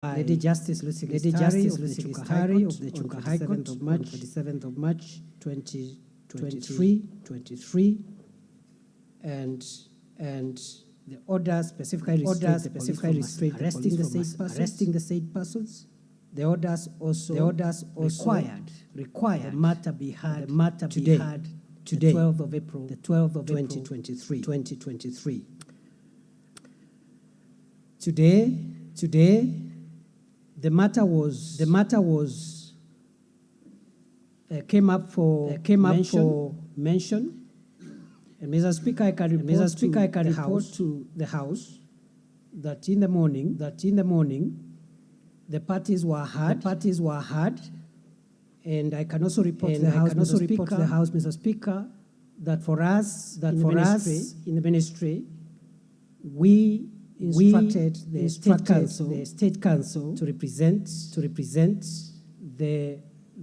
Lady Justice Lucy Gistari of the Chuka High Court on 27th of March 2023, and the order specifically restrained arresting the said persons. The orders also required the matter be heard today, the 12th of April 2023. Today, the matter came up for mention. And Mr. Speaker, I can report to the House that in the morning the parties were heard, and I can also report to the House, Mr. Speaker, that for us in the ministry, we instructed the State Council to represent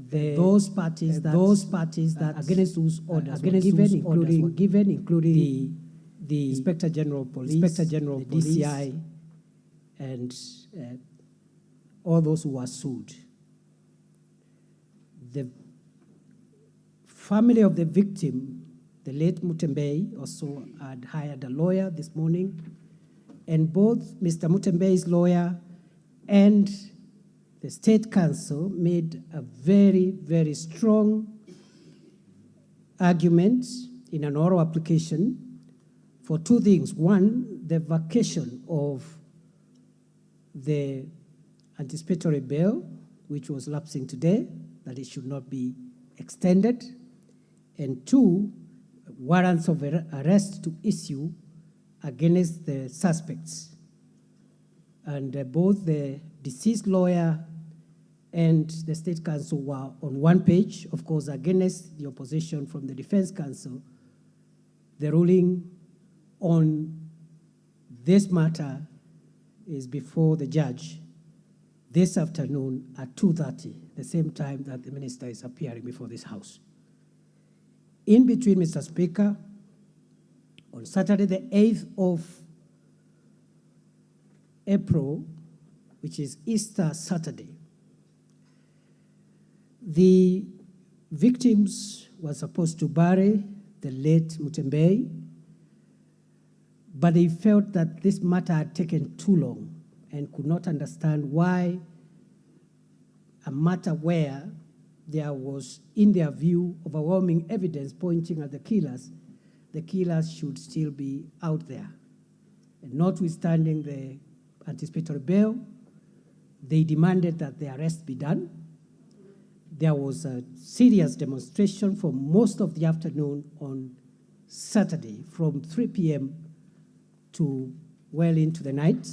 those parties that against whose orders were given, including the Inspector General of Police, the DCI, and all those who were sued. The family of the victim, the late Mutembei, also had hired a lawyer this morning, and both Mr. Mutembei's lawyer and the State Council made a very, very strong argument in an oral application for two things. One, the vacation of the anticipatory bail, which was lapsing today, that it should not be extended. And two, warrants of arrest to issue against the suspects. And both the deceased lawyer and the State Council were on one page, of course, against the opposition from the Defense Council. The ruling on this matter is before the judge this afternoon at 2:30, the same time that the minister is appearing before this House. In between, Mr. Speaker, on Saturday, the 8th of April, which is Easter Saturday, the victims were supposed to bury the late Mutembei, but they felt that this matter had taken too long and could not understand why a matter where there was, in their view, overwhelming evidence pointing at the killers should still be out there. And notwithstanding the anticipatory bail, they demanded that the arrest be done. There was a serious demonstration for most of the afternoon on Saturday, from 3 p.m. to well into the night.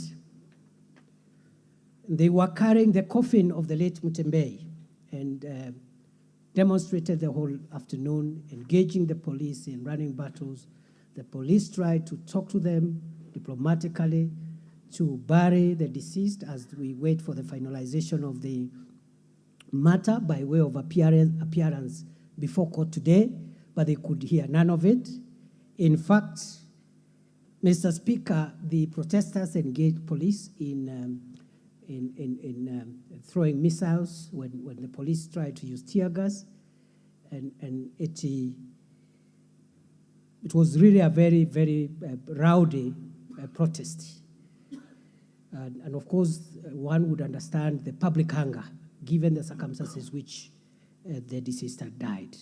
They were carrying the coffin of the late Mutembei and demonstrated the whole afternoon, engaging the police in running battles. The police tried to talk to them diplomatically to bury the deceased as we wait for the finalization of the matter by way of appearance before court today, but they could hear none of it. In fact, Mr. Speaker, the protesters engaged police in throwing missiles when the police tried to use tear gas, and it was really a very, very rowdy protest. And of course, one would understand the public anger given the circumstances which the deceased had died.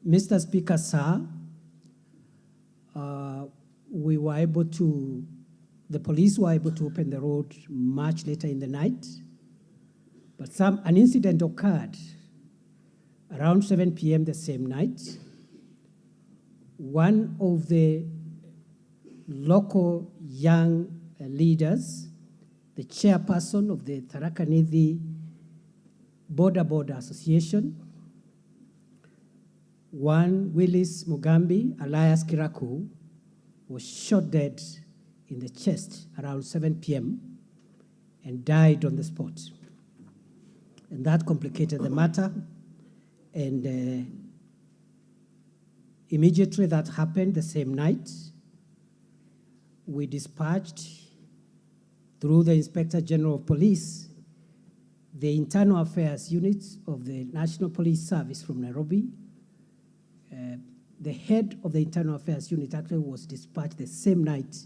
Mr. Speaker, sir, the police were able to open the road much later in the night, but an incident occurred around 7 p.m. the same night. One of the local young leaders, the chairperson of the Tharaka Nithi Border Association, one Willis Mugambi, alias Kiraku, was shot dead in the chest around 7 p.m. and died on the spot. And that complicated the matter. And immediately that happened the same night, we dispatched through the Inspector General of Police, the Internal Affairs Unit of the National Police Service from Nairobi. The head of the Internal Affairs Unit actually was dispatched the same night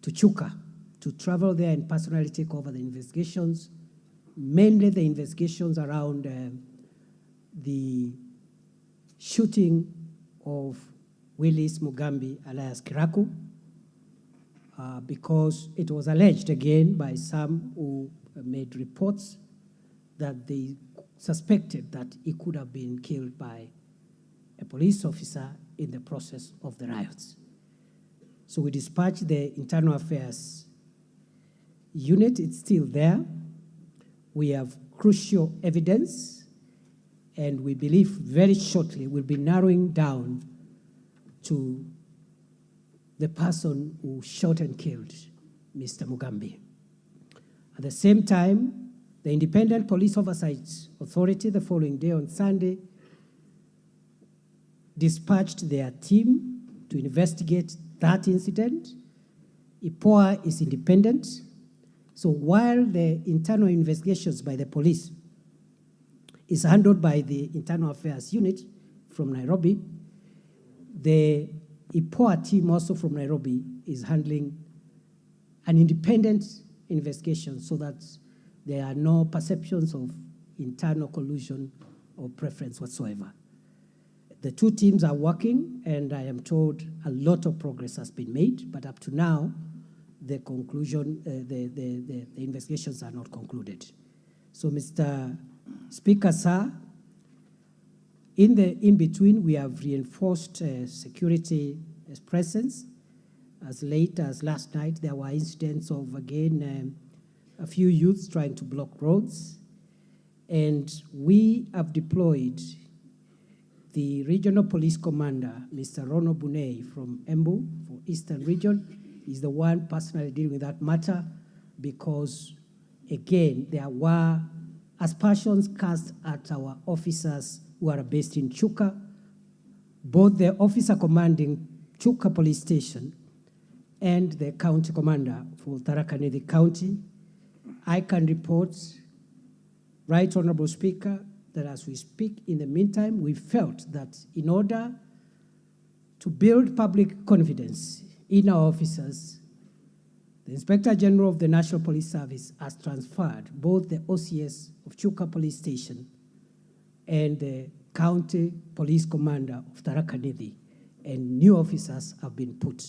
to Chuka to travel there and personally take over the investigations, mainly the investigations around the shooting of Willis Mugambi alias Kiraku, because it was alleged again by some who made reports that they suspected that he could have been killed by a police officer in the process of the riots. So we dispatched the Internal Affairs Unit. It's still there. We have crucial evidence, and we believe very shortly we'll be narrowing down to the person who shot and killed Mr. Mugambi. At the same time, the Independent Police Oversight Authority the following day on Sunday dispatched their team to investigate that incident. IPOA is independent. So while the internal investigations by the police is handled by the Internal Affairs Unit from Nairobi, the IPOA team also from Nairobi is handling an independent investigation so that there are no perceptions of internal collusion or preference whatsoever. The two teams are working, and I am told a lot of progress has been made, but up to now, the conclusion, the investigations are not concluded. So, Mr. Speaker, sir, in between, we have reinforced security presence. As late as last night, there were incidents of, again, a few youths trying to block roads. And we have deployed the Regional Police Commander, Mr. Rono Bunei from Embu for Eastern Region, is the one personally dealing with that matter because, again, there were aspersions cast at our officers who are based in Chuka. Both the officer commanding Chuka Police Station and the county commander for Tharaka Nithi County. I can report, Right Honorable Speaker, that as we speak, in the meantime, we felt that in order to build public confidence in our officers, the Inspector General of the National Police Service has transferred both the OCS of Chuka Police Station and the County Police Commander of Tharaka Nithi, and new officers have been put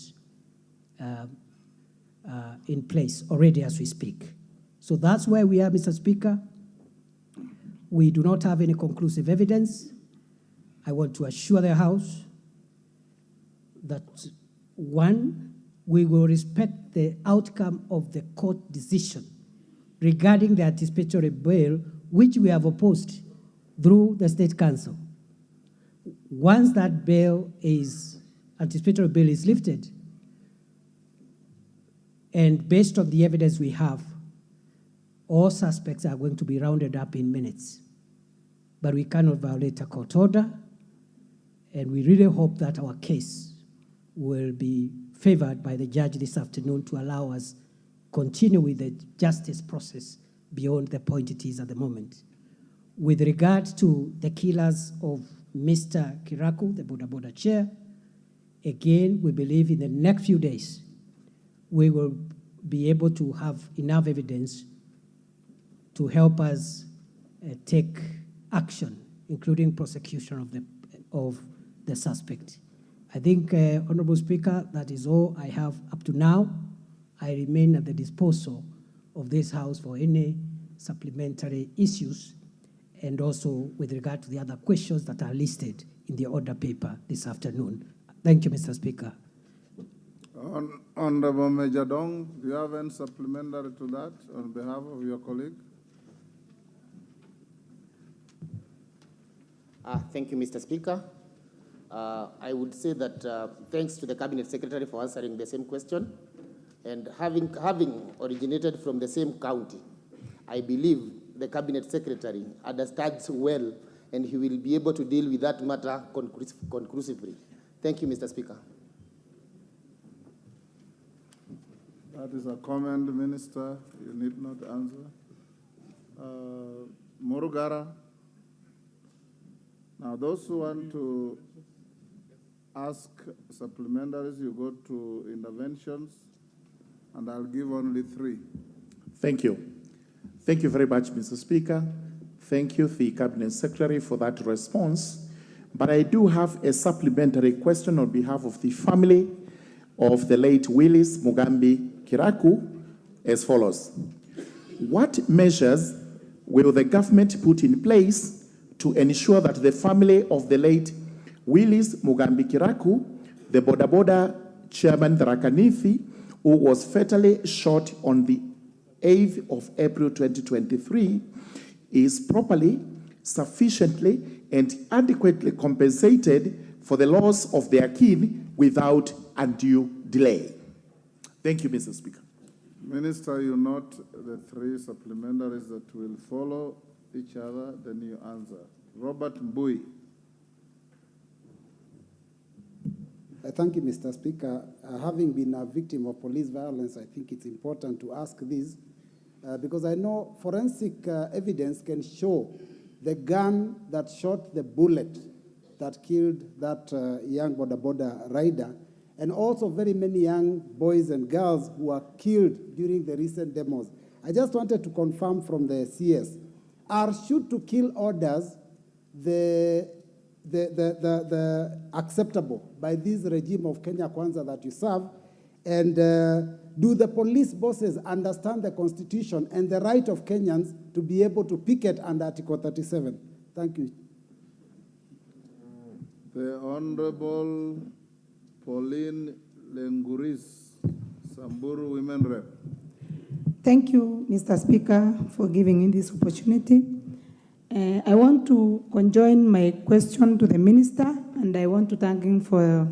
in place already as we speak. So that's where we are, Mr. Speaker. We do not have any conclusive evidence. I want to assure the House that, one, we will respect the outcome of the court decision regarding the anticipatory bail, which we have opposed through the State Council. Once that anticipatory bail is lifted, and based on the evidence we have, all suspects are going to be rounded up in minutes. But we cannot violate a court order, and we really hope that our case will be favored by the judge this afternoon to allow us continue with the justice process beyond the point it is at the moment. With regard to the killers of Mr. Kiraku, the Boda Boda chair, again, we believe in the next few days, we will be able to have enough evidence to help us take action, including prosecution of the suspect. I think, Honorable Speaker, that is all I have up to now. I remain at the disposal of this House for any supplementary issues, and also with regard to the other questions that are listed in the order paper this afternoon. Thank you, Mr. Speaker. Honorable Major Dong, do you have any supplementary to that on behalf of your colleague? Thank you, Mr. Speaker. I would say that thanks to the Cabinet Secretary for answering the same question, and having originated from the same county, I believe the Cabinet Secretary understands well, and he will be able to deal with that matter conclusively. Thank you, Mr. Speaker. That is a comment, Minister. You need not answer. Morugara. Now, those who want to ask supplementaries, you go to interventions, and I'll give only 3. Thank you. Thank you very much, Mr. Speaker. Thank you, the Cabinet Secretary, for that response. But I do have a supplementary question on behalf of the family of the late Willis Mugambi Kiraku as follows. What measures will the government put in place to ensure that the family of the late Willis Mugambi Kiraku, the Boda Boda chairman Tharakanithi, who was fatally shot on the 8th of April 2023, is properly, sufficiently, and adequately compensated for the loss of their kin without undue delay? Thank you, Mr. Speaker. Minister, you note the 3 supplementaries that will follow each other, then you answer. Robert Mbui. Thank you, Mr. Speaker. Having been a victim of police violence, I think it's important to ask this because I know forensic evidence can show the gun that shot the bullet that killed that young Boda Boda rider, and also very many young boys and girls who were killed during the recent demos. I just wanted to confirm from the CS, are shoot-to-kill orders the acceptable by this regime of Kenya Kwanza that you serve? And do the police bosses understand the Constitution and the right of Kenyans to be able to picket under Article 37? Thank you. The Honorable Pauline Lenguris, Samburu Women Rep. Thank you, Mr. Speaker, for giving me this opportunity. I want to conjoin my question to the minister, and I want to thank him for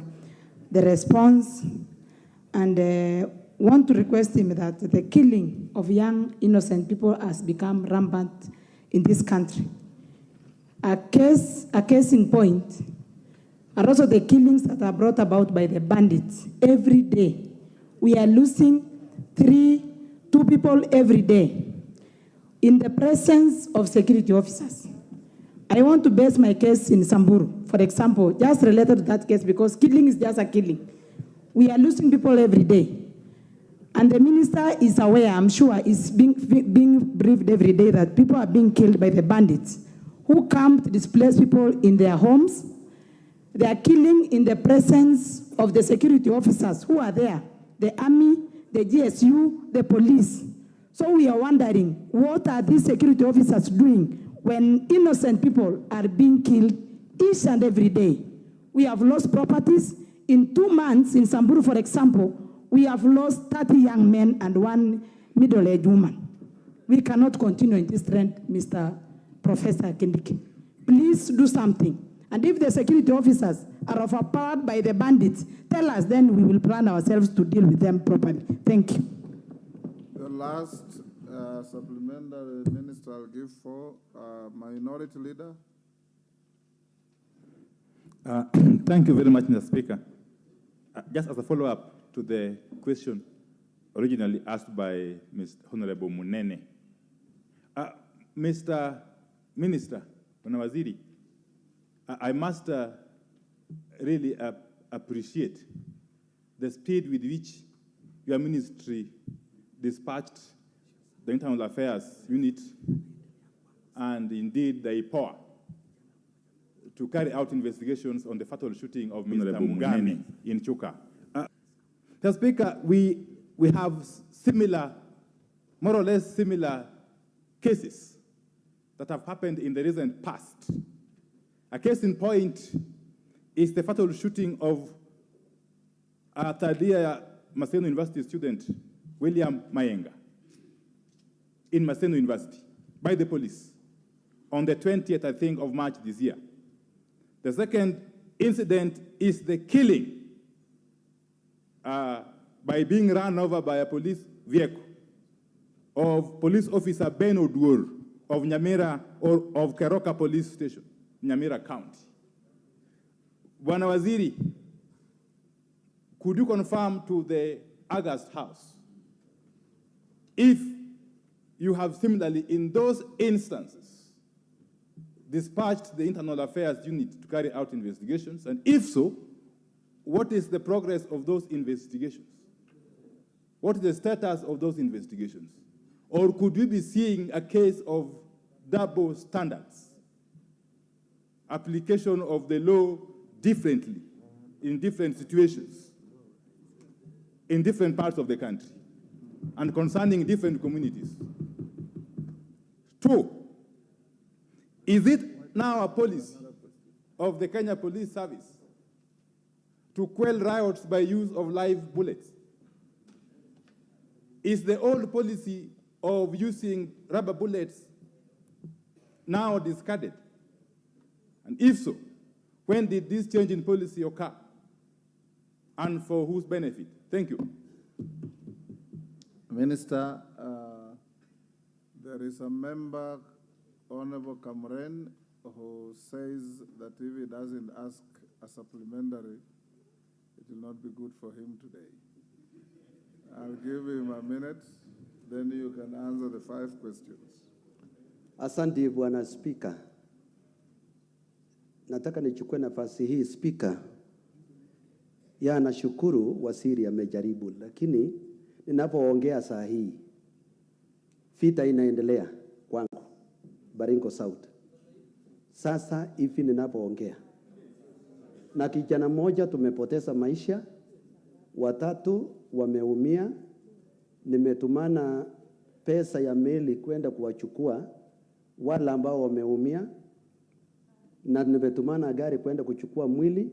the response, and want to request him that the killing of young innocent people has become rampant in this country. A case in point are also the killings that are brought about by the bandits. Every day, we are losing 2 people every day in the presence of security officers. I want to base my case in Samburu, for example, just related to that case, because killing is just a killing. We are losing people every day. And the minister is aware, I'm sure, is being briefed every day that people are being killed by the bandits who come to displace people in their homes. They are killing in the presence of the security officers who are there, the army, the GSU, the police. So we are wondering, what are these security officers doing when innocent people are being killed each and every day? We have lost properties. In 2 months, in Samburu, for example, we have lost 30 young men and 1 middle-aged woman. We cannot continue in this trend, Mr. Professor Kindiki. Please do something. And if the security officers are overpowered by the bandits, tell us, then we will plan ourselves to deal with them properly. Thank you. The last supplementary minister I'll give for Minority Leader. Thank you very much, Mr. Speaker. Just as a follow-up to the question originally asked by Mr. Honorable Munene, Mr. Minister, Waziri, I must really appreciate the speed with which your ministry dispatched the Internal Affairs Unit and indeed the IPOA to carry out investigations on the fatal shooting of Mr. Mugambi in Chuka. Mr. Speaker, we have similar, more or less similar cases that have happened in the recent past. A case in point is the fatal shooting of a third-year Maseno University student, William Mayenga, in Maseno University by the police on the 20th, I think, of March this year. The second incident is the killing by being run over by a police vehicle of police officer Ben Oduor of Nyamira, or of Keroka Police Station, Nyamira County. Bwana Waziri, could you confirm to the August House if you have similarly, in those instances, dispatched the Internal Affairs Unit to carry out investigations, and if so, what is the progress of those investigations? What is the status of those investigations? Or could we be seeing a case of double standards, application of the law differently in different situations, in different parts of the country, and concerning different communities? Two, is it now a policy of the Kenya Police Service to quell riots by use of live bullets? Is the old policy of using rubber bullets now discarded? And if so, when did this change in policy occur? And for whose benefit? Thank you. Minister, there is a member, Honorable Cameron, who says that if he doesn't ask a supplementary, it will not be good for him today. I'll give him a minute, then you can answer the 5 questions. Asante Bwana Spika. Nataka nichukue nafasi hii Spika. Ya nashukuru waziri amejaribu, lakini ninapoongea saa hii vita inaendelea kwangu Baringo South. Sasa hivi ninapoongea na kijana mmoja tumepoteza maisha, watatu wameumia. Nimetumana pesa ya meli kwenda kuwachukua wale ambao wameumia, na nimetumana gari kwenda kuchukua mwili,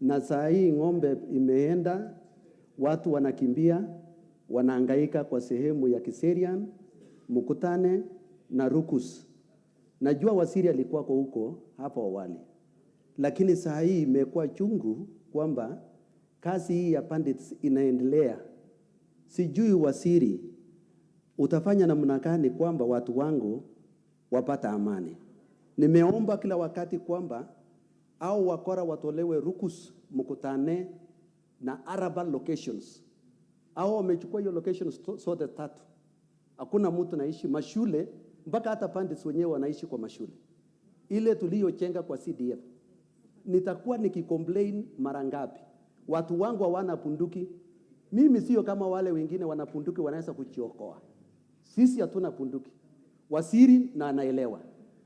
na saa hii ng'ombe imeenda, watu wanakimbia, wanahangaika kwa sehemu ya Kiserian, Mukutane na Rukus. Najua waziri alikuwa huko hapo awali, lakini saa hii imekuwa chungu kwamba kazi hii ya bandits inaendelea. Sijui waziri utafanya namna gani kwamba watu wangu wapata amani. Nimeomba kila wakati kwamba au wakora watolewe Rukus, Mukutane na Araba locations. Au wamechukua hiyo locations sote 3. Hakuna mtu naishi mashule, mpaka hata bandits wenyewe wanaishi kwa mashule. Ile tuliyochenga kwa CDF. Nitakuwa nikicomplain mara ngapi? Watu wangu hawana bunduki. Mimi sio kama wale wengine wana bunduki wanaweza kujiokoa. Sisi hatuna bunduki. Waziri na anaelewa.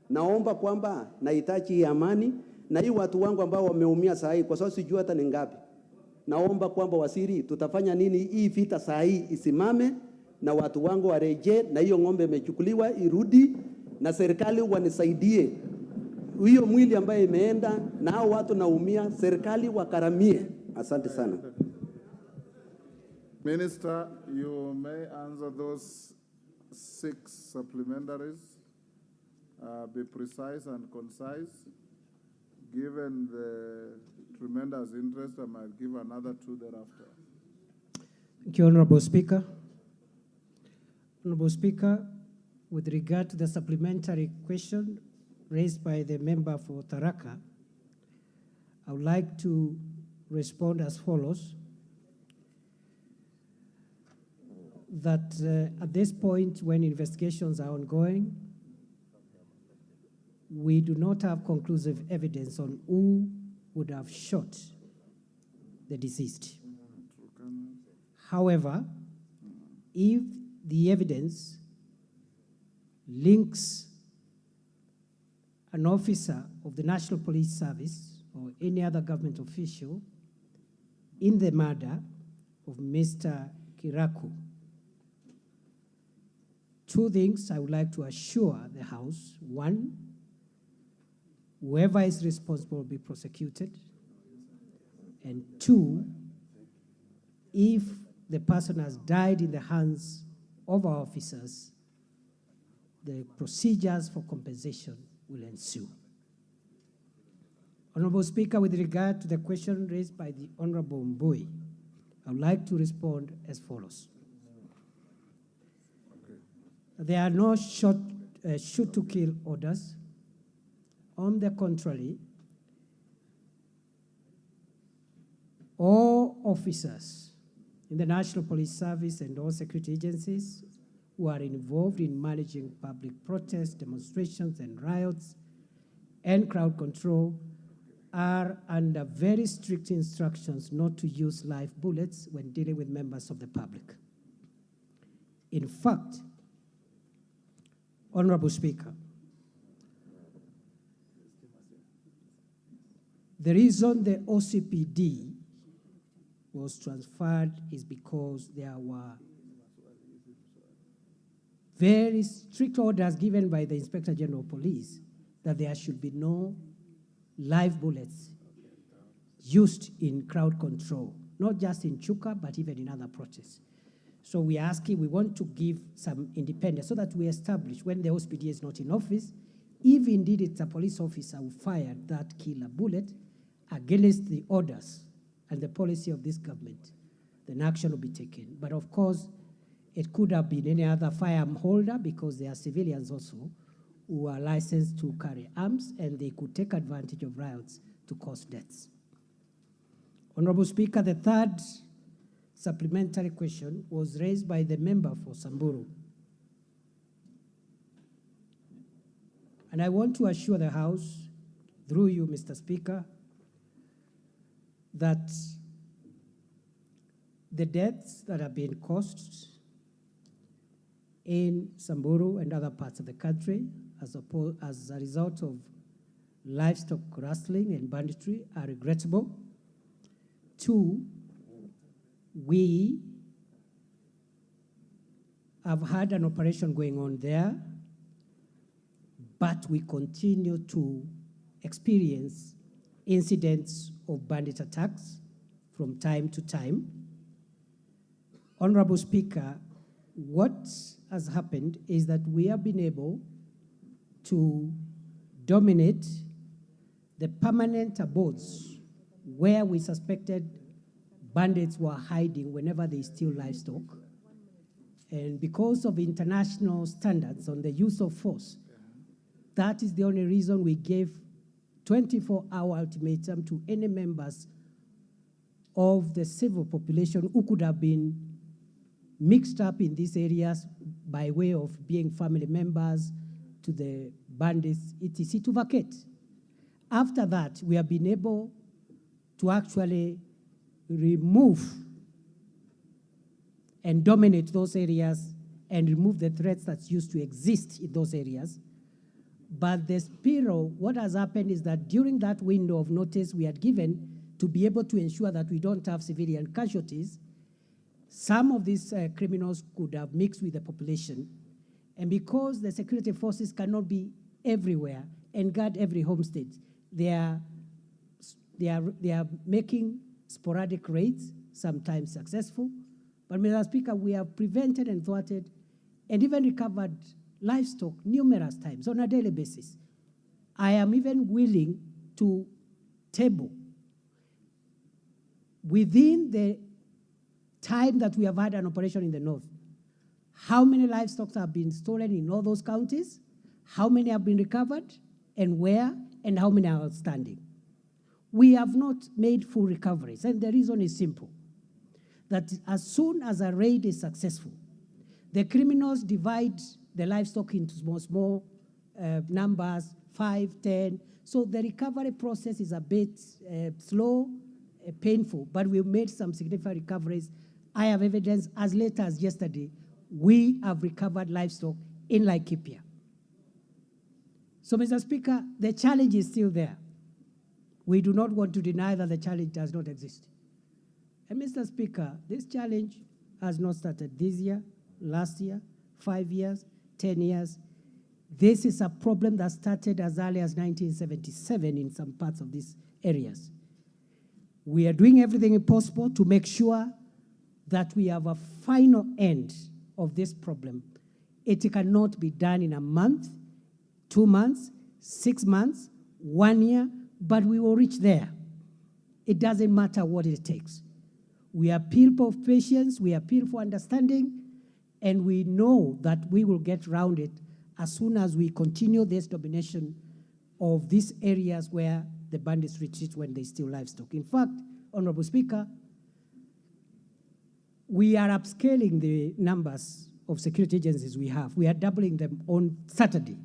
Naomba kwamba nahitaji amani, na hii watu wangu ambao wameumia saa hii kwa sababu sijui hata ni ngapi. Naomba kwamba waziri tutafanya nini hii vita saa hii isimame, na watu wangu warejee, na hiyo ng'ombe imechukuliwa irudi, na serikali wanisaidie. Hiyo mwili ambaye imeenda na hao watu naumia, serikali wakaramie. Asante sana. Minister, you may answer those 6 supplementaries. Be precise and concise. Given the tremendous interest, I might give another 2 thereafter. Thank you, Honorable Speaker. Honorable Speaker, with regard to the supplementary question raised by the member for Tharaka, I would like to respond as follows. That at this point, when investigations are ongoing, we do not have conclusive evidence on who would have shot the deceased. However, if the evidence links an officer of the National Police Service or any other government official in the murder of Mr. Kiraku, 2 things I would like to assure the House. 1, whoever is responsible will be prosecuted. And 2, if the person has died in the hands of our officers, the procedures for compensation will ensue. Honorable Speaker, with regard to the question raised by the Honorable Mbui, I would like to respond as follows. There are no shoot-to-kill orders. On the contrary, all officers in the National Police Service and all security agencies who are involved in managing public protests, demonstrations, and riots, and crowd control are under very strict instructions not to use live bullets when dealing with members of the public. In fact, Honorable Speaker, the reason the OCPD was transferred is because there were very strict orders given by the Inspector General of Police that there should be no live bullets used in crowd control, not just in Chuka, but even in other protests. So we want to give some independence so that we establish when the OCPD is not in office, if indeed it's a police officer who fired that killer bullet against the orders and the policy of this government, then action will be taken. But of course, it could have been any other firearm holder because there are civilians also who are licensed to carry arms and they could take advantage of riots to cause deaths. Honorable Speaker, the third supplementary question was raised by the member for Samburu. And I want to assure the House, through you, Mr. Speaker, that the deaths that have been caused in Samburu and other parts of the country as a result of livestock rustling and banditry are regrettable. Two, we have had an operation going on there, but we continue to experience incidents of bandit attacks from time to time. Honorable Speaker, what has happened is that we have been able to dominate the permanent abodes where we suspected bandits were hiding whenever they steal livestock. And because of international standards on the use of force, that is the only reason we gave 24-hour ultimatum to any members of the civil population who could have been mixed up in these areas by way of being family members to the bandits, etc., to vacate. After that, we have been able to actually remove and dominate those areas and remove the threats that used to exist in those areas. But the spiral, what has happened is that during that window of notice we had given to be able to ensure that we don't have civilian casualties, some of these criminals could have mixed with the population. And because the security forces cannot be everywhere and guard every homestead, they are making sporadic raids, sometimes successful. But, Mr. Speaker, we have prevented and thwarted and even recovered livestock numerous times on a daily basis. I am even willing to table within the time that we have had an operation in the north, how many livestock have been stolen in all those counties, how many have been recovered, and where, and how many are outstanding. We have not made full recoveries, and the reason is simple, that as soon as a raid is successful, the criminals divide the livestock into small numbers, 5, 10, so the recovery process is a bit slow, painful, but we've made some significant recoveries. I have evidence as late as yesterday, we have recovered livestock in Laikipia. So, Mr. Speaker, the challenge is still there. We do not want to deny that the challenge does not exist. And Mr. Speaker, this challenge has not started this year, last year, 5 years, 10 years. This is a problem that started as early as 1977 in some parts of these areas. We are doing everything possible to make sure that we have a final end of this problem. It cannot be done in a month, 2 months, 6 months, 1 year, but we will reach there. It doesn't matter what it takes. We appeal for patience, we appeal for understanding, and we know that we will get around it as soon as we continue this domination of these areas where the bandits retreat when they steal livestock. In fact, Honorable Speaker, we are upscaling the numbers of security agencies we have. We are doubling them on Saturday.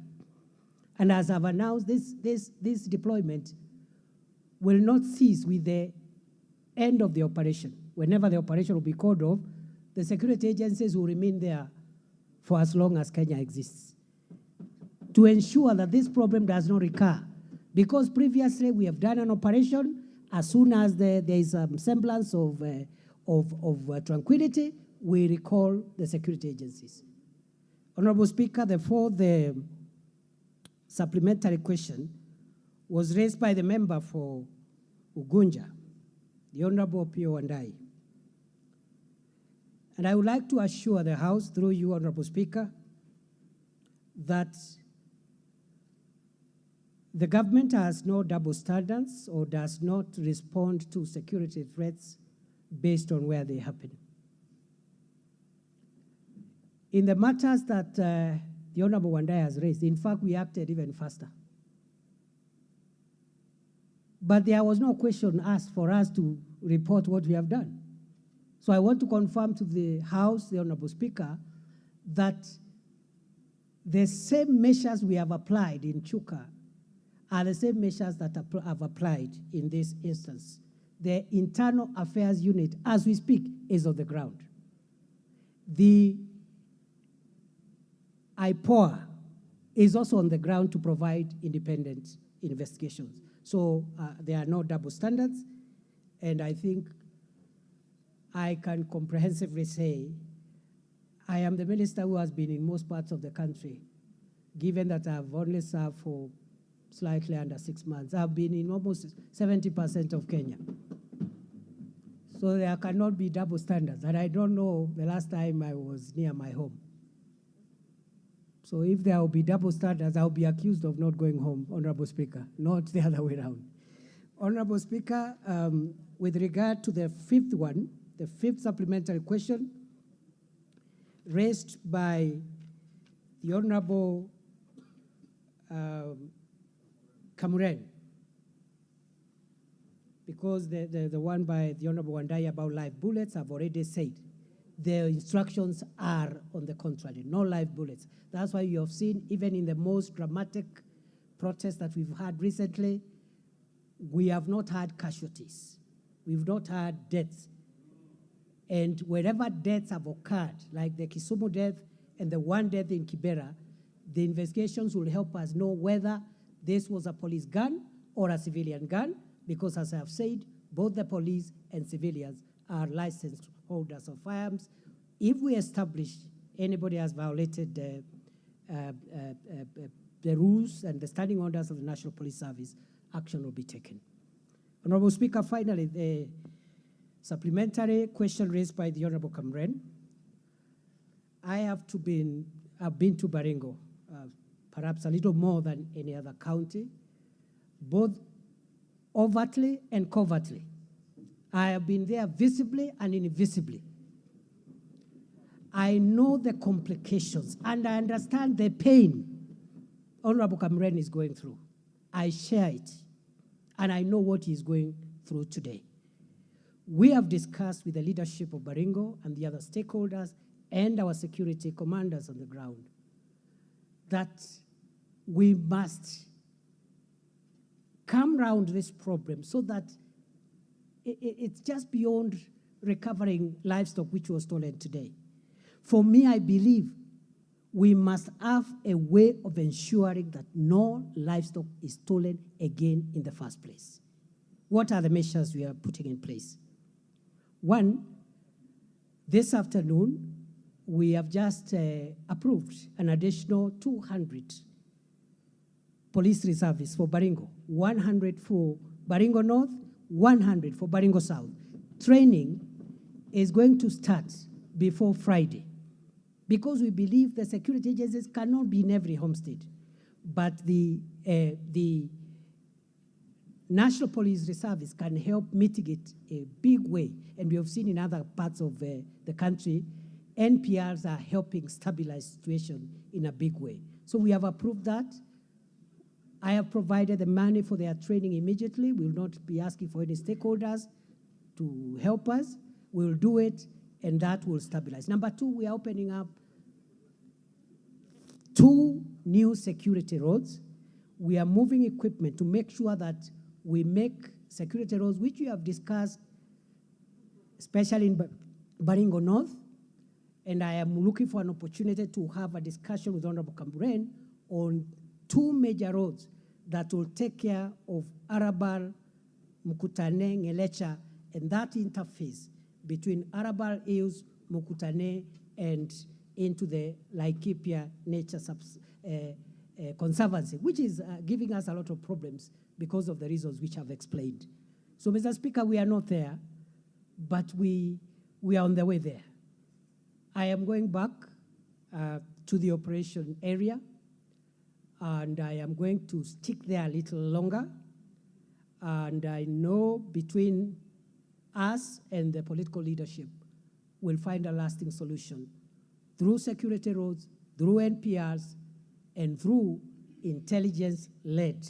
And as I've announced, this deployment will not cease with the end of the operation. Whenever the operation will be called off, the security agencies will remain there for as long as Kenya exists, to ensure that this problem does not recur. Because previously we have done an operation, as soon as there is some semblance of tranquility, we recall the security agencies. Honorable Speaker, therefore, the supplementary question was raised by the member for Ugunja, the Honorable Pio Wandai. And I would like to assure the House, through you, Honorable Speaker, that the government has no double standards or does not respond to security threats based on where they happen. In the matters that the Honorable Wandai has raised, in fact, we acted even faster. But there was no question asked for us to report what we have done. So I want to confirm to the House, the Honorable Speaker, that the same measures we have applied in Chuka are the same measures that have applied in this instance. The Internal Affairs Unit, as we speak, is on the ground. The IPOA is also on the ground to provide independent investigations. So there are no double standards, and I think I can comprehensively say I am the minister who has been in most parts of the country, given that I've only served for slightly under 6 months. I've been in almost 70% of Kenya. So there cannot be double standards, and I don't know the last time I was near my home. So if there will be double standards, I'll be accused of not going home, Honorable Speaker, not the other way around. Honorable Speaker, with regard to the fifth one, the fifth supplementary question raised by the Honorable Kamuren, because the one by the Honorable Wandai about live bullets, I've already said, the instructions are on the contrary, no live bullets. That's why you have seen, even in the most dramatic protests that we've had recently, we have not had casualties. We've not had deaths. And wherever deaths have occurred, like the Kisumu death and the one death in Kibera, the investigations will help us know whether this was a police gun or a civilian gun, because as I have said, both the police and civilians are licensed holders of firearms. If we establish anybody has violated the rules and the standing orders of the National Police Service, action will be taken. Honorable Speaker, finally, the supplementary question raised by the Honorable Kamren. I've been to Baringo, perhaps a little more than any other county, both overtly and covertly. I have been there visibly and invisibly. I know the complications and I understand the pain Honorable Kamren is going through. I share it, and I know what he's going through today. We have discussed with the leadership of Baringo and the other stakeholders and our security commanders on the ground that we must come around this problem so that it's just beyond recovering livestock which was stolen today. For me, I believe we must have a way of ensuring that no livestock is stolen again in the first place. What are the measures we are putting in place? One, this afternoon, we have just approved an additional 200 police reservists for Baringo, 100 for Baringo North, 100 for Baringo South. Training is going to start before Friday, because we believe the security agencies cannot be in every homestead, but the National Police Reservice can help mitigate a big way, and we have seen in other parts of the country, NPRs are helping stabilize the situation in a big way. So we have approved that. I have provided the money for their training immediately. We will not be asking for any stakeholders to help us. We will do it, and that will stabilize. Number two, we are opening up 2 new security roads. We are moving equipment to make sure that we make security roads, which we have discussed, especially in Baringo North, and I am looking for an opportunity to have a discussion with Honorable Kamburen on 2 major roads that will take care of Arabal, Mukutane, Ngelecha, and that interface between Arabal Hills, Mukutane, and into the Laikipia Nature Conservancy, which is giving us a lot of problems because of the reasons which I've explained. So, Mr. Speaker, we are not there, but we are on the way there. I am going back to the operation area, and I am going to stick there a little longer. And I know between us and the political leadership, we'll find a lasting solution through security roads, through NPRs, and through intelligence-led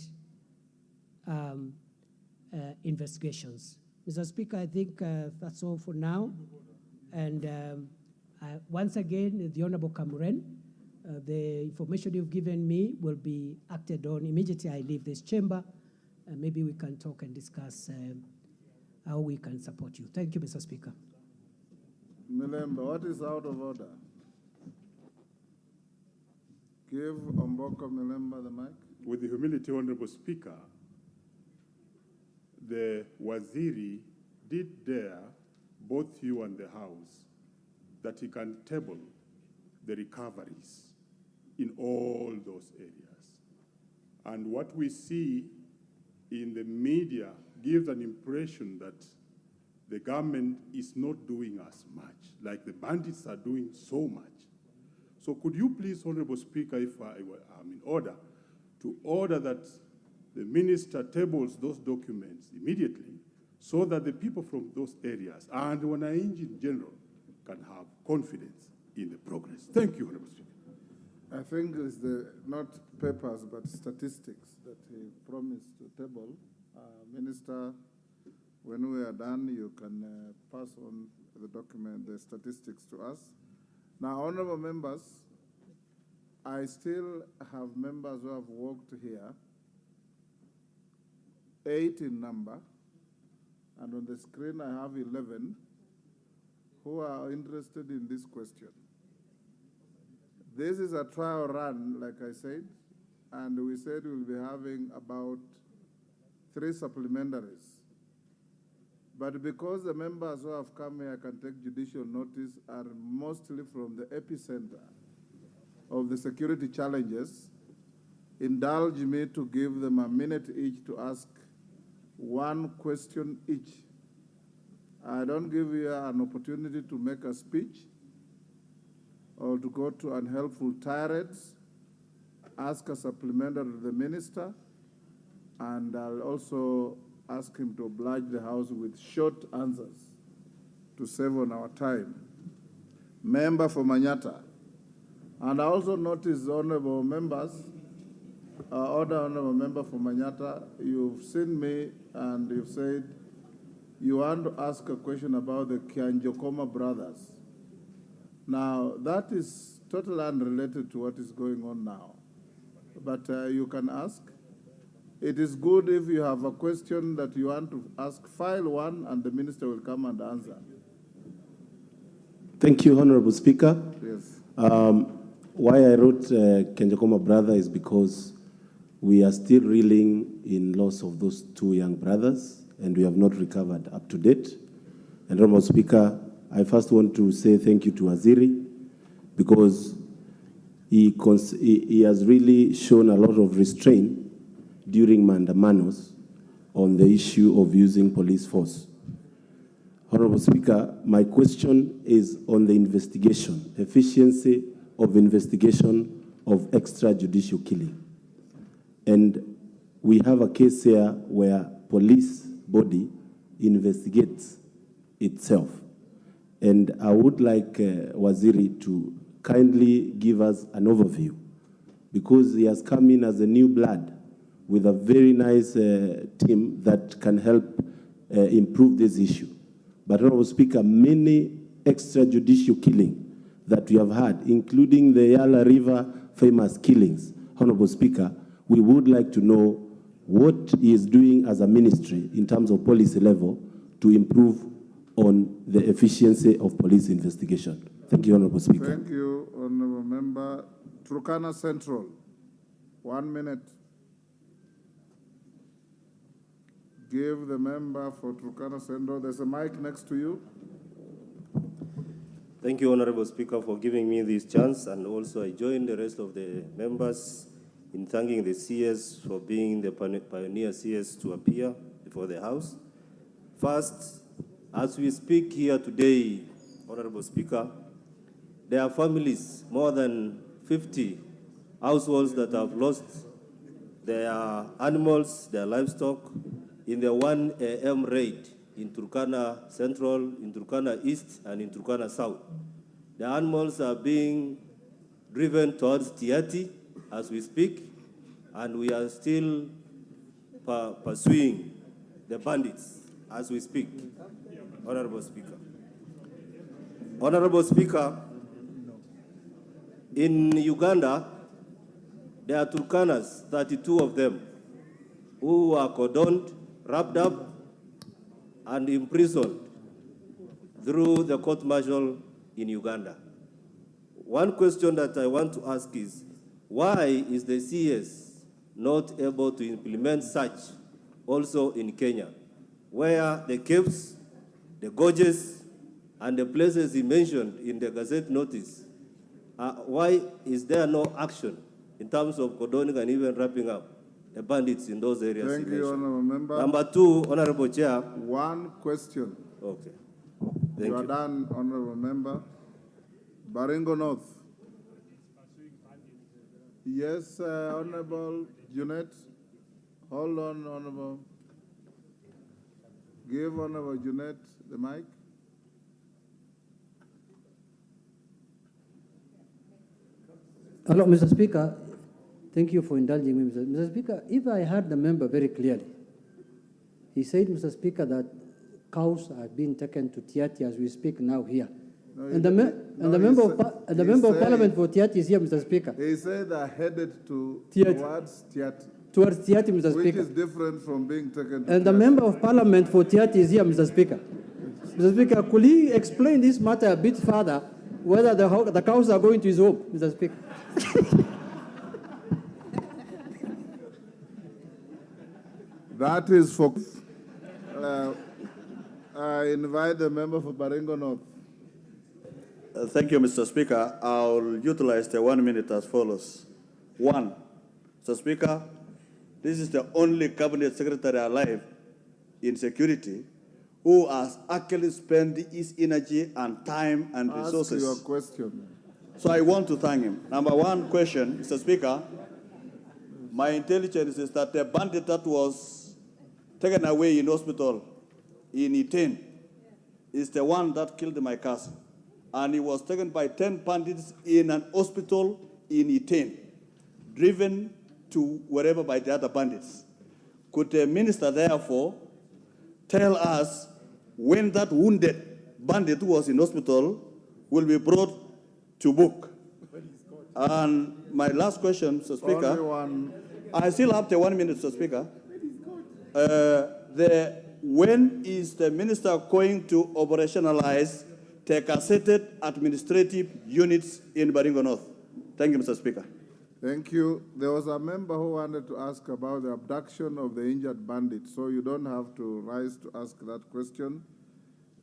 investigations. Mr. Speaker, I think that's all for now. And once again, the Honorable Kamburen, the information you've given me will be acted on immediately I leave this chamber. Maybe we can talk and discuss how we can support you. Thank you, Mr. Speaker. Mutembei, what is out of order? Give Omboko Mutembei the mic. With the humility, Honorable Speaker, the Waziri did dare both you and the House that he can table the recoveries in all those areas. And what we see in the media gives an impression that the government is not doing as much, like the bandits are doing so much. So could you please, Honorable Speaker, if I'm in order, to order that the minister tables those documents immediately so that the people from those areas and Wananchi in general can have confidence in the progress. Thank you, Honorable Speaker. I think it's not papers, but statistics that he promised to table. Minister, when we are done, you can pass on the document, the statistics to us. Now, honorable members, I still have members who have worked here, 8 in number, and on the screen I have 11 who are interested in this question. This is a trial run, like I said, and we said we'll be having about 3 supplementaries. But because the members who have come here can take judicial notice are mostly from the epicenter of the security challenges, indulge me to give them a minute each to ask 1 question each. I don't give you an opportunity to make a speech or to go to unhelpful tirades. Ask a supplementary to the minister, and I'll also ask him to oblige the House with short answers to save on our time. Member for Manyata. And I also notice, honorable members, honorable member for Manyata, you've seen me and you've said you want to ask a question about the Kianjokoma brothers. Now, that is totally unrelated to what is going on now. But you can ask. It is good if you have a question that you want to ask, file one, and the minister will come and answer. Thank you, Honorable Speaker. Yes. Why I wrote Kenjakoma brother is because we are still reeling in loss of those 2 young brothers, and we have not recovered up to date. And Honorable Speaker, I first want to say thank you to Waziri, because he has really shown a lot of restraint during mandamanos on the issue of using police force. Honorable Speaker, my question is on the investigation, efficiency of investigation of extrajudicial killing. And we have a case here where police body investigates itself. And I would like Waziri to kindly give us an overview, because he has come in as a new blood with a very nice team that can help improve this issue. But, Honorable Speaker, many extrajudicial killing that we have had, including the Yala River famous killings. Honorable Speaker, we would like to know what he is doing as a ministry in terms of policy level to improve on the efficiency of police investigation. Thank you, Honorable Speaker. Thank you, Honorable Member. Turkana Central, 1 minute. Give the member for Turkana Central. There's a mic next to you. Thank you, Honorable Speaker, for giving me this chance, and also I join the rest of the members in thanking the CS for being the pioneer CS to appear before the House. First, as we speak here today, Honorable Speaker, there are families, more than 50 households that have lost their animals, their livestock, in the 1 a.m. raid in Turkana Central, in Turkana East, and in Turkana South. The animals are being driven towards Tiati as we speak, and we are still pursuing the bandits as we speak, Honorable Speaker. Honorable Speaker, in Uganda, there are Turkanas, 32 of them, who are cordoned, wrapped up, and imprisoned through the court-martial in Uganda. One question that I want to ask is, why is the CS not able to implement such also in Kenya, where the caves, the gorges, and the places he mentioned in the Gazette notice, why is there no action in terms of cordoning and even wrapping up the bandits in those areas? Thank you, Honorable Member. Number two, Honorable Chair. One question. Okay. You are done, Honorable Member. Baringo North. Yes, Honorable Junet. Hold on, Honorable. Give Honorable Junet the mic. Hello, Mr. Speaker. Thank you for indulging me, Mr. Speaker. If I heard the member very clearly, he said, Mr. Speaker, that cows are being taken to Tiati as we speak now here. No, and the member of Parliament for Tiati is here, Mr. Speaker. He said they're headed to Tiati. towards Tiati. Towards Tiati, Mr. Which Speaker. is different from being taken to And the Tiati. member of Parliament for Tiati is here, Mr. Speaker. Mr. Speaker, could he explain this matter a bit further, whether the cows are going to his home, Mr. Speaker? That is for... I invite the member for Baringo North. Thank you, Mr. Speaker. I'll utilize the 1 minute as follows. One, Mr. Speaker, this is the only cabinet secretary alive in security who has actually spent his energy and time and resources. Ask your question. So I want to thank him. Number one question, Mr. Speaker, my intelligence is that the bandit that was taken away in hospital in Iten is the one that killed my cousin. And he was taken by 10 bandits in an hospital in Iten, driven to wherever by the other bandits. Could the minister therefore tell us when that wounded bandit who was in hospital will be brought to book? And my last question, Mr. Speaker, I still have the 1 minute, Mr. Speaker. When is the minister going to operationalize the gazetted administrative units in Baringo North? Thank you, Mr. Speaker. Thank you. There was a member who wanted to ask about the abduction of the injured bandit, so you don't have to rise to ask that question.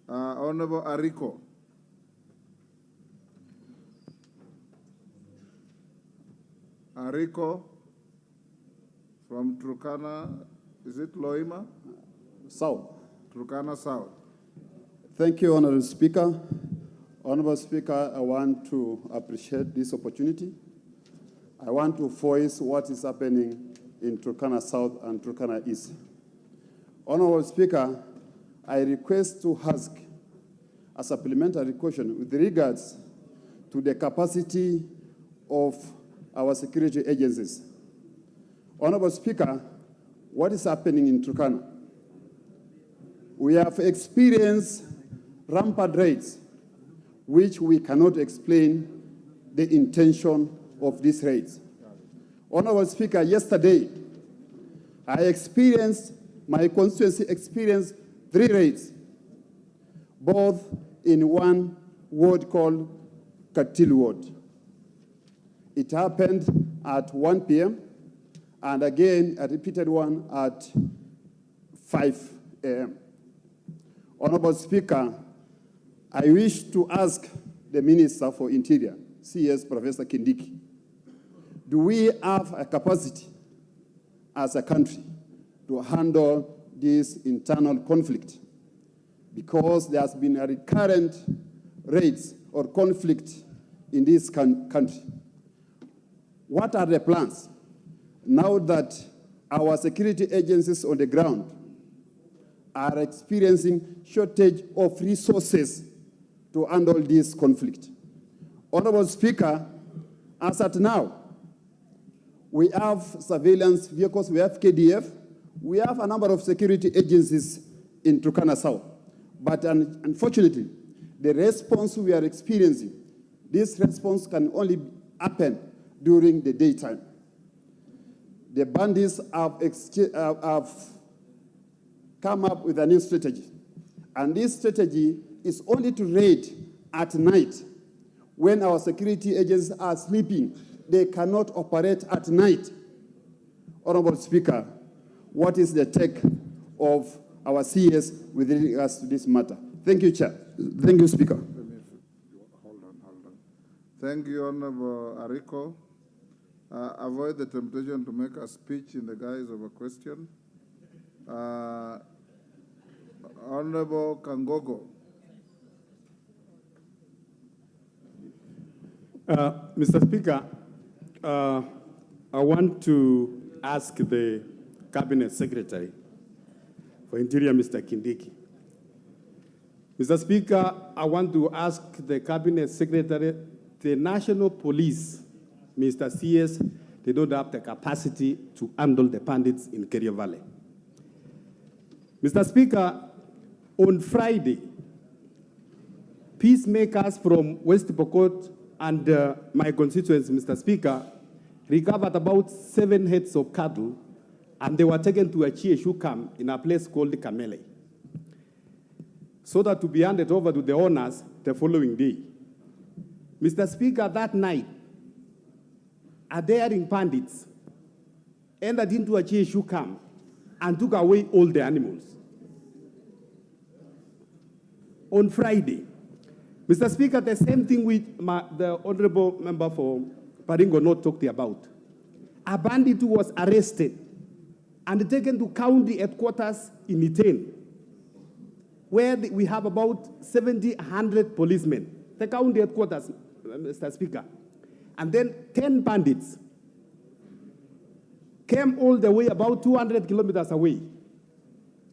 Honorable Ariko. Ariko from Turkana, is it Loima? South. Turkana South. Thank you, Honorable Speaker. Honorable Speaker, I want to appreciate this opportunity. I want to voice what is happening in Turkana South and Turkana East. Honorable Speaker, I request to ask a supplementary question with regards to the capacity of our security agencies. Honorable Speaker, what is happening in Turkana? We have experienced rampant raids, which we cannot explain the intention of these raids. Honorable Speaker, yesterday, my constituency experienced 3 raids, both in one ward called Katil Ward. It happened at 1 p.m. and again a repeated one at 5 a.m. Honorable Speaker, I wish to ask the Minister for Interior, CS Professor Kindiki, do we have a capacity as a country to handle this internal conflict? Because there has been a recurrent raids or conflict in this country. What are the plans now that our security agencies on the ground are experiencing shortage of resources to handle this conflict? Honorable Speaker, as at now, we have surveillance vehicles, we have KDF, we have a number of security agencies in Turkana South. But unfortunately, the response we are experiencing, this response can only happen during the daytime. The bandits have come up with a new strategy. And this strategy is only to raid at night when our security agents are sleeping. They cannot operate at night. Honorable Speaker, what is the take of our CS with regards to this matter? Thank you, Chair. Thank you, Speaker. Hold on. Thank you, Honorable Ariko. Avoid the temptation to make a speech in the guise of a question. Honorable Kangogo. Mr. Speaker, I want to ask the Cabinet Secretary for Interior, Mr. Kindiki. Mr. Speaker, I want to ask the Cabinet Secretary, the National Police, Mr. CS, they don't have the capacity to handle the bandits in Kerio Valley. Mr. Speaker, on Friday, peacemakers from West Pokot and my constituents, Mr. Speaker, recovered about 7 heads of cattle, and they were taken to a Chieshu camp in a place called Kamele, so that to be handed over to the owners the following day. Mr. Speaker, that night, a daring bandits entered into a Chieshu camp and took away all the animals. On Friday, Mr. Speaker, the same thing with the honorable member for Baringo North talked about. A bandit who was arrested and taken to county headquarters in Iten, where we have about 100 policemen. The county headquarters, Mr. Speaker. And then 10 bandits came all the way about 200 kilometers away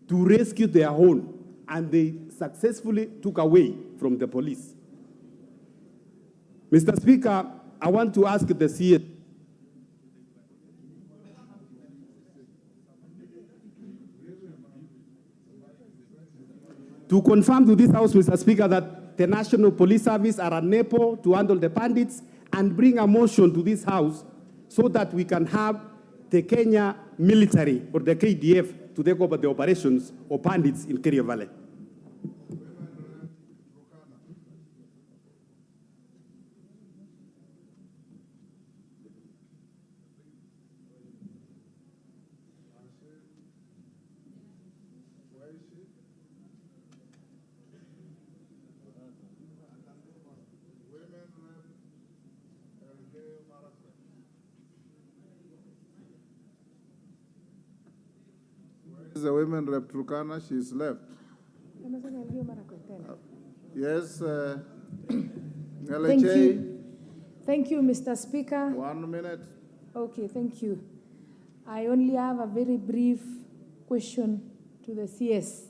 to rescue their own, and they successfully took away from the police. Mr. Speaker, I want to ask the CS to confirm to this House, Mr. Speaker, that the National Police Service are unable to handle the bandits and bring a motion to this House so that we can have the Kenya military or the KDF to take over the operations of bandits in Kerio Valley. The women rep Turkana, she's left. Yes, Thank you. Thank you, Mr. Speaker. 1 minute. Okay, thank you. I only have a very brief question to the CS.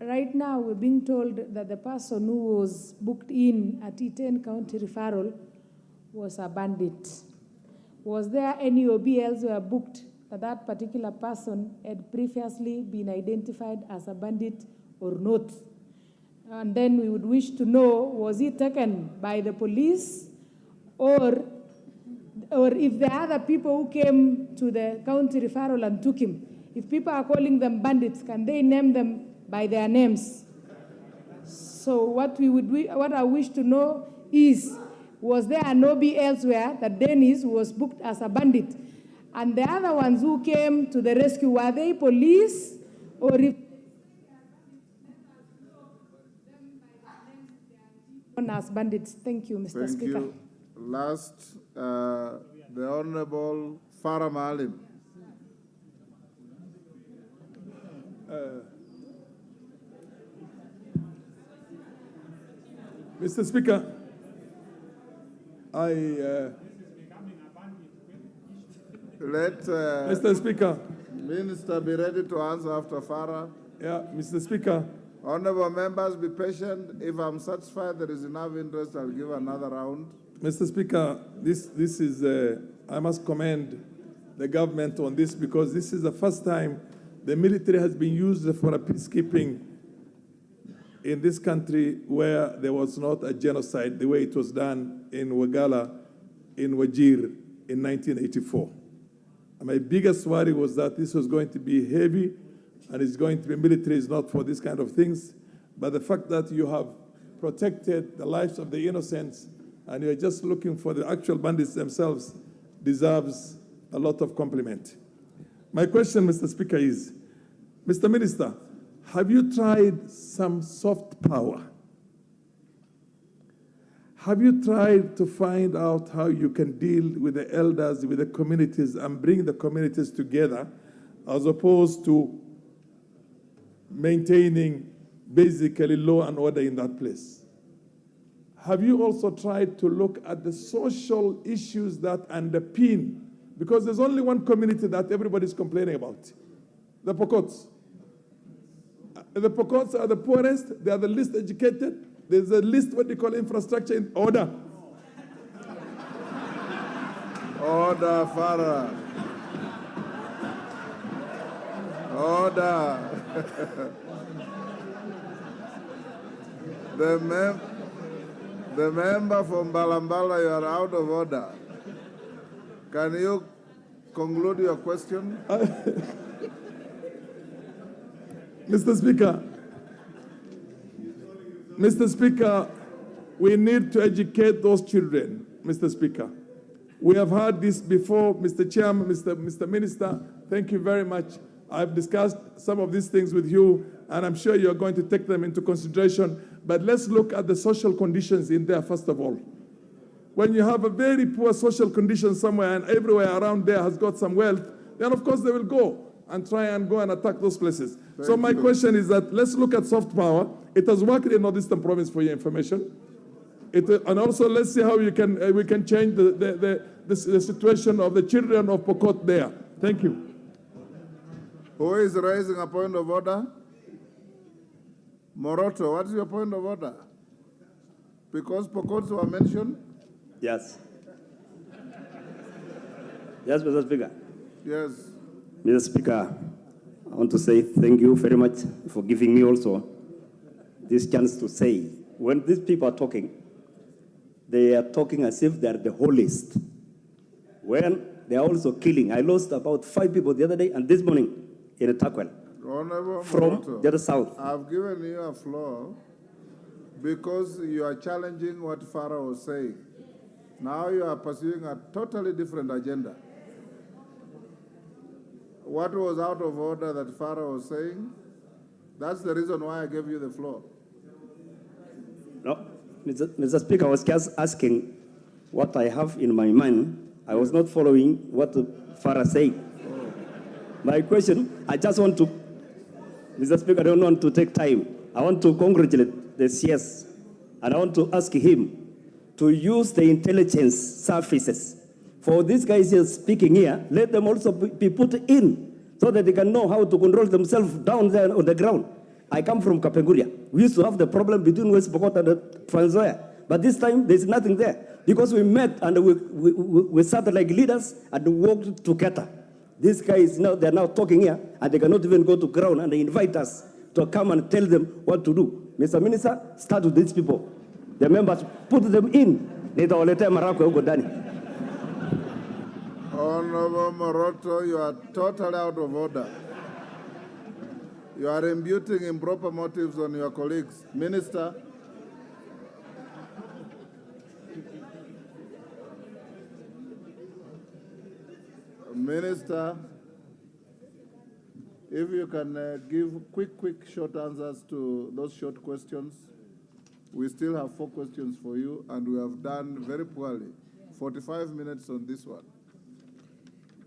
Right now, we're being told that the person who was booked in at Iten County Referral was a bandit. Was there any OBLs who were booked that particular person had previously been identified as a bandit or not? And then we would wish to know, was he taken by the police or if there are other people who came to the county referral and took him, if people are calling them bandits, can they name them by their names? So what I wish to know is, was there an OB elsewhere that Dennis was booked as a bandit? And the other ones who came to the rescue, were they police, or if as bandits? Thank you, Mr. Speaker. Thank you. Last, the Honorable Farah Maalim. Mr. Speaker, Mr. Speaker. Minister be ready to answer after Farah. Yeah, Mr. Speaker. Honorable members, be patient. If I'm satisfied there is enough interest, I'll give another round. Mr. Speaker, this is, I must commend the government on this, because this is the first time the military has been used for a peacekeeping in this country where there was not a genocide the way it was done in Wagala, in Wajir in 1984. And my biggest worry was that this was going to be heavy, and it's going to be military is not for this kind of things. But the fact that you have protected the lives of the innocents and you're just looking for the actual bandits themselves deserves a lot of compliment. My question, Mr. Speaker, is, Mr. Minister, have you tried some soft power? Have you tried to find out how you can deal with the elders, with the communities, and bring the communities together, as opposed to maintaining basically law and order in that place? Have you also tried to look at the social issues that underpin, because there's only one community that everybody's complaining about, the Pokots. The Pokots are the poorest, they are the least educated, there's the least, what they call, infrastructure in order. Order, Farah. Order. The member from Balambala, you are out of order. Can you conclude your question? Mr. Speaker, we need to educate those children, Mr. Speaker. We have heard this before, Mr. Chairman, Mr. Minister, thank you very much. I've discussed some of these things with you, and I'm sure you're going to take them into consideration. But let's look at the social conditions in there, first of all. When you have a very poor social condition somewhere and everywhere around there has got some wealth, then of course they will go and try and go and attack those places. So my question is that let's look at soft power. It has worked in Northeastern Province, for your information. And also let's see how we can change the situation of the children of Pokot there. Thank you. Who is raising a point of order? Moroto, what is your point of order? Because Pokots were mentioned? Yes. Yes, Mr. Speaker. Yes. Mr. Speaker, I want to say thank you very much for giving me also this chance to say, when these people are talking, they are talking as if they are the holiest. When they are also killing. I lost about 5 people the other day and this morning in a Takwel. Honorable from Moroto, the other south. I've given you a floor because you are challenging what Farah was saying. Now you are pursuing a totally different agenda. What was out of order that Farah was saying, that's the reason why I gave you the floor. No, Mr. Speaker, I was just asking what I have in my mind. I was not following what Farah said. My question, I just want to, Mr. Speaker, I don't want to take time. I want to congratulate the CS, and I want to ask him to use the intelligence services. For these guys here speaking here, let them also be put in so that they can know how to control themselves down there on the ground. I come from Kapenguria. We used to have the problem between West Pokot and Trans Nzoia, but this time there's nothing there because we met and we sat like leaders and worked together. These guys now, they're now talking here and they cannot even go to ground, and they invite us to come and tell them what to do. Mr. Minister, start with these people. The members, put them in Nitawaletea marakwe huko ndani. Honorable Moroto, you are totally out of order. You are imputing improper motives on your colleagues. Minister. Minister, if you can give quick, short answers to those short questions. We still have 4 questions for you, and we have done very poorly. 45 minutes on this one.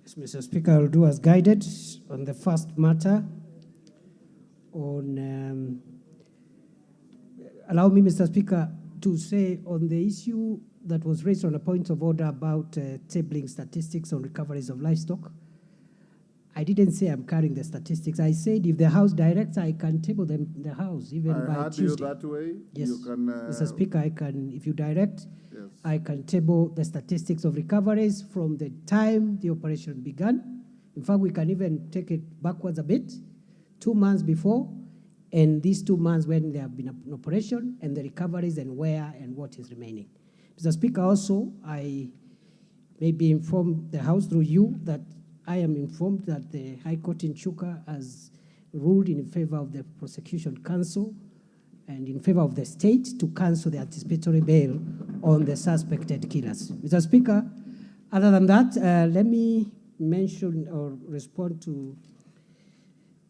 Yes, Mr. Speaker, I'll do as guided on the first matter. Allow me, Mr. Speaker, to say on the issue that was raised on a point of order about tabling statistics on recoveries of livestock. I didn't say I'm carrying the statistics. I said if the House directs, I can table them in the House even by heard Tuesday. You that way. Yes, you can, Mr. Speaker, I can, if you direct, yes. I can table the statistics of recoveries from the time the operation began. In fact, we can even take it backwards a bit, 2 months before, and these 2 months when there have been an operation, and the recoveries and where and what is remaining. Mr. Speaker, also, I maybe inform the House through you that I am informed that the High Court in Chuka has ruled in favor of the Prosecution Council and in favor of the state to cancel the anticipatory bail on the suspected killers. Mr. Speaker, other than that, let me mention or respond to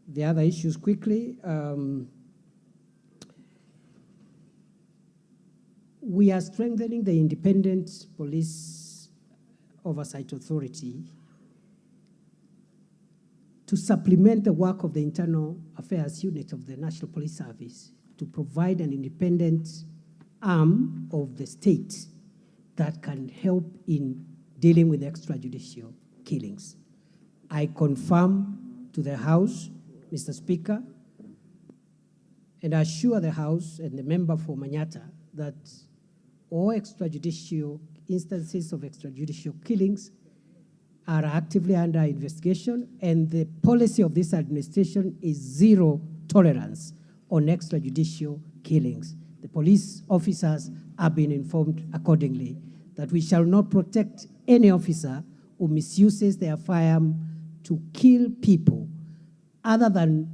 the other issues quickly. We are strengthening the Independent Police Oversight Authority to supplement the work of the Internal Affairs Unit of the National Police Service to provide an independent arm of the state that can help in dealing with extrajudicial killings. I confirm to the House, Mr. Speaker, and I assure the House and the member for Manyata that all extrajudicial instances of extrajudicial killings are actively under investigation, and the policy of this administration is zero tolerance on extrajudicial killings. The police officers have been informed accordingly that we shall not protect any officer who misuses their firearm to kill people other than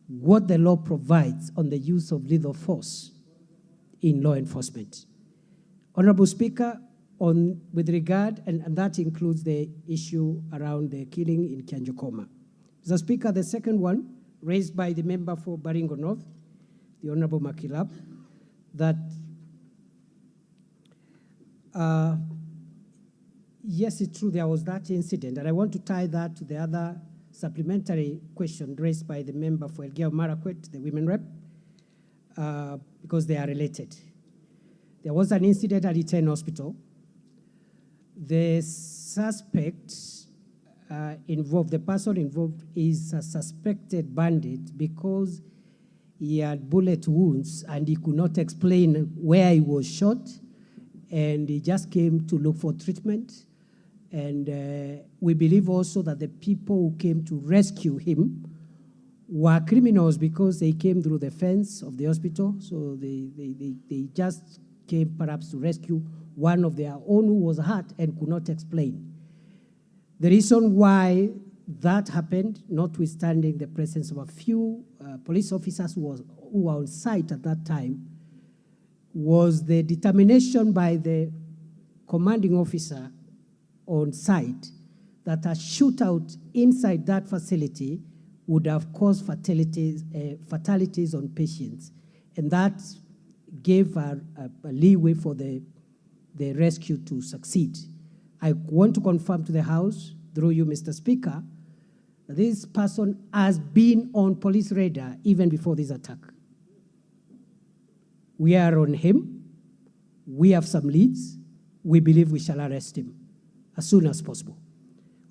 what the law provides on the use of lethal force in law enforcement. Honorable Speaker, with regard, and that includes the issue around the killing in Kianjokoma. Mr. Speaker, the second one, raised by the member for Baringo North, the Honorable Makilap, that yes, it's true there was that incident, and I want to tie that to the other supplementary question raised by the member for Elgeyo Marakwet, the women rep, because they are related. There was an incident at Iten Hospital. The suspect involved, the person involved is a suspected bandit because he had bullet wounds and he could not explain where he was shot, and he just came to look for treatment. And we believe also that the people who came to rescue him were criminals because they came through the fence of the hospital, so they just came perhaps to rescue one of their own who was hurt and could not explain. The reason why that happened, notwithstanding the presence of a few police officers who were on site at that time, was the determination by the commanding officer on site that a shootout inside that facility would have caused fatalities on patients. And that gave a leeway for the rescue to succeed. I want to confirm to the House, through you, Mr. Speaker, that this person has been on police radar even before this attack. We are on him. We have some leads. We believe we shall arrest him as soon as possible.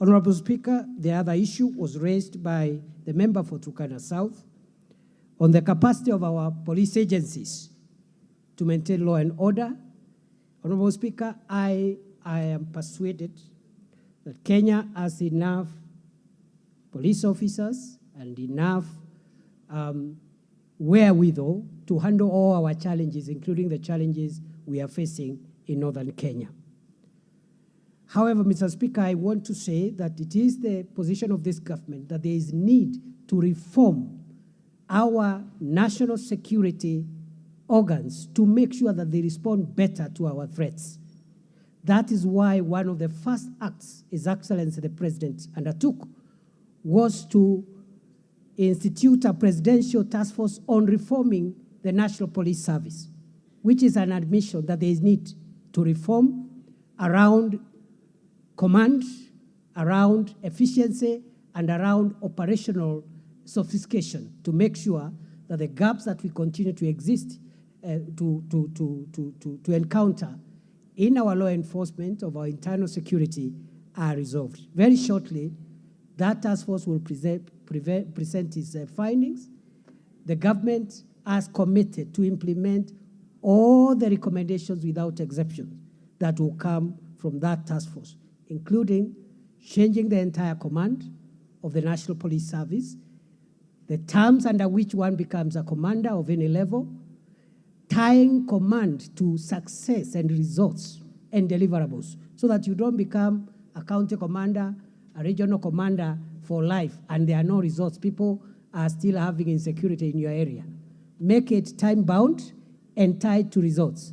Honorable Speaker, the other issue was raised by the member for Turkana South on the capacity of our police agencies to maintain law and order. Honorable Speaker, I am persuaded that Kenya has enough police officers and enough wherewithal to handle all our challenges, including the challenges we are facing in northern Kenya. However, Mr. Speaker, I want to say that it is the position of this government that there is need to reform our national security organs to make sure that they respond better to our threats. That is why one of the first acts His Excellency the President undertook was to institute a presidential task force on reforming the National Police Service, which is an admission that there is need to reform around command, around efficiency, and around operational sophistication to make sure that the gaps that we continue to exist, to encounter in our law enforcement of our internal security are resolved. Very shortly, that task force will present its findings. The government has committed to implement all the recommendations without exception that will come from that task force, including changing the entire command of the National Police Service, the terms under which one becomes a commander of any level, tying command to success and results and deliverables, so that you don't become a county commander, a regional commander for life, and there are no results. People are still having insecurity in your area. Make it time-bound and tied to results.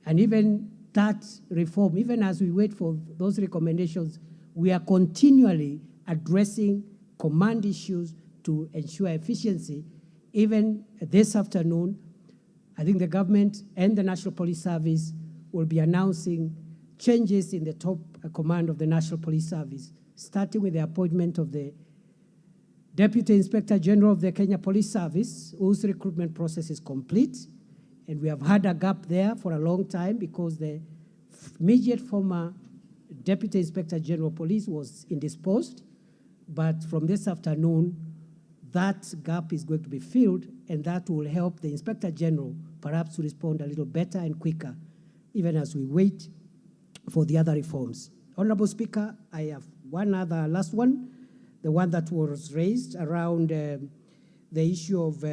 And even that reform, even as we wait for those recommendations, we are continually addressing command issues to ensure efficiency. Even this afternoon, I think the government and the National Police Service will be announcing changes in the top command of the National Police Service, starting with the appointment of the Deputy Inspector General of the Kenya Police Service, whose recruitment process is complete. And we have had a gap there for a long time because the immediate former Deputy Inspector General of Police was indisposed. But from this afternoon, that gap is going to be filled, and that will help the Inspector General perhaps to respond a little better and quicker, even as we wait for the other reforms. Honorable Speaker, I have one other last one, the one that was raised around the issue of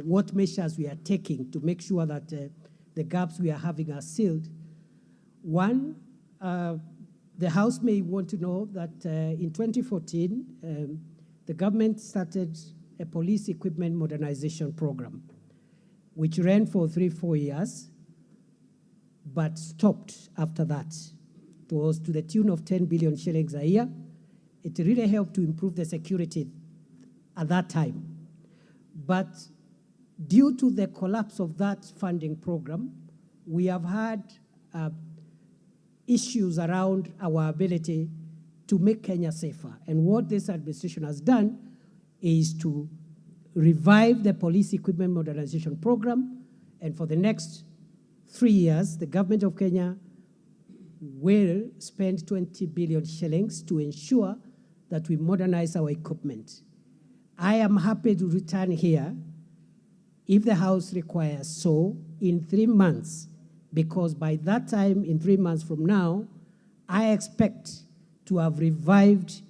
what measures we are taking to make sure that the gaps we are having are sealed. One, the House may want to know that in 2014, the government started a police equipment modernization program, which ran for 3-4 years, but stopped after that. It was to the tune of 10 billion shillings a year. It really helped to improve the security at that time. But due to the collapse of that funding program, we have had issues around our ability to make Kenya safer. And what this administration has done is to revive the police equipment modernization program. And for the next 3 years, the government of Kenya will spend 20 billion shillings to ensure that we modernize our equipment. I am happy to return here if the House requires so in 3 months, because by that time, in 3 months from now, I expect to have revived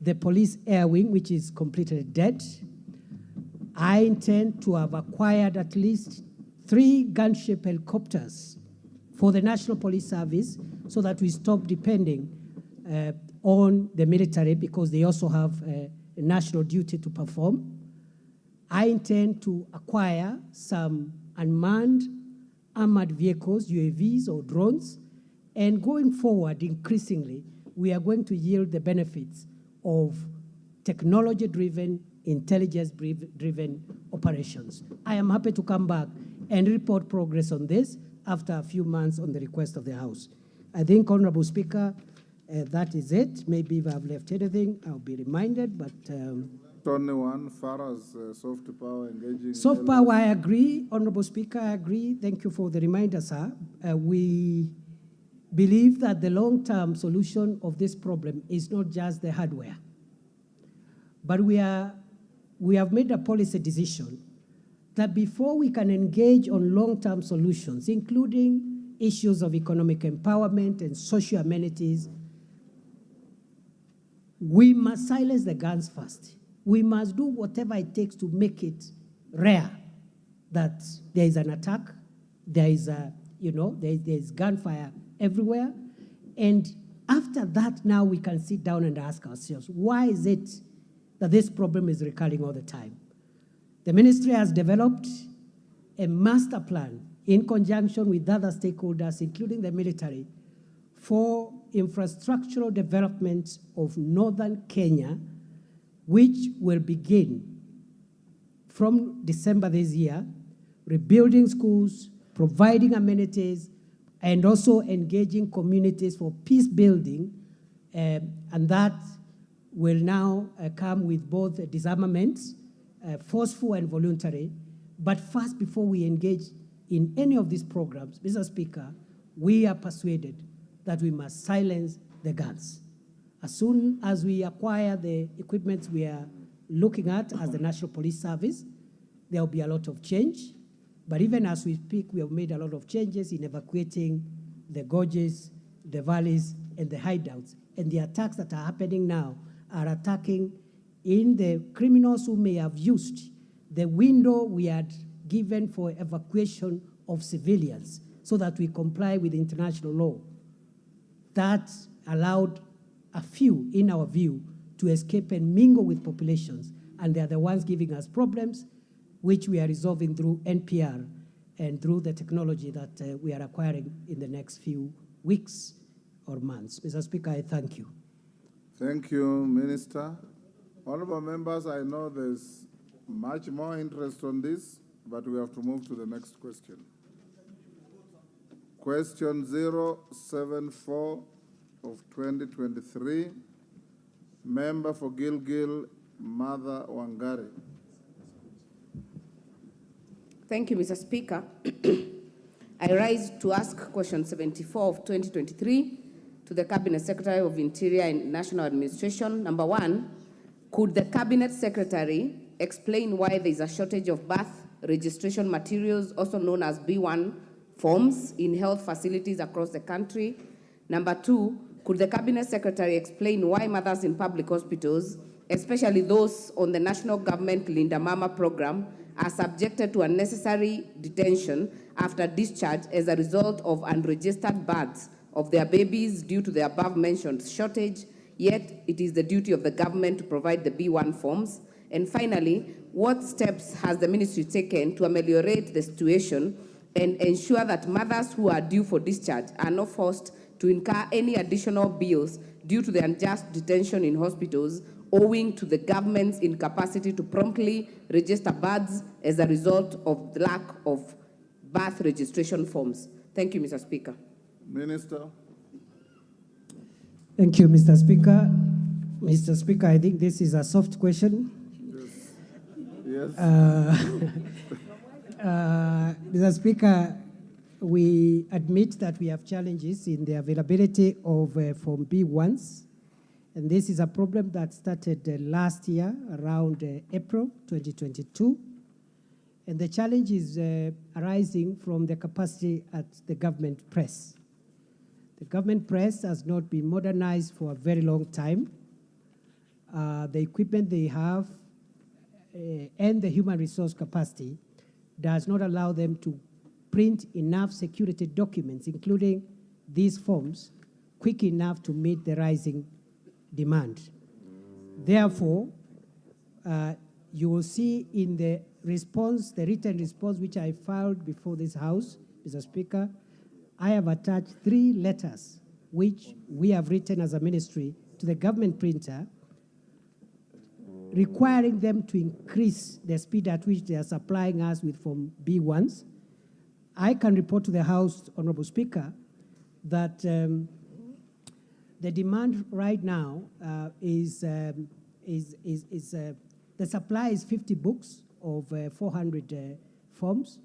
the police air wing, which is completely dead. I intend to have acquired at least 3 gunship helicopters for the National Police Service so that we stop depending on the military, because they also have a national duty to perform. I intend to acquire some unmanned armored vehicles, UAVs or drones, and going forward, increasingly, we are going to yield the benefits of technology-driven, intelligence-driven operations. I am happy to come back and report progress on this after a few months on the request of the House. I think, Honorable Speaker, that is it. Maybe if I've left anything, I'll be reminded, but... Only one, far as soft power engaging... Soft power, I agree. Honorable Speaker, I agree. Thank you for the reminder, sir. We believe that the long-term solution of this problem is not just the hardware. But we have made a policy decision that before we can engage on long-term solutions, including issues of economic empowerment and social amenities, we must silence the guns first. We must do whatever it takes to make it rare that there is an attack, there is there's gunfire everywhere. And after that, now we can sit down and ask ourselves, why is it that this problem is recurring all the time? The ministry has developed a master plan in conjunction with other stakeholders, including the military, for infrastructural development of northern Kenya, which will begin from December this year, rebuilding schools, providing amenities, and also engaging communities for peace building, and that will now come with both disarmament, forceful and voluntary. But first, before we engage in any of these programs, Mr. Speaker, we are persuaded that we must silence the guns. As soon as we acquire the equipment we are looking at as the National Police Service, there will be a lot of change. But even as we speak, we have made a lot of changes in evacuating the gorges, the valleys, and the hideouts. And the attacks that are happening now are attacking in the criminals who may have used the window we had given for evacuation of civilians so that we comply with international law. That allowed a few, in our view, to escape and mingle with populations. And they are the ones giving us problems, which we are resolving through NPR and through the technology that we are acquiring in the next few weeks or months. Mr. Speaker, I thank you. Thank you, Minister. Honorable members, I know there's much more interest on this, but we have to move to the next question. Question 074 of 2023, Member for Gilgil, Mother Wangari. Thank you, Mr. Speaker. I rise to ask question 74 of 2023 to the Cabinet Secretary of Interior and National Administration. Number one, could the Cabinet Secretary explain why there is a shortage of birth registration materials, also known as B1 forms, in health facilities across the country? Number two, could the Cabinet Secretary explain why mothers in public hospitals, especially those on the national government Linda Mama program, are subjected to unnecessary detention after discharge as a result of unregistered births of their babies due to the above-mentioned shortage, yet it is the duty of the government to provide the B1 forms? And finally, what steps has the ministry taken to ameliorate the situation and ensure that mothers who are due for discharge are not forced to incur any additional bills due to the unjust detention in hospitals owing to the government's incapacity to promptly register births as a result of the lack of birth registration forms? Thank you, Mr. Speaker. Minister. Thank you, Mr. Speaker. Mr. Speaker, I think this is a soft question. Yes. Mr. Speaker, we admit that we have challenges in the availability of Form B1s. And this is a problem that started last year, around April 2022. And the challenge is arising from the capacity at the government press. The government press has not been modernized for a very long time. The equipment they have and the human resource capacity does not allow them to print enough security documents, including these forms, quick enough to meet the rising demand. Therefore, you will see in the response, the written response which I filed before this House, Mr. Speaker, I have attached 3 letters which we have written as a ministry to the government printer, requiring them to increase the speed at which they are supplying us with Form B1s. I can report to the House, Honorable Speaker, that the demand right now is the supply is 50 books of 400 forms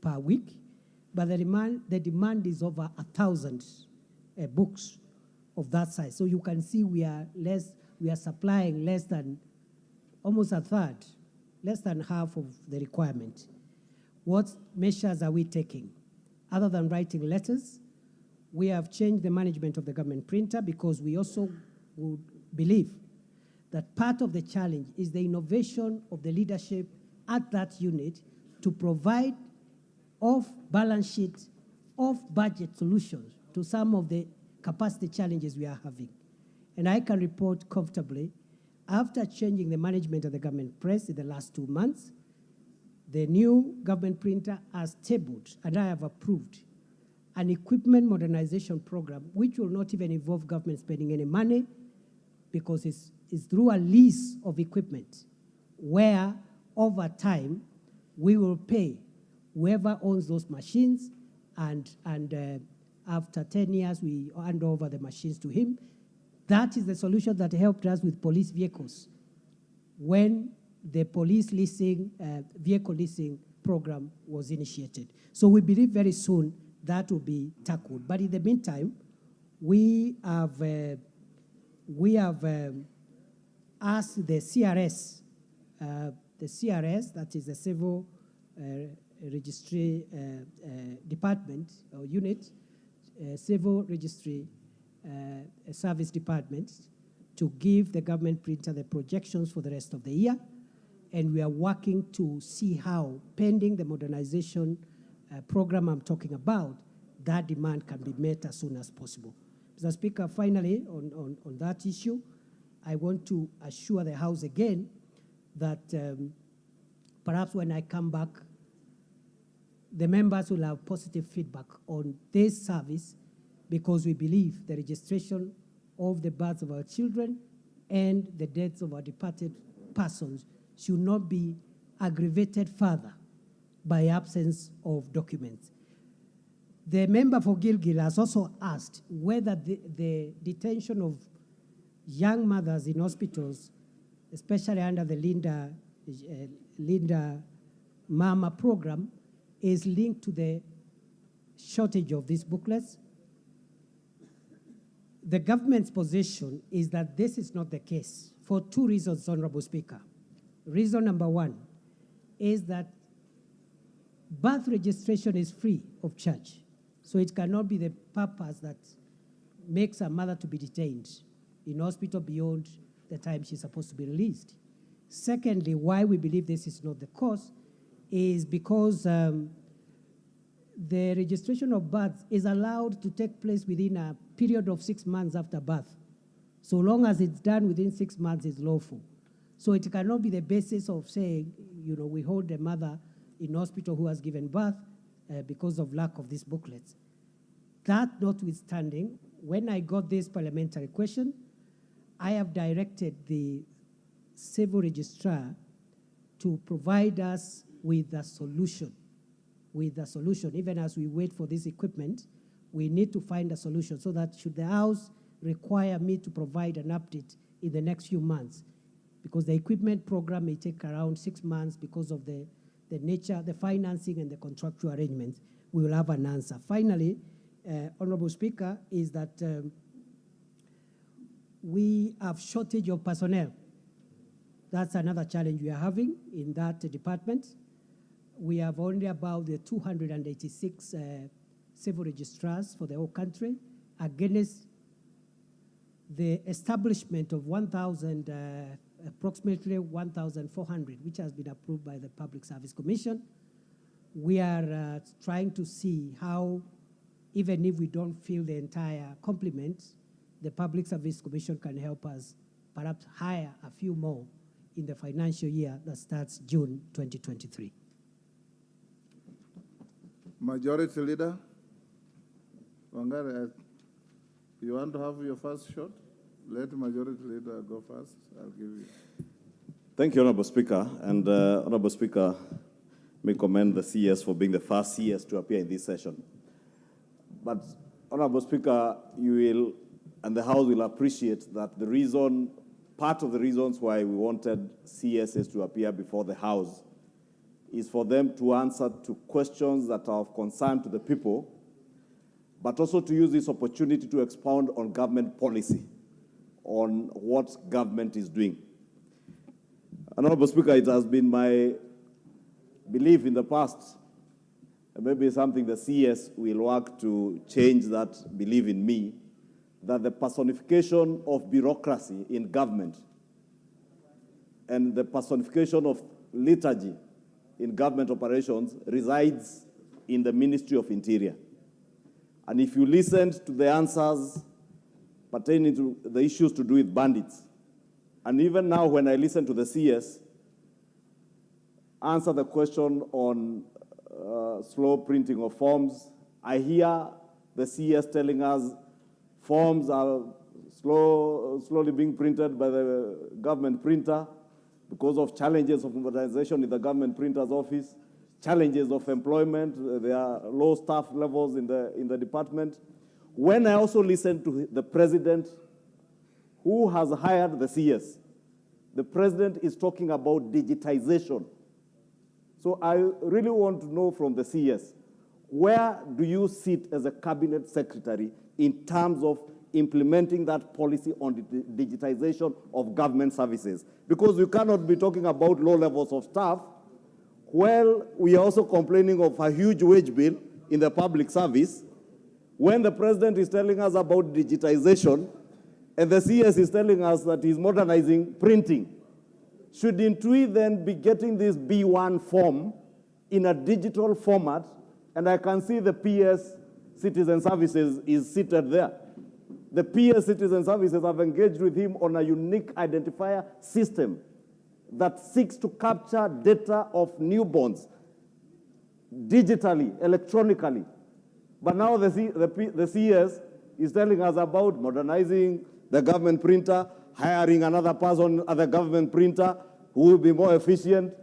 per week, but the demand is over 1,000 books of that size. So you can see we are supplying less than, almost a third, less than half of the requirement. What measures are we taking? Other than writing letters, we have changed the management of the government printer because we also would believe that part of the challenge is the innovation of the leadership at that unit to provide off-balance sheet, off-budget solutions to some of the capacity challenges we are having. And I can report comfortably, after changing the management of the government press in the last 2 months, the new government printer has tabled, and I have approved, an equipment modernization program which will not even involve government spending any money, because it's through a lease of equipment where over time we will pay whoever owns those machines, and after 10 years we hand over the machines to him. That is the solution that helped us with police vehicles when the police leasing, vehicle leasing program was initiated. So we believe very soon that will be tackled. But in the meantime, we have asked the CRS, that is the Civil Registry Department or unit, Civil Registry Service Department, to give the government printer the projections for the rest of the year. And we are working to see how, pending the modernization program I'm talking about, that demand can be met as soon as possible. Mr. Speaker, finally, on that issue, I want to assure the House again that perhaps when I come back, the members will have positive feedback on this service, because we believe the registration of the births of our children and the deaths of our departed persons should not be aggravated further by absence of documents. The member for Gilgil has also asked whether the detention of young mothers in hospitals, especially under the Linda Mama program, is linked to the shortage of these booklets. The government's position is that this is not the case for two reasons, Honorable Speaker. Reason number one is that birth registration is free of charge, so it cannot be the purpose that makes a mother to be detained in hospital beyond the time she's supposed to be released. Secondly, why we believe this is not the cause is because the registration of births is allowed to take place within a period of 6 months after birth. So long as it's done within 6 months, it's lawful. So it cannot be the basis of saying, we hold a mother in hospital who has given birth because of lack of these booklets. That notwithstanding, when I got this parliamentary question, I have directed the civil registrar to provide us with a solution. Even as we wait for this equipment, we need to find a solution so that should the House require me to provide an update in the next few months, because the equipment program may take around 6 months because of the nature, the financing and the contractual arrangements, we will have an answer. Finally, Honorable Speaker, is that we have shortage of personnel. That's another challenge we are having in that department. We have only about 286 civil registrars for the whole country, against the establishment of approximately 1,400, which has been approved by the Public Service Commission. We are trying to see how, even if we don't fill the entire complement, the Public Service Commission can help us perhaps hire a few more in the financial year that starts June 2023. Majority Leader, Wangari, you want to have your first shot? Let Majority Leader go first. I'll give you. Thank you, Honorable Speaker. And Honorable Speaker, may commend the CS for being the first CS to appear in this session. But Honorable Speaker, you will, and the House will appreciate that part of the reasons why we wanted CSs to appear before the House is for them to answer to questions that are of concern to the people, but also to use this opportunity to expound on government policy, on what government is doing. Honorable Speaker, it has been my belief in the past, and maybe something the CS will work to change that belief in me, that the personification of bureaucracy in government and the personification of liturgy in government operations resides in the Ministry of Interior. And if you listened to the answers pertaining to the issues to do with bandits, and even now when I listen to the CS answer the question on slow printing of forms, I hear the CS telling us forms are slowly being printed by the government printer because of challenges of modernization in the government printer's office, challenges of employment, there are low staff levels in the department. When I also listen to the president who has hired the CS, the president is talking about digitization. So I really want to know from the CS, where do you sit as a cabinet secretary in terms of implementing that policy on the digitization of government services? Because we cannot be talking about low levels of staff while we are also complaining of a huge wage bill in the public service, when the president is telling us about digitization and the CS is telling us that he's modernizing printing. Shouldn't we then be getting this B1 form in a digital format? And I can see the PS Citizen Services is seated there. The PS Citizen Services have engaged with him on a unique identifier system that seeks to capture data of newborns digitally, electronically. But now the CS is telling us about modernizing the government printer, hiring another person at the government printer who will be more efficient,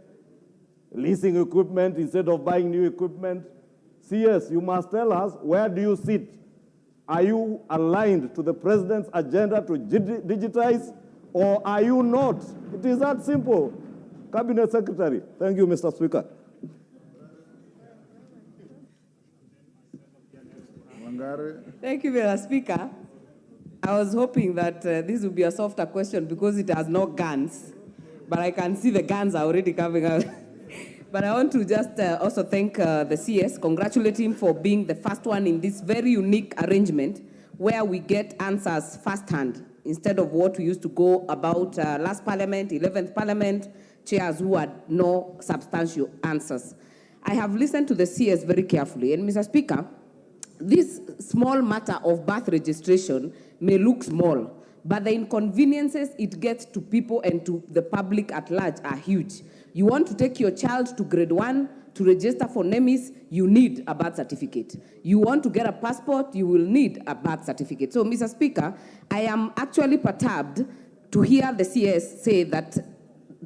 leasing equipment instead of buying new equipment. CS, you must tell us, where do you sit? Are you aligned to the president's agenda to digitize, or are you not? It is that simple. Cabinet Secretary. Thank you, Mr. Speaker. Thank you, Mr. Speaker. I was hoping that this would be a softer question because it has no guns, but I can see the guns are already coming out. But I want to just also thank the CS, congratulate him for being the first one in this very unique arrangement where we get answers firsthand instead of what we used to go about last parliament, 11th parliament, chairs who had no substantial answers. I have listened to the CS very carefully, and Mr. Speaker, this small matter of birth registration may look small, but the inconveniences it gets to people and to the public at large are huge. You want to take your child to grade 1 to register for NEMIS, you need a birth certificate. You want to get a passport, you will need a birth certificate. So, Mr. Speaker, I am actually perturbed to hear the CS say that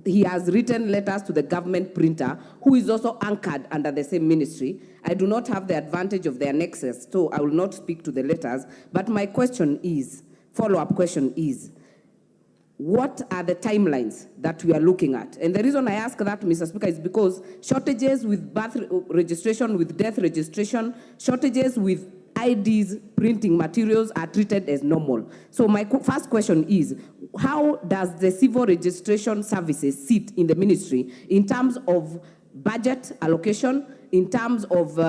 he has written letters to the government printer, who is also anchored under the same ministry. I do not have the advantage of the annexes, so I will not speak to the letters. But my question is, follow-up question is, what are the timelines that we are looking at? And the reason I ask that, Mr. Speaker, is because shortages with birth registration, with death registration, shortages with IDs, printing materials are treated as normal. So my first question is, how does the civil registration services sit in the ministry in terms of budget allocation, in terms of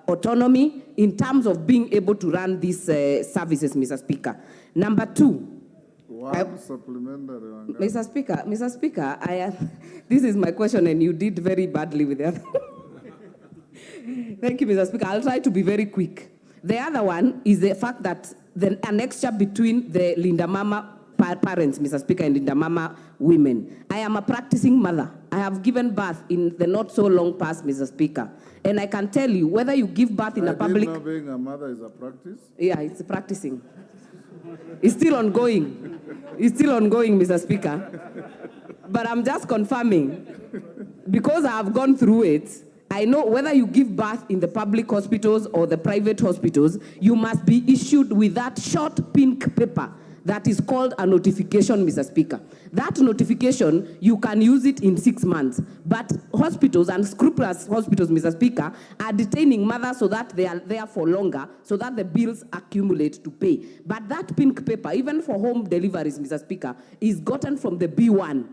autonomy, in terms of being able to run these services, Mr. Speaker? Number two, supplementary. Mr. Speaker, this is my question, and you did very badly with that. Thank you, Mr. Speaker. I'll try to be very quick. The other one is the fact that the annexure between the Linda Mama parents, Mr. Speaker, and Linda Mama women. I am a practicing mother. I have given birth in the not so long past, Mr. Speaker. And I can tell you, whether you give birth in a public... Not being a mother is a practice? Yeah, it's practicing. It's still ongoing. It's still ongoing, Mr. Speaker. But I'm just confirming, because I have gone through it, I know whether you give birth in the public hospitals or the private hospitals, you must be issued with that short pink paper that is called a notification, Mr. Speaker. That notification, you can use it in 6 months. But hospitals and scrupulous hospitals, Mr. Speaker, are detaining mothers so that they are there for longer, so that the bills accumulate to pay. But that pink paper, even for home deliveries, Mr. Speaker, is gotten from the B1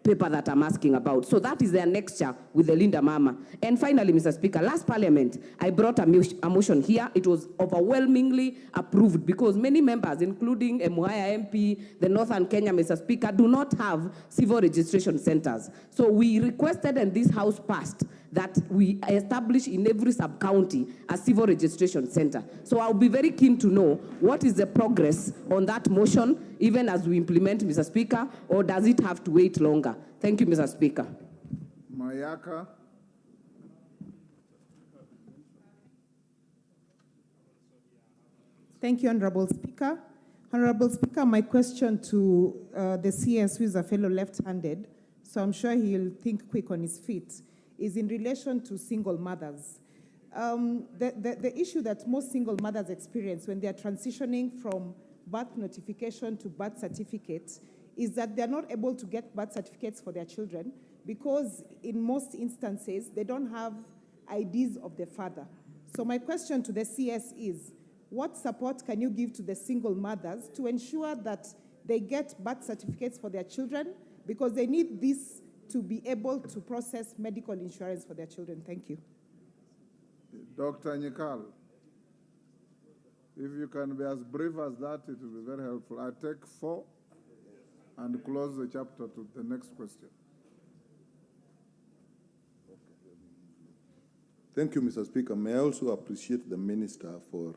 paper that I'm asking about. So that is the annexure with the Linda Mama. And finally, Mr. Speaker, last Parliament, I brought a motion here. It was overwhelmingly approved because many members, including Muhaya MP, the Northern Kenya, Mr. Speaker, do not have civil registration centers. So we requested, and this House passed, that we establish in every sub-county a civil registration center. So I'll be very keen to know what is the progress on that motion, even as we implement, Mr. Speaker, or does it have to wait longer? Thank you, Mr. Speaker. Mayaka. Thank you, Honorable Speaker. Honorable Speaker, my question to the CS, who is a fellow left-handed, so I'm sure he'll think quick on his feet, is in relation to single mothers. The issue that most single mothers experience when they are transitioning from birth notification to birth certificate is that they're not able to get birth certificates for their children because in most instances, they don't have IDs of their father. So my question to the CS is, what support can you give to the single mothers to ensure that they get birth certificates for their children because they need this to be able to process medical insurance for their children? Thank you. Dr. Nyikal, if you can be as brief as that, it will be very helpful. I take 4 and close the chapter to the next question. Thank you, Mr. Speaker. May I also appreciate the Minister for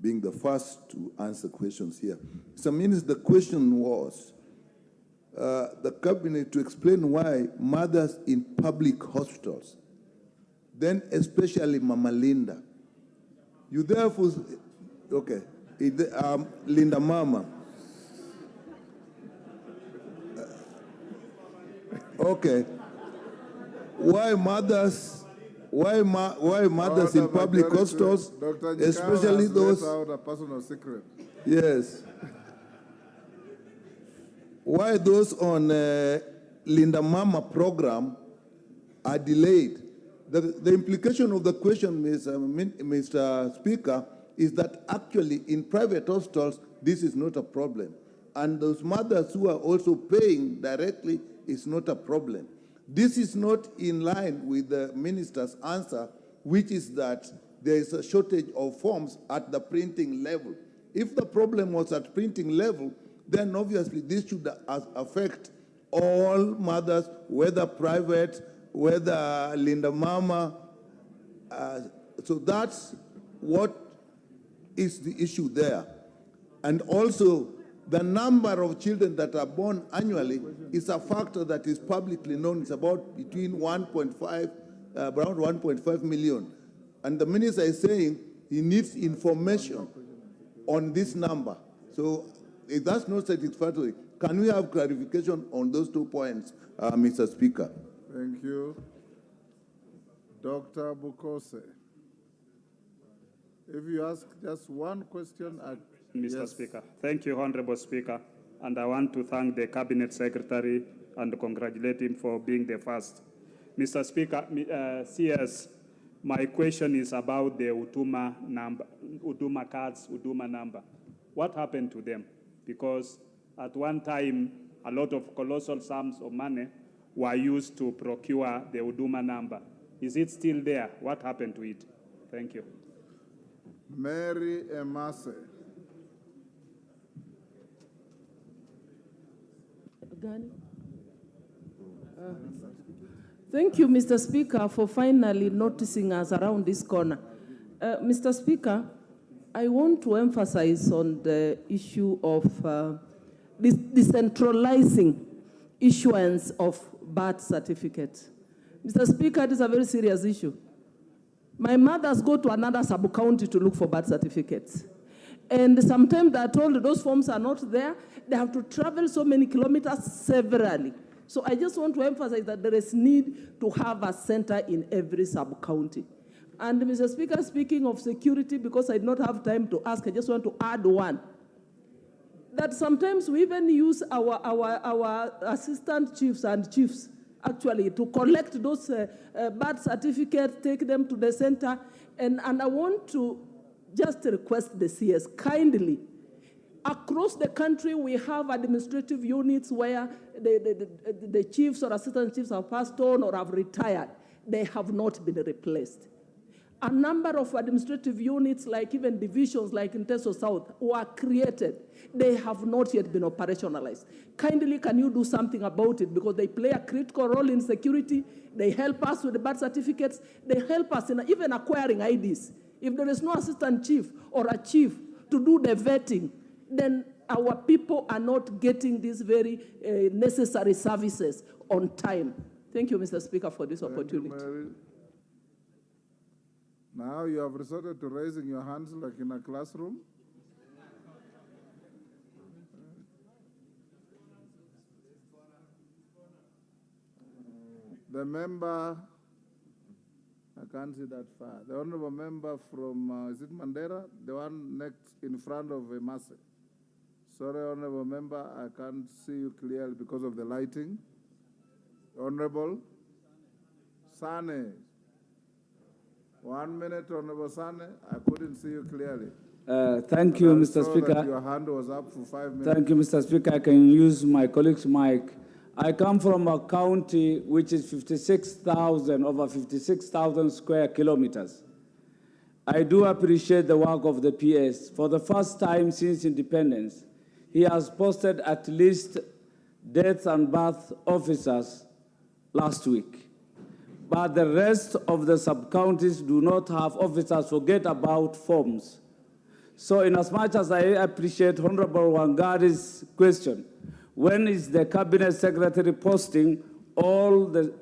being the first to answer questions here. Mr. Minister, the question was, the cabinet to explain why mothers in public hospitals, then especially Mama Linda, you therefore, okay, Linda Mama. Okay, why mothers in public hospitals, especially those? Out a personal secret. Yes. Why those on Linda Mama program are delayed? The implication of the question, Mr. Speaker, is that actually in private hospitals, this is not a problem. And those mothers who are also paying directly is not a problem. This is not in line with the minister's answer, which is that there is a shortage of forms at the printing level. If the problem was at printing level, then obviously this should affect all mothers, whether private, whether Linda Mama. So that's what is the issue there. And also, the number of children that are born annually is a factor that is publicly known. It's about between 1.5, around 1.5 million. And the minister is saying he needs information on this number. So if that's not satisfactory, can we have clarification on those 2 points, Mr. Speaker? Thank you. Dr. Bukose. If you ask just one question, Mr. Yes. Speaker. Thank you, Honorable Speaker. And I want to thank the Cabinet Secretary and congratulate him for being the first. Mr. Speaker, CS, my question is about the Huduma number, Huduma cards, Huduma number. What happened to them? Because at one time, a lot of colossal sums of money were used to procure the Huduma number. Is it still there? What happened to it? Thank you. Mary Emase. Thank you, Mr. Speaker, for finally noticing us around this corner. Mr. Speaker, I want to emphasize on the issue of decentralizing issuance of birth certificates. Mr. Speaker, it is a very serious issue. My mothers go to another sub-county to look for birth certificates. And sometimes they're told those forms are not there. They have to travel so many kilometers severally. So I just want to emphasize that there is need to have a center in every sub-county. And Mr. Speaker, speaking of security, because I do not have time to ask, I just want to add one. That sometimes we even use our assistant chiefs and chiefs actually to collect those birth certificates, take them to the center. And I want to just request the CS kindly, Across the country, we have administrative units where the chiefs or assistant chiefs have passed on or have retired. They have not been replaced. A number of administrative units, like even divisions like in Teso South, were created. They have not yet been operationalized. Kindly, can you do something about it? Because they play a critical role in security. They help us with the birth certificates. They help us in even acquiring IDs. If there is no assistant chief or a chief to do the vetting, then our people are not getting these very necessary services on time. Thank you, Mr. Speaker, for this opportunity. Now you have resorted to raising your hands like in a classroom. The member, I can't see that far. The honorable member from, is it Mandera? The one next in front of Emase. Sorry, honorable member, I can't see you clearly because of the lighting. Honorable Sane. 1 minute, Honorable Sane. I couldn't see you clearly. Thank you, Mr. Speaker. That your hand was up for 5 minutes. Thank you, Mr. Speaker. I can use my colleague's mic. I come from a county which is over 56,000 square kilometers. I do appreciate the work of the PS. For the first time since independence, he has posted at least death and birth officers last week. But the rest of the sub-counties do not have officers. Forget about forms. So in as much as I appreciate Honorable Wangari's question, when is the Cabinet Secretary posting all the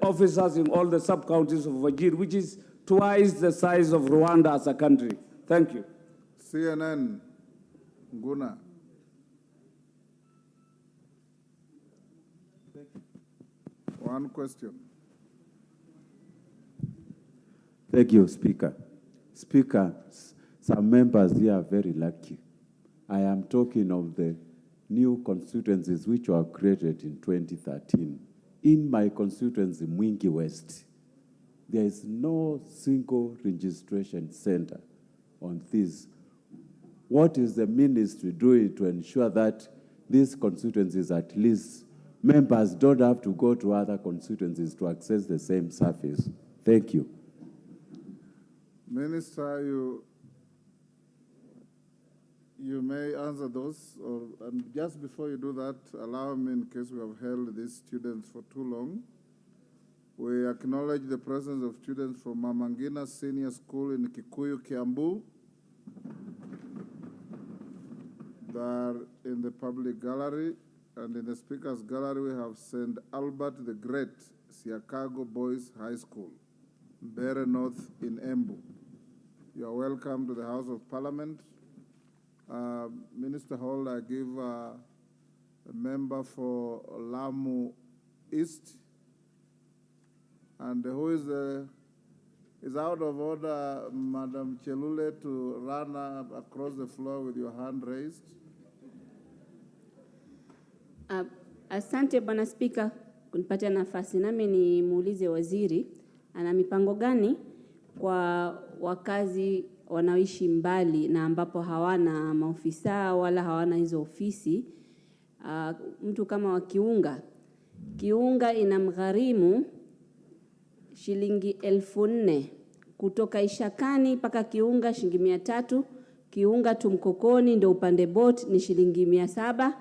officers in all the sub-counties of Wajir, which is twice the size of Rwanda as a country? Thank you. CNN, Guna. One question. Thank you, Speaker. Speaker, some members here are very lucky. I am talking of the new constituencies which were created in 2013. In my constituency, Mwingi West, there is no single registration center on this. What is the ministry doing to ensure that these constituencies, at least members don't have to go to other constituencies to access the same service? Thank you. Minister, you may answer those, and just before you do that, allow me, in case we have held these students for too long, we acknowledge the presence of students from Mamangina Senior School in Kikuyu, Kiambu. They are in the public gallery, and in the speaker's gallery we have St. Albert the Great, Siakago Boys High School, Bere North in Embu. You are welcome to the House of Parliament. Minister Hall, I give a member for Lamu East. And who is out of order, Madam Chelule, to run across the floor with your hand raised? Asante Bwana Spika kunipatia nafasi. Nami ni muulize waziri, ana mipango gani kwa wakazi wanaoishi mbali na ambapo hawana maofisa wala hawana hizo ofisi. Mtu kama wa Kiunga inamgharimu shilingi 4,000 kutoka Ishakani mpaka Kiunga shilingi 300, Kiunga Tumkokoni ndio upande boat ni shilingi 700,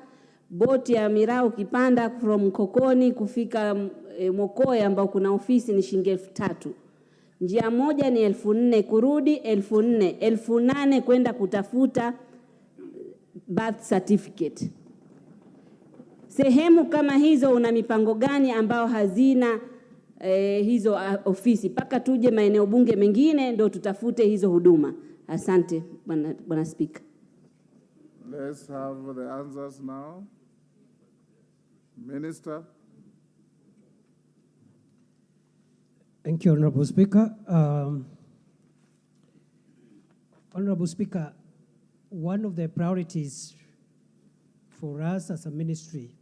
boti ya Mirau ukipanda from Kokoni kufika Mokoe ambao kuna ofisi ni shilingi 3,000. Njia moja ni 4,000 kurudi, 4,000, 8,000 kwenda kutafuta birth certificate. Sehemu kama hizo una mipango gani ambao hazina hizo ofisi? Paka tuje maeneo bunge mengine ndo tutafute hizo huduma. Asante Bwana Speaker. Let's have the answers now. Minister. Thank you, Honorable Speaker. Honorable Speaker, one of the priorities for us as a ministry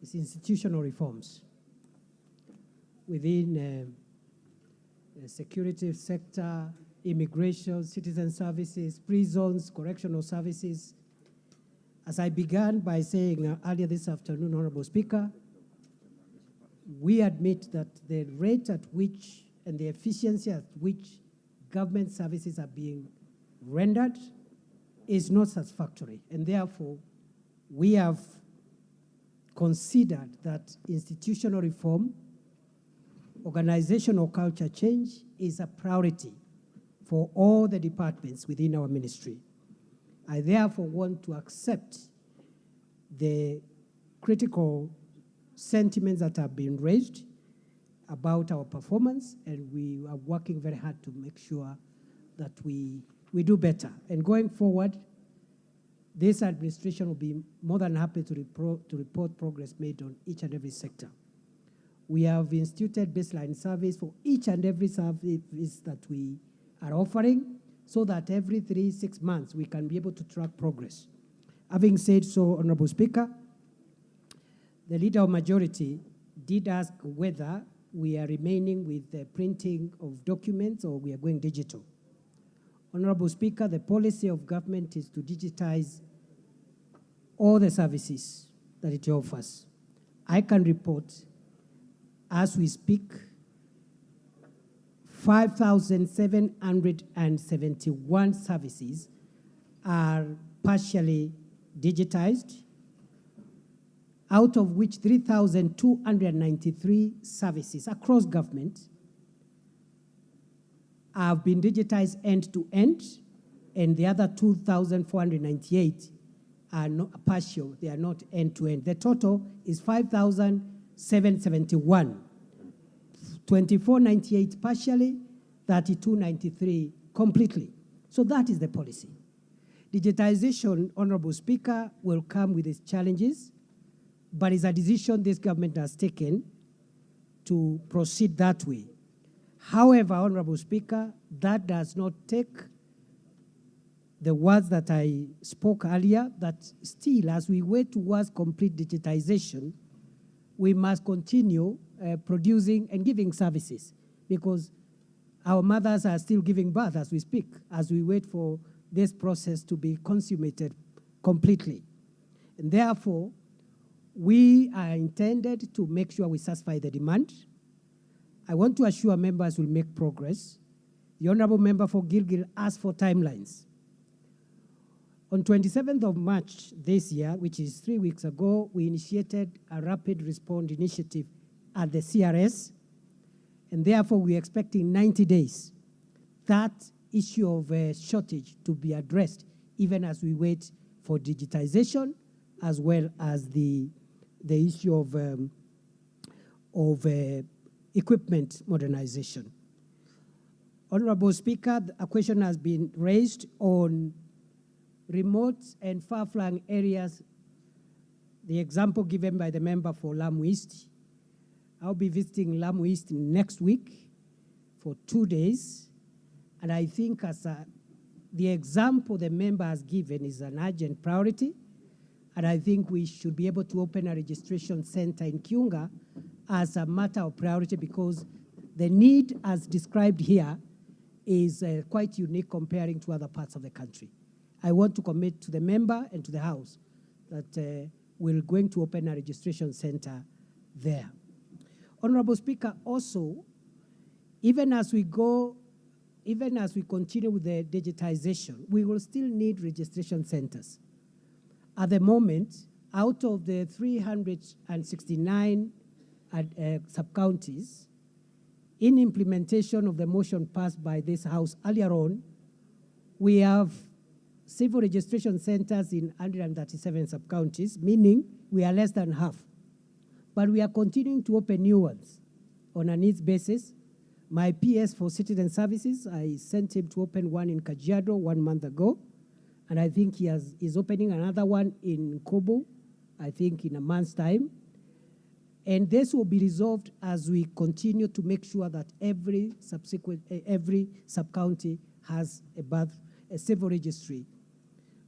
is institutional reforms within the security sector, immigration, citizen services, prisons, correctional services, As I began by saying earlier this afternoon, Honorable Speaker, we admit that the rate at which and the efficiency at which government services are being rendered is not satisfactory. And therefore, we have considered that institutional reform, organizational culture change is a priority for all the departments within our ministry. I therefore want to accept the critical sentiments that have been raised about our performance, and we are working very hard to make sure that we do better. And going forward, this administration will be more than happy to report progress made on each and every sector. We have instituted baseline surveys for each and every service that we are offering, so that every 3-6 months we can be able to track progress. Having said so, Honorable Speaker, the Leader of Majority did ask whether we are remaining with the printing of documents or we are going digital. Honorable Speaker, the policy of government is to digitize all the services that it offers. I can report, as we speak, 5,771 services are partially digitized, out of which 3,293 services across government have been digitized end-to-end, and the other 2,498 are not partial, they are not end-to-end. The total is 5,771. 2,498 partially, 3,293 completely. So that is the policy. Digitization, Honorable Speaker, will come with its challenges, but it's a decision this government has taken to proceed that way. However, Honorable Speaker, that does not take the words that I spoke earlier, that still, as we wait towards complete digitization, we must continue producing and giving services, because our mothers are still giving birth as we speak, as we wait for this process to be consummated completely. And therefore, we are intended to make sure we satisfy the demand. I want to assure members will make progress. The Honorable Member for Gilgil asked for timelines. On 27th of March this year, which is 3 weeks ago, we initiated a rapid response initiative at the CRS, and therefore we're expecting 90 days. That issue of shortage to be addressed, even as we wait for digitization, as well as the issue of equipment modernization. Honorable Speaker, a question has been raised on remote and far-flung areas, the example given by the member for Lamu East. I'll be visiting Lamu East next week for 2 days, and I think the example the member has given is an urgent priority, and I think we should be able to open a registration center in Kiunga as a matter of priority, because the need as described here is quite unique comparing to other parts of the country. I want to commit to the member and to the House that we're going to open a registration center there. Honorable Speaker, also, even as we continue with the digitization, we will still need registration centers. At the moment, out of the 369 sub-counties, in implementation of the motion passed by this House earlier on, we have civil registration centers in 137 sub-counties, meaning we are less than half. But we are continuing to open new ones on a needs basis. My PS for Citizen Services, I sent him to open one in Kajiado 1 month ago, and I think he's opening another one in Kobo, I think in a month's time. And this will be resolved as we continue to make sure that every sub-county has a civil registry.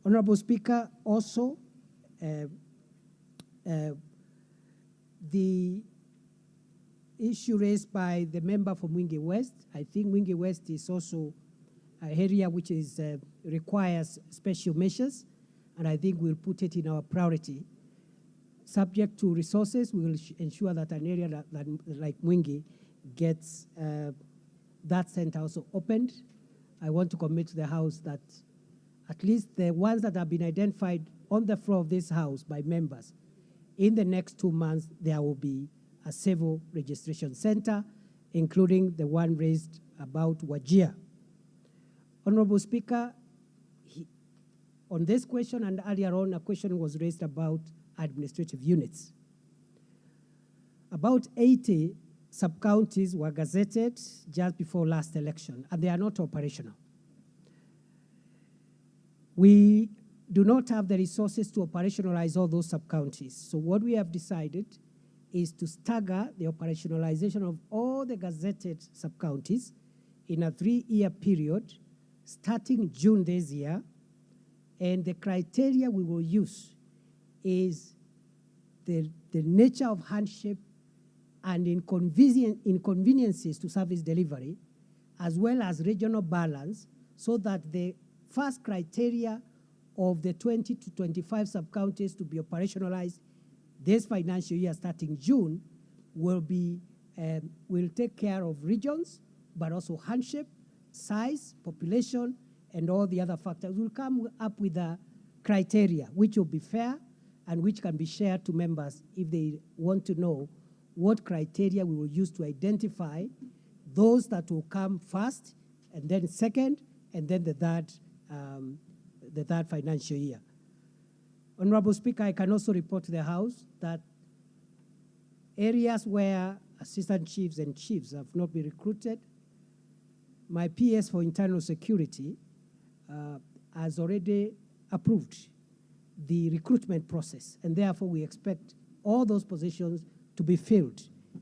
Honorable Speaker, also, the issue raised by the member from Mwingi West, I think Mwingi West is also an area which requires special measures. and I think we'll put it in our priority. Subject to resources, we will ensure that an area that like Mwingi gets that center also opened. I want to commit to the House that at least the ones that have been identified on the floor of this House by members, in the next 2 months, there will be a civil registration center, including the one raised about Wajir. Honorable Speaker, on this question and earlier on, a question was raised about administrative units. About 80 sub-counties were gazetted just before last election, and they are not operational. We do not have the resources to operationalize all those sub-counties. So what we have decided is to stagger the operationalization of all the gazetted sub-counties in a 3-year period, starting June this year. And the criteria we will use is the nature of hardship and inconveniences to service delivery, as well as regional balance, so that the first criteria of the 20 to 25 sub-counties to be operationalized this financial year starting June will take care of regions, but also hardship, size, population, and all the other factors. We'll come up with a criteria which will be fair and which can be shared to members if they want to know what criteria we will use to identify those that will come first, and then second, and then the third financial year. Honorable Speaker, I can also report to the House that areas where assistant chiefs and chiefs have not been recruited, my PS for internal security has already approved the recruitment process, and therefore we expect all those positions to be filled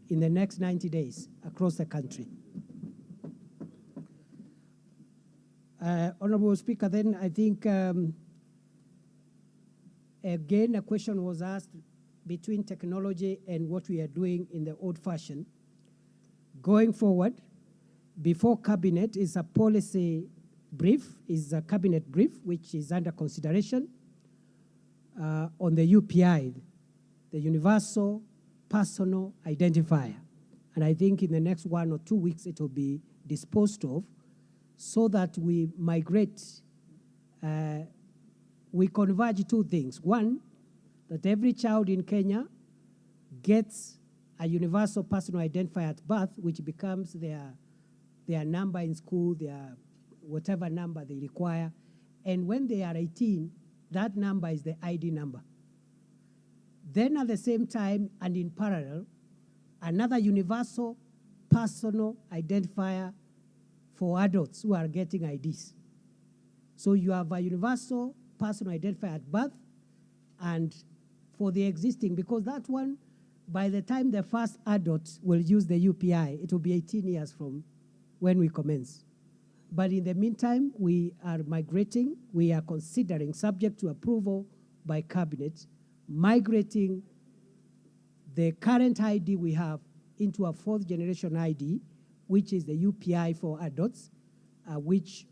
in the next 90 days across the country. Honorable Speaker, then I think again a question was asked between technology and what we are doing in the old fashion. Going forward, before cabinet is a policy brief, is a cabinet brief which is under consideration on the UPI, the Universal Personal Identifier. And I think in the next 1 or 2 weeks it will be disposed of, so that we migrate, we converge 2 things. One, that every child in Kenya gets a universal personal identifier at birth, which becomes their number in school, their whatever number they require. And when they are 18, that number is the ID number. Then at the same time and in parallel, another universal personal identifier for adults who are getting IDs. So you have a universal personal identifier at birth, and for the existing, because that one, by the time the first adults will use the UPI, it will be 18 years from when we commence. But in the meantime, we are migrating, we are considering, subject to approval by cabinet, migrating the current ID we have into a 4th generation ID, which is the UPI for adults, which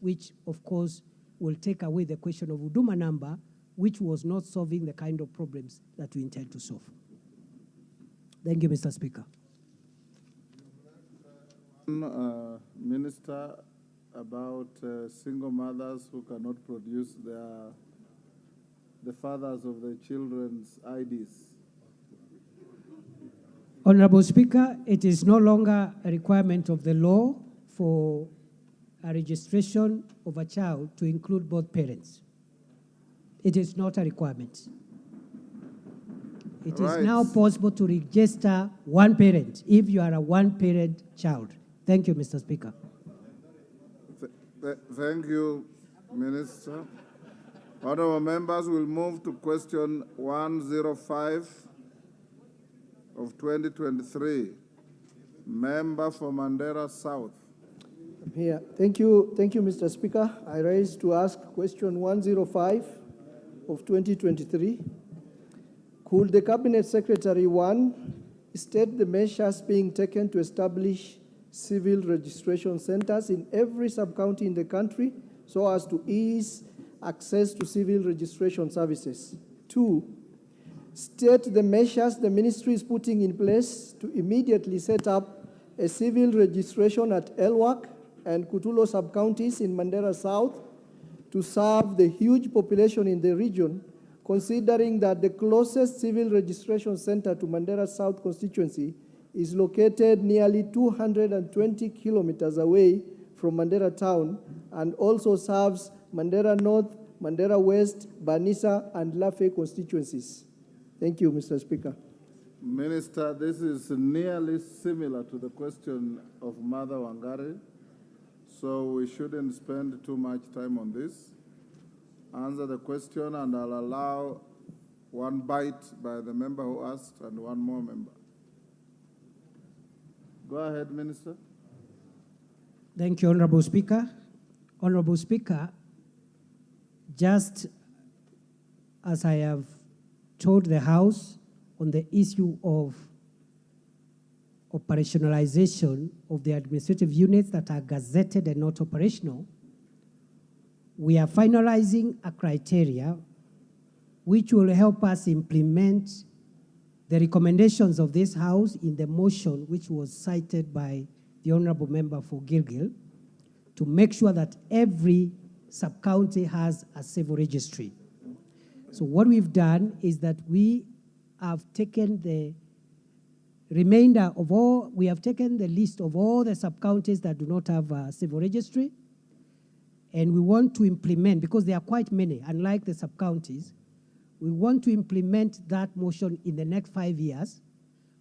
of course will take away the question of Huduma number, which was not solving the kind of problems that we intend to solve. Thank you, Mr. Speaker. Minister, about single mothers who cannot produce the fathers of their children's IDs. Honorable Speaker, it is no longer a requirement of the law for a registration of a child to include both parents. It is not a requirement. It is now possible to register one parent if you are a one-parent child. Thank you, Mr. Speaker. Thank you, Minister. Honorable members, will move to question 105 of 2023. Member for Mandera South. I'm here. Thank you, Mr. Speaker. I rise to ask question 105 of 2023. Could the Cabinet Secretary, 1, state the measures being taken to establish civil registration centers in every sub-county in the country so as to ease access to civil registration services. 2, state the measures the ministry is putting in place to immediately set up a civil registration at Elwak and Kutulo sub-counties in Mandera South to serve the huge population in the region, considering that the closest civil registration center to Mandera South constituency is located nearly 220 kilometers away from Mandera town and also serves Mandera North, Mandera West, Banisa, and Lafe constituencies. Thank you, Mr. Speaker. Minister, this is nearly similar to the question of Mother Wangari, so we shouldn't spend too much time on this. Answer the question, and I'll allow one bite by the member who asked and one more member. Go ahead, Minister. Thank you, Honorable Speaker. Honorable Speaker, just as I have told the House on the issue of operationalization of the administrative units that are gazetted and not operational, we are finalizing a criteria which will help us implement the recommendations of this House in the motion which was cited by the Honorable Member for Gilgil to make sure that every sub-county has a civil registry. So what we've done is that we have taken the remainder of all, we have taken the list of all the sub-counties that do not have a civil registry, and we want to implement, because there are quite many, unlike the sub-counties, we want to implement that motion in the next 5 years,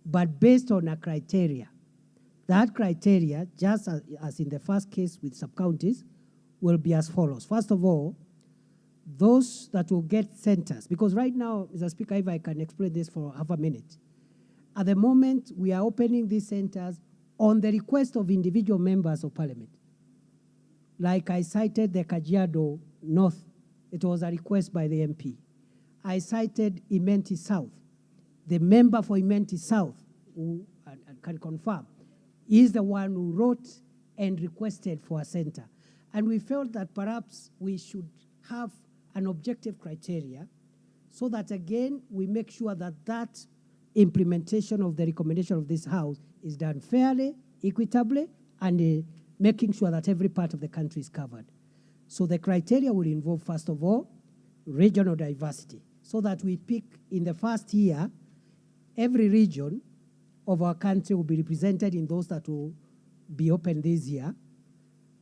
but based on a criteria. That criteria, just as in the first case with sub-counties, will be as follows. First of all, those that will get centers, because right now, Mr. Speaker, if I can explain this for half a minute, at the moment, we are opening these centers on the request of individual members of parliament. Like I cited the Kajiado North, it was a request by the MP. I cited Imenti South. The member for Imenti South, who can confirm, is the one who wrote and requested for a center. And we felt that perhaps we should have an objective criteria so that, again, we make sure that that implementation of the recommendation of this House is done fairly, equitably, and making sure that every part of the country is covered. So the criteria will involve, first of all, regional diversity, so that we pick in the first year, every region of our country will be represented in those that will be open this year,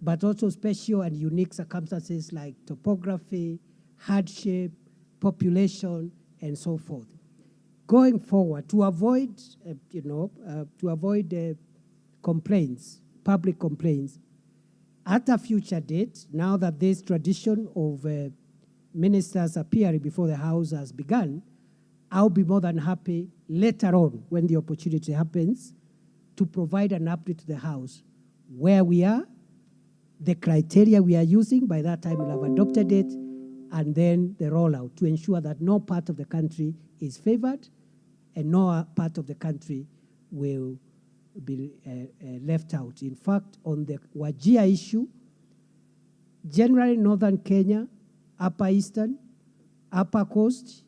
but also special and unique circumstances like topography, hardship, population, and so forth. Going forward, to avoid, complaints, public complaints, at a future date, now that this tradition of ministers appearing before the House has begun, I'll be more than happy later on, when the opportunity happens, to provide an update to the House where we are, the criteria we are using. By that time, we'll have adopted it, and then the rollout to ensure that no part of the country is favored and no part of the country will be left out. In fact, on the Wajir issue, generally northern Kenya, upper eastern, upper coast,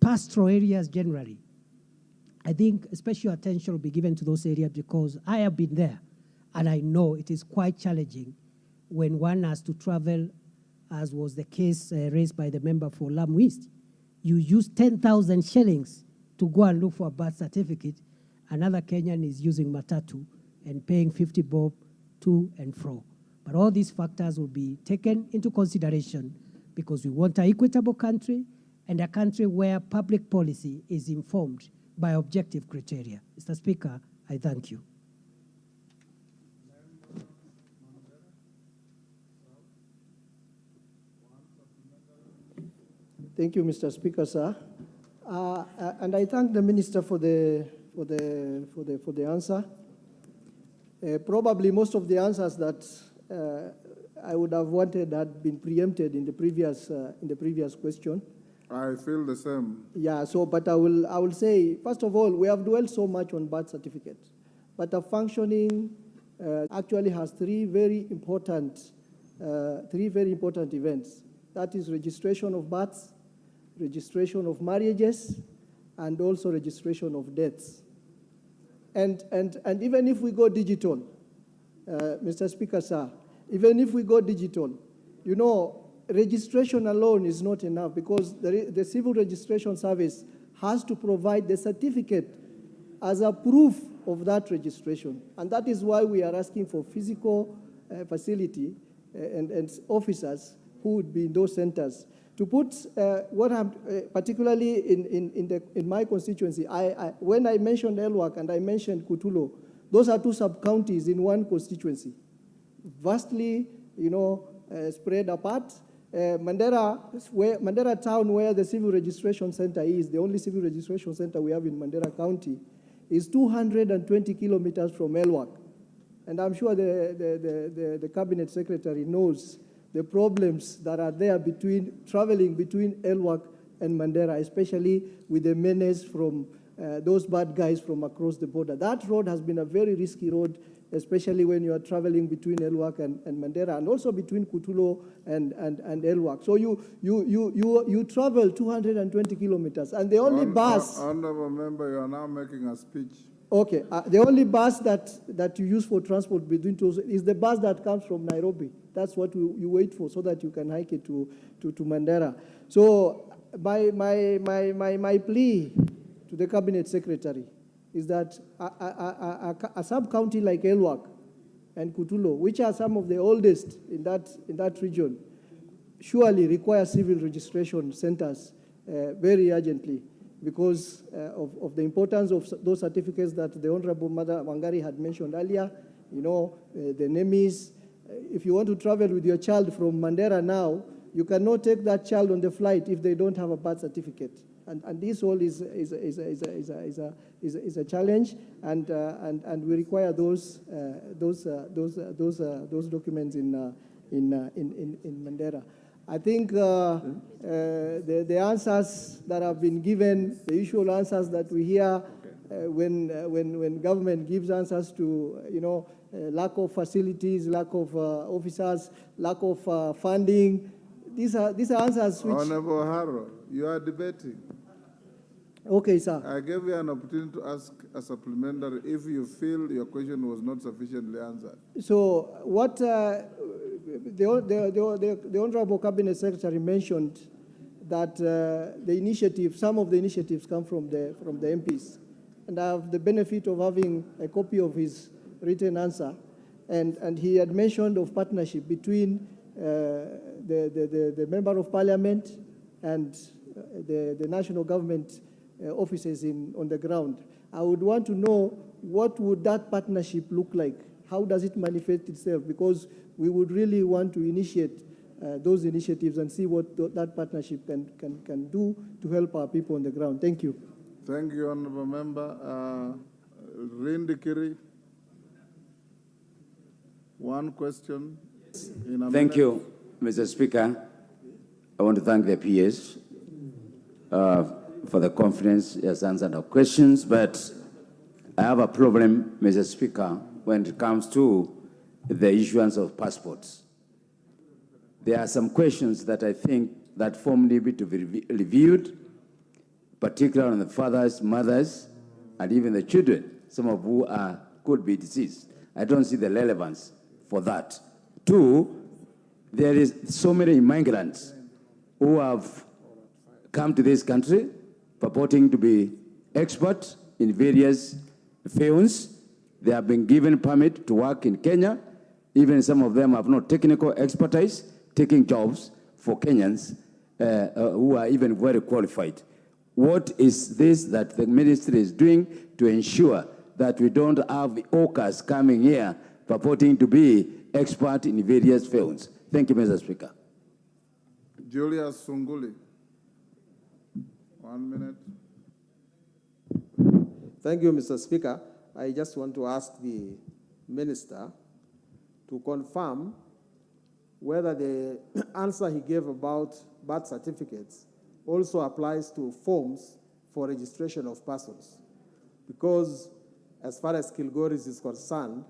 pastoral areas generally, I think special attention will be given to those areas because I have been there and I know it is quite challenging when one has to travel, as was the case raised by the member for Lamu East. You use 10,000 shillings to go and look for a birth certificate. Another Kenyan is using matatu and paying 50 bob to and fro. But all these factors will be taken into consideration because we want an equitable country and a country where public policy is informed by objective criteria. Mr. Speaker, I thank you. Thank you, Mr. Speaker, sir. And I thank the minister for the answer. Probably most of the answers that I would have wanted had been preempted in the previous question. I feel the same. Yeah. So, but I will say, first of all, we have dwelled so much on birth certificates, but a functioning actually has three very important three very important events. That is registration of births, registration of marriages, and also registration of deaths. And even if we go digital, Mr. Speaker, sir, even if we go digital, you know, registration alone is not enough because the Civil Registration Service has to provide the certificate as a proof of that registration. And that is why we are asking for physical facility and officers who would be in those centers. To put what I'm, particularly in my constituency, when I mentioned Elwak and I mentioned Kutulo, those are two sub-counties in one constituency, vastly, you know, spread apart. Mandera town, where the Civil Registration Center is, the only Civil Registration Center we have in Mandera County, is 220 kilometers from Elwak. And I'm sure the Cabinet Secretary knows the problems that are there traveling between Elwak and Mandera, especially with the menace from those bad guys from across the border. That road has been a very risky road, especially when you are traveling between Elwak and Mandera, and also between Kutulo and Elwak. So you travel 220 kilometers, and the only bus... Honorable member, you are now making a speech. Okay, the only bus that you use for transport between two is the bus that comes from Nairobi. That's what you wait for, so that you can hike it to Mandera. So my plea to the Cabinet Secretary is that a sub-county like Elwak and Kutulo, which are some of the oldest in that region, surely require civil registration centers very urgently because of the importance of those certificates that the Honorable Mother Wangari had mentioned earlier. You know, the NEMIS. If you want to travel with your child from Mandera now, you cannot take that child on the flight if they don't have a birth certificate. And this all is a challenge, and we require those documents in Mandera. I think the answers that have been given, the usual answers that we hear when government gives answers to, you know, lack of facilities, lack of officers, lack of funding. These are answers which... Honorable Harrow, you are debating. Okay, sir. I gave you an opportunity to ask a supplementary if you feel your question was not sufficiently answered. So what the Honorable Cabinet Secretary mentioned that some of the initiatives come from the MPs. And I have the benefit of having a copy of his written answer. And he had mentioned of partnership between the Member of Parliament and the national government offices on the ground. I would want to know what would that partnership look like? How does it manifest itself? Because we would really want to initiate those initiatives and see what that partnership can do to help our people on the ground. Thank you. Thank you, Honorable Member. Rindikiri, one question. Thank you, Mr. Speaker. I want to thank the PS for the confidence he has answered our questions, but I have a problem, Mr. Speaker, when it comes to the issuance of passports. There are some questions that I think that form need to be reviewed, particularly on the fathers, mothers, and even the children, some of who could be deceased. I don't see the relevance for that. Two, there is so many migrants who have come to this country purporting to be experts in various fields. They have been given permit to work in Kenya. Even some of them have no technical expertise, taking jobs for Kenyans who are even very qualified. What is this that the ministry is doing to ensure that we don't have hawkers coming here purporting to be expert in various fields? Thank you, Mr. Speaker. Julius Sunguli. 1 minute. Thank you, Mr. Speaker. I just want to ask the minister to confirm whether the answer he gave about birth certificates also applies to forms for registration of persons. Because as far as Kilgoris is concerned,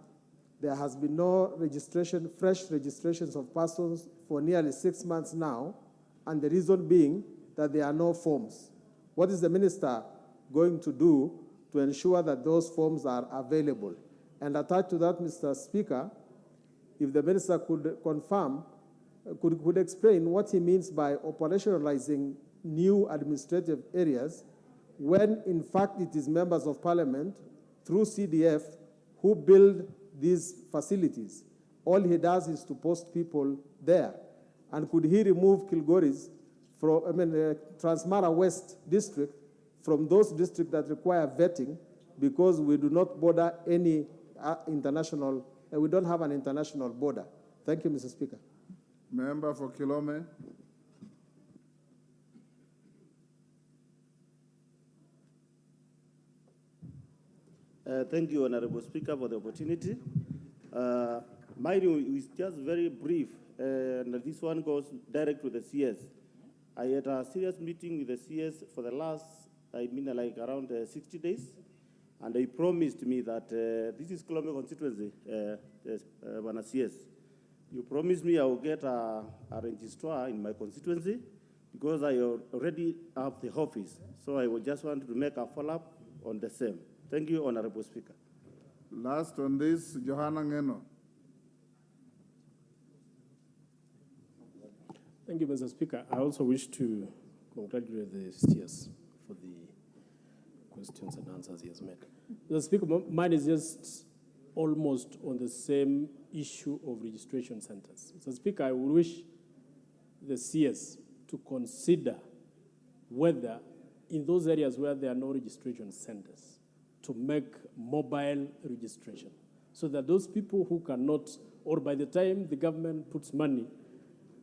there has been no registration, fresh registrations of persons for nearly 6 months now, and the reason being that there are no forms. What is the minister going to do to ensure that those forms are available? And attached to that, Mr. Speaker, if the minister could confirm, could explain what he means by operationalizing new administrative areas when in fact it is members of parliament through CDF who build these facilities. All he does is to post people there. And could he remove Kilgoris from, Transmara West district from those districts that require vetting because we do not border any international, we don't have an international border. Thank you, Mr. Speaker. Member for Kilome. Thank you, Honorable Speaker, for the opportunity. Mine is just very brief, and this one goes direct to the CS. I had a serious meeting with the CS for the last, like around 60 days, and they promised me that this is Kilome constituency, CS. You promised me I will get a registrar in my constituency because I already have the office. So I would just want to make a follow-up on the same. Thank you, Honorable Speaker. Last on this, Johanna Ngeno. Thank you, Mr. Speaker. I also wish to congratulate the CS for the questions and answers he has made. Mr. Speaker, mine is just almost on the same issue of registration centers. Mr. Speaker, I would wish the CS to consider whether in those areas where there are no registration centers, to make mobile registration so that those people who cannot, or by the time the government puts money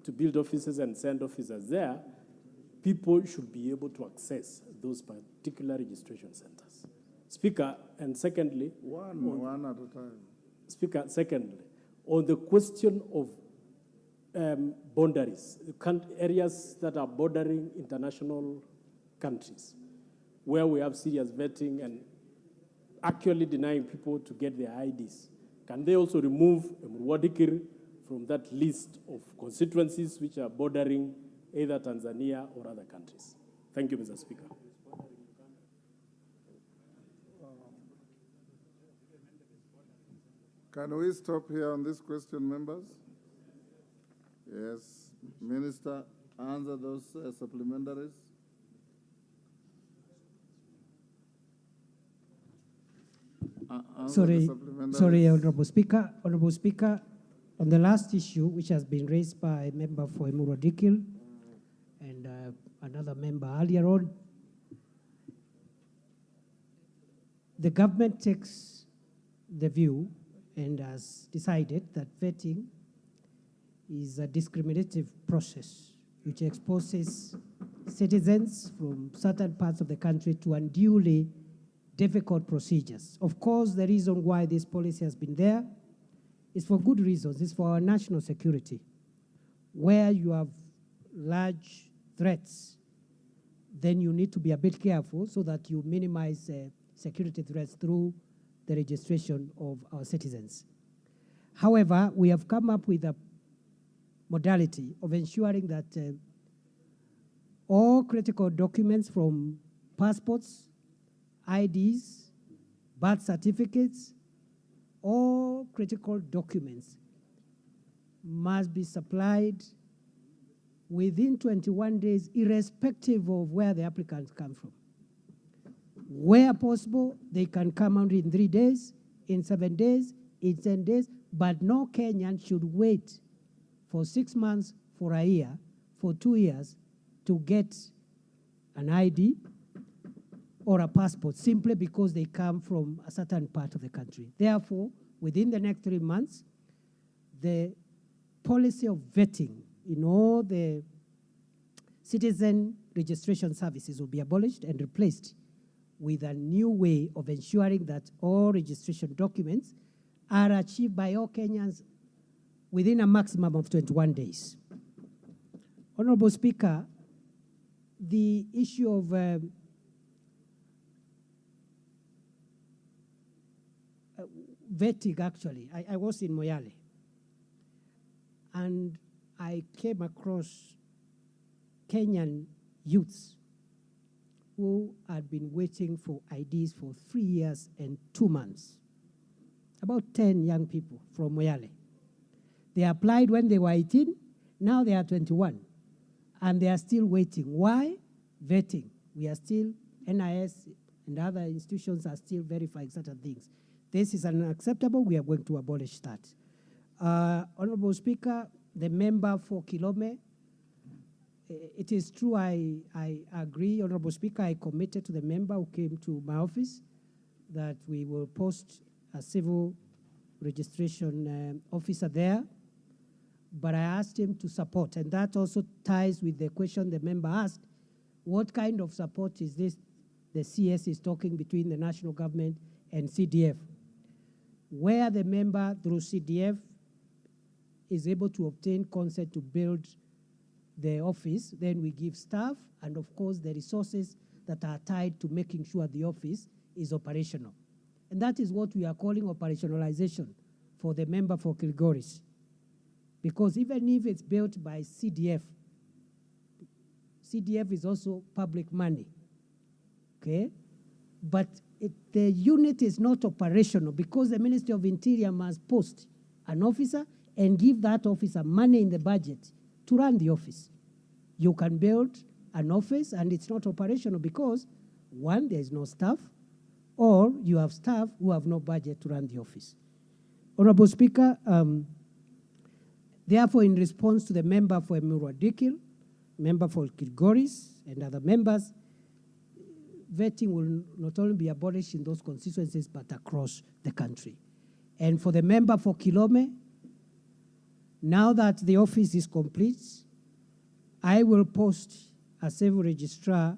to build offices and send officers there, people should be able to access those particular registration centers. Speaker, and secondly, one at a time. Speaker, secondly, on the question of boundaries, areas that are bordering international countries, where we have serious vetting and actually denying people to get their IDs, can they also remove Mutembei from that list of constituencies which are bordering either Tanzania or other countries? Thank you, Mr. Speaker. Can we stop here on this question, members? Yes. Minister, answer those supplementaries. Sorry, Honorable Speaker. Honorable Speaker, on the last issue, which has been raised by a member for Mutembei and another member earlier on, the government takes the view and has decided that vetting is a discriminative process which exposes citizens from certain parts of the country to unduly difficult procedures. Of course, the reason why this policy has been there is for good reasons. It's for our national security. Where you have large threats, then you need to be a bit careful so that you minimize security threats through the registration of our citizens. However, we have come up with a modality of ensuring that all critical documents from passports, IDs, birth certificates, all critical documents must be supplied within 21 days, irrespective of where the applicants come from. Where possible, they can come out in 3 days, in 7 days, in 10 days, but no Kenyan should wait for 6 months, for a year, for 2 years to get an ID or a passport simply because they come from a certain part of the country. Therefore, within the next 3 months, the policy of vetting in all the citizen registration services will be abolished and replaced with a new way of ensuring that all registration documents are achieved by all Kenyans within a maximum of 21 days. Honorable Speaker, the issue of vetting, actually. I was in Moyale, and I came across Kenyan youths who had been waiting for IDs for 3 years and 2 months. About 10 young people from Moyale. They applied when they were 18, now they are 21, and they are still waiting. Why? Vetting. We are still, NIS and other institutions are still verifying certain things. This is unacceptable. We are going to abolish that. Honorable Speaker, the member for Kilome, it is true, I agree, Honorable Speaker, I committed to the member who came to my office that we will post a civil registration officer there, but I asked him to support, and that also ties with the question the member asked, what kind of support is this the CS is talking between the national government and CDF? Where the member through CDF is able to obtain consent to build the office, then we give staff and of course the resources that are tied to making sure the office is operational. And that is what we are calling operationalization for the member for Kilgoris. Because even if it's built by CDF, CDF is also public money, okay? But the unit is not operational because the Ministry of Interior must post an officer and give that officer money in the budget to run the office. You can build an office and it's not operational because, one, there's no staff, or you have staff who have no budget to run the office. Honorable Speaker, therefore, in response to the member for Emurua Dikil, member for Kilgoris, and other members, vetting will not only be abolished in those constituencies, but across the country. And for the member for Kilome, now that the office is complete, I will post a civil registrar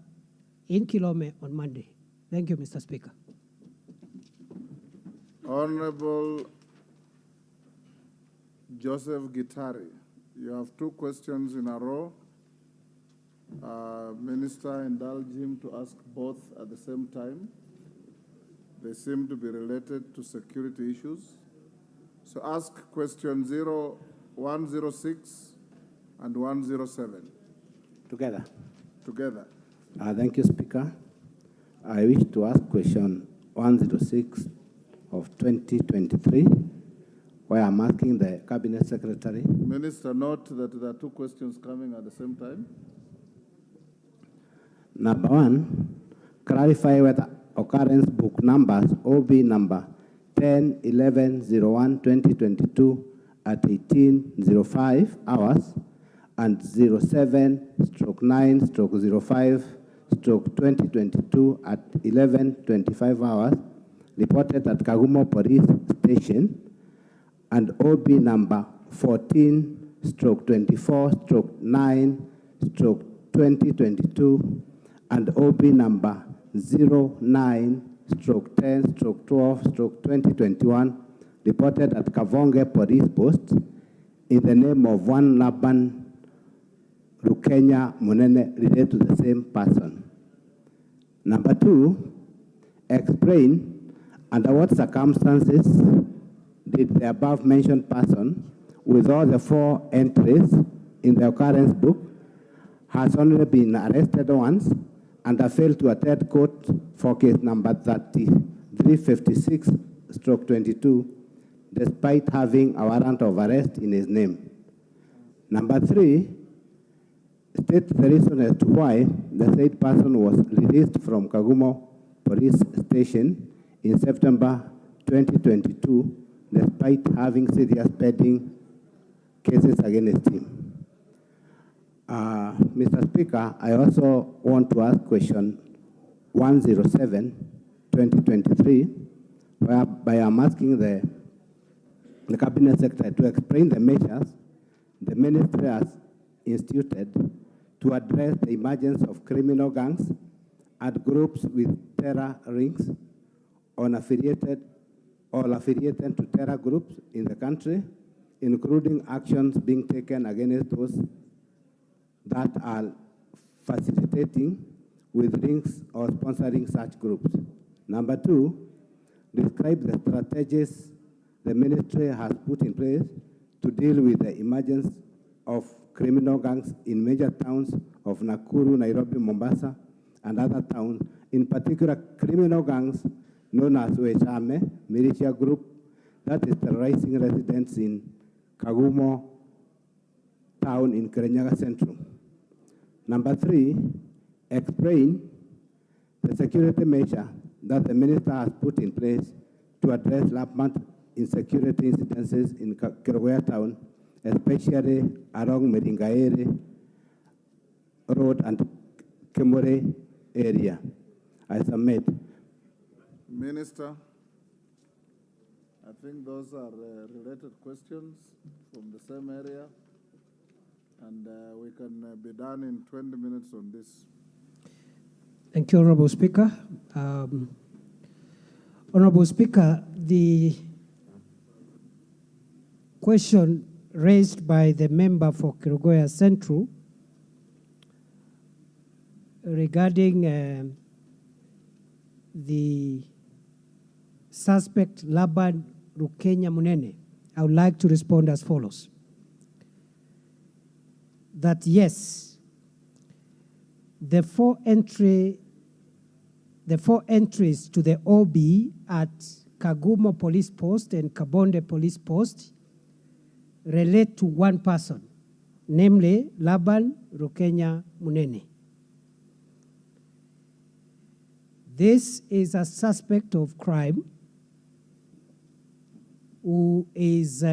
in Kilome on Monday. Thank you, Mr. Speaker. Honorable Joseph Gitari, you have 2 questions in a row. Minister, indulge him to ask both at the same time. They seem to be related to security issues. So ask question 106 and 107. Together. Together. Thank you, Speaker. I wish to ask question 106 of 2023, where I'm asking the Cabinet Secretary. Minister, note that there are 2 questions coming at the same time. Number 1, clarify whether occurrence book numbers OB number 10-11-01-2022 at 18:05 hours and 07/9/05/2022 at 11:25 hours reported at Kagumo Police Station, and OB number 14/24/9/2022 and OB number 09/10/12/2021 reported at Kavonge Police Post in the name of one Laban Rukenya Munene related to the same person. Number 2, explain under what circumstances did the above mentioned person, with all the 4 entries in the occurrence book, has only been arrested once and failed to attend court for case number 3356/22, despite having a warrant of arrest in his name. Number 3, state the reason as to why the said person was released from Kagumo Police Station in September 2022, despite having serious pending cases against him. Mr. Speaker, I also want to ask question 107, 2023, whereby I'm asking the Cabinet Secretary to explain the measures the Ministry has instituted to address the emergence of criminal gangs and groups with terror rings affiliated to terror groups in the country, including actions being taken against those that are facilitating with links or sponsoring such groups. Number 2, describe the strategies the ministry has put in place to deal with the emergence of criminal gangs in major towns of Nakuru, Nairobi, Mombasa, and other towns, in particular criminal gangs known as Wechame militia group that is terrorizing residents in Kagumo town in Kirinyaga Central. Number 3, explain the security measure that the minister has put in place to address rampant insecurity incidences in Kerugoya town, especially along Meringaere Road and Kemore area. I submit. Minister, I think those are related questions from the same area, and we can be done in 20 minutes on this. Thank you, Honorable Speaker. Honorable Speaker, the question raised by the member for Kerugoya Central regarding the suspect Laban Rukenya Munene, I would like to respond as follows. That yes, the four entries to the OB at Kagumo Police Post and Kabonde Police Post relate to one person, namely Laban Rukenya Munene. This is a suspect of crime who is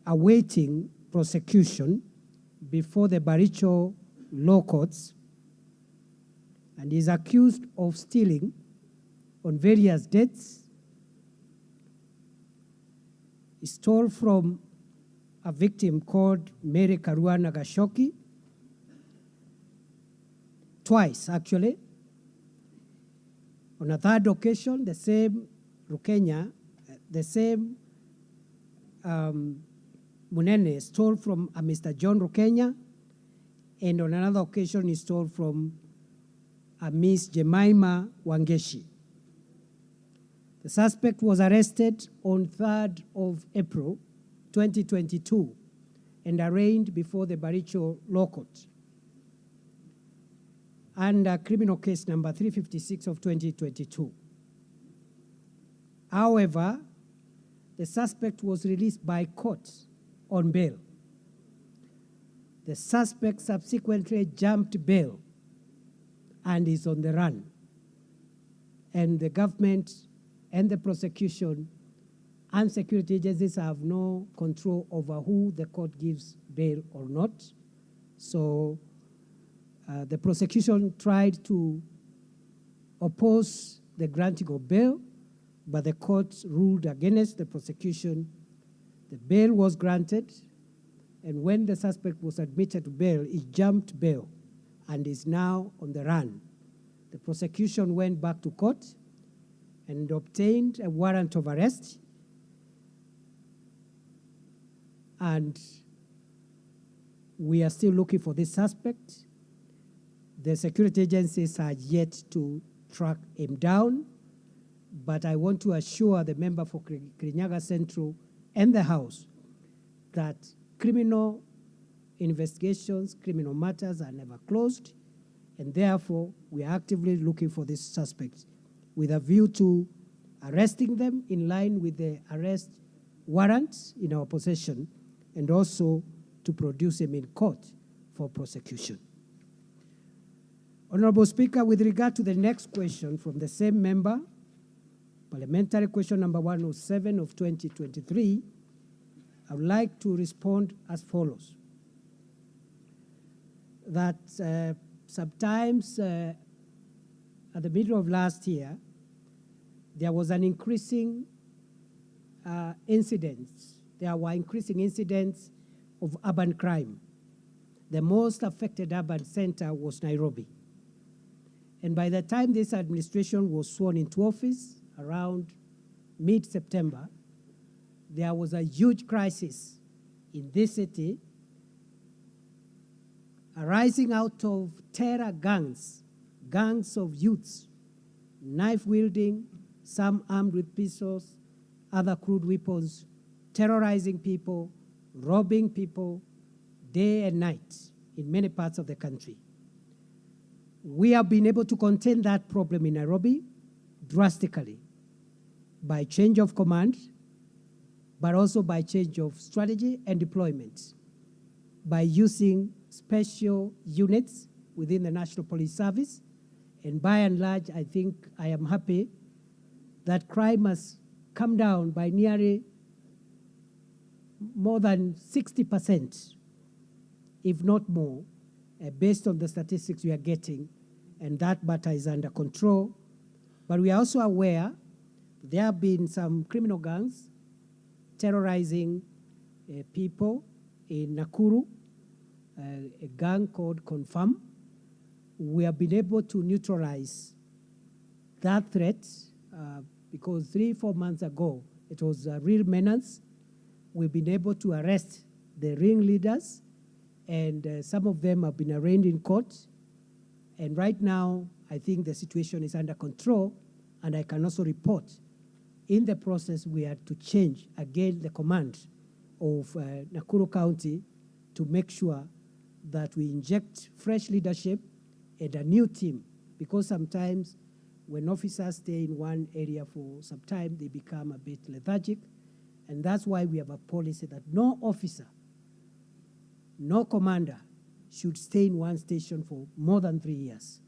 awaiting prosecution before the Baricho law courts and is accused of stealing on various dates. He stole from a victim called Mary Karuana Gashoki, twice actually. On a third occasion, the same Rukenya, the same Munene stole from a Mr. John Rukenya, and on another occasion he stole from a Miss Jemima Wangeshi. The suspect was arrested on 3rd of April 2022 and arraigned before the Baricho Law Court under criminal case number 356 of 2022. However, the suspect was released by court on bail. The suspect subsequently jumped bail and is on the run. And the government and the prosecution and security agencies have no control over who the court gives bail or not. So the prosecution tried to oppose the granting of bail, but the court ruled against the prosecution. The bail was granted, and when the suspect was admitted to bail, he jumped bail and is now on the run. The prosecution went back to court and obtained a warrant of arrest, and we are still looking for this suspect. The security agencies are yet to track him down, but I want to assure the member for Kirinyaga Central and the House that criminal investigations, criminal matters are never closed, and therefore we are actively looking for these suspects with a view to arresting them in line with the arrest warrants in our possession, and also to produce them in court for prosecution. Honorable Speaker, with regard to the next question from the same member, parliamentary question number 107 of 2023, I would like to respond as follows. That sometimes at the middle of last year, there was an increasing incidents. There were increasing incidents of urban crime. The most affected urban center was Nairobi. And by the time this administration was sworn into office, around mid-September, there was a huge crisis in this city arising out of terror gangs, gangs of youths, knife-wielding, some armed with pistols, other crude weapons, terrorizing people, robbing people day and night in many parts of the country. We have been able to contain that problem in Nairobi drastically by change of command, but also by change of strategy and deployment, by using special units within the National Police Service. And by and large, I think I am happy that crime has come down by nearly more than 60%, if not more, based on the statistics we are getting, and that matter is under control. But we are also aware there have been some criminal gangs terrorizing people in Nakuru, a gang called Confirm. We have been able to neutralize that threat because 3-4 months ago, it was a real menace. We've been able to arrest the ringleaders, and some of them have been arraigned in court. And right now, I think the situation is under control, and I can also report in the process we had to change again the command of Nakuru County to make sure that we inject fresh leadership and a new team, because sometimes when officers stay in one area for some time, they become a bit lethargic. And that's why we have a policy that no officer, no commander should stay in one station for more than 3 years,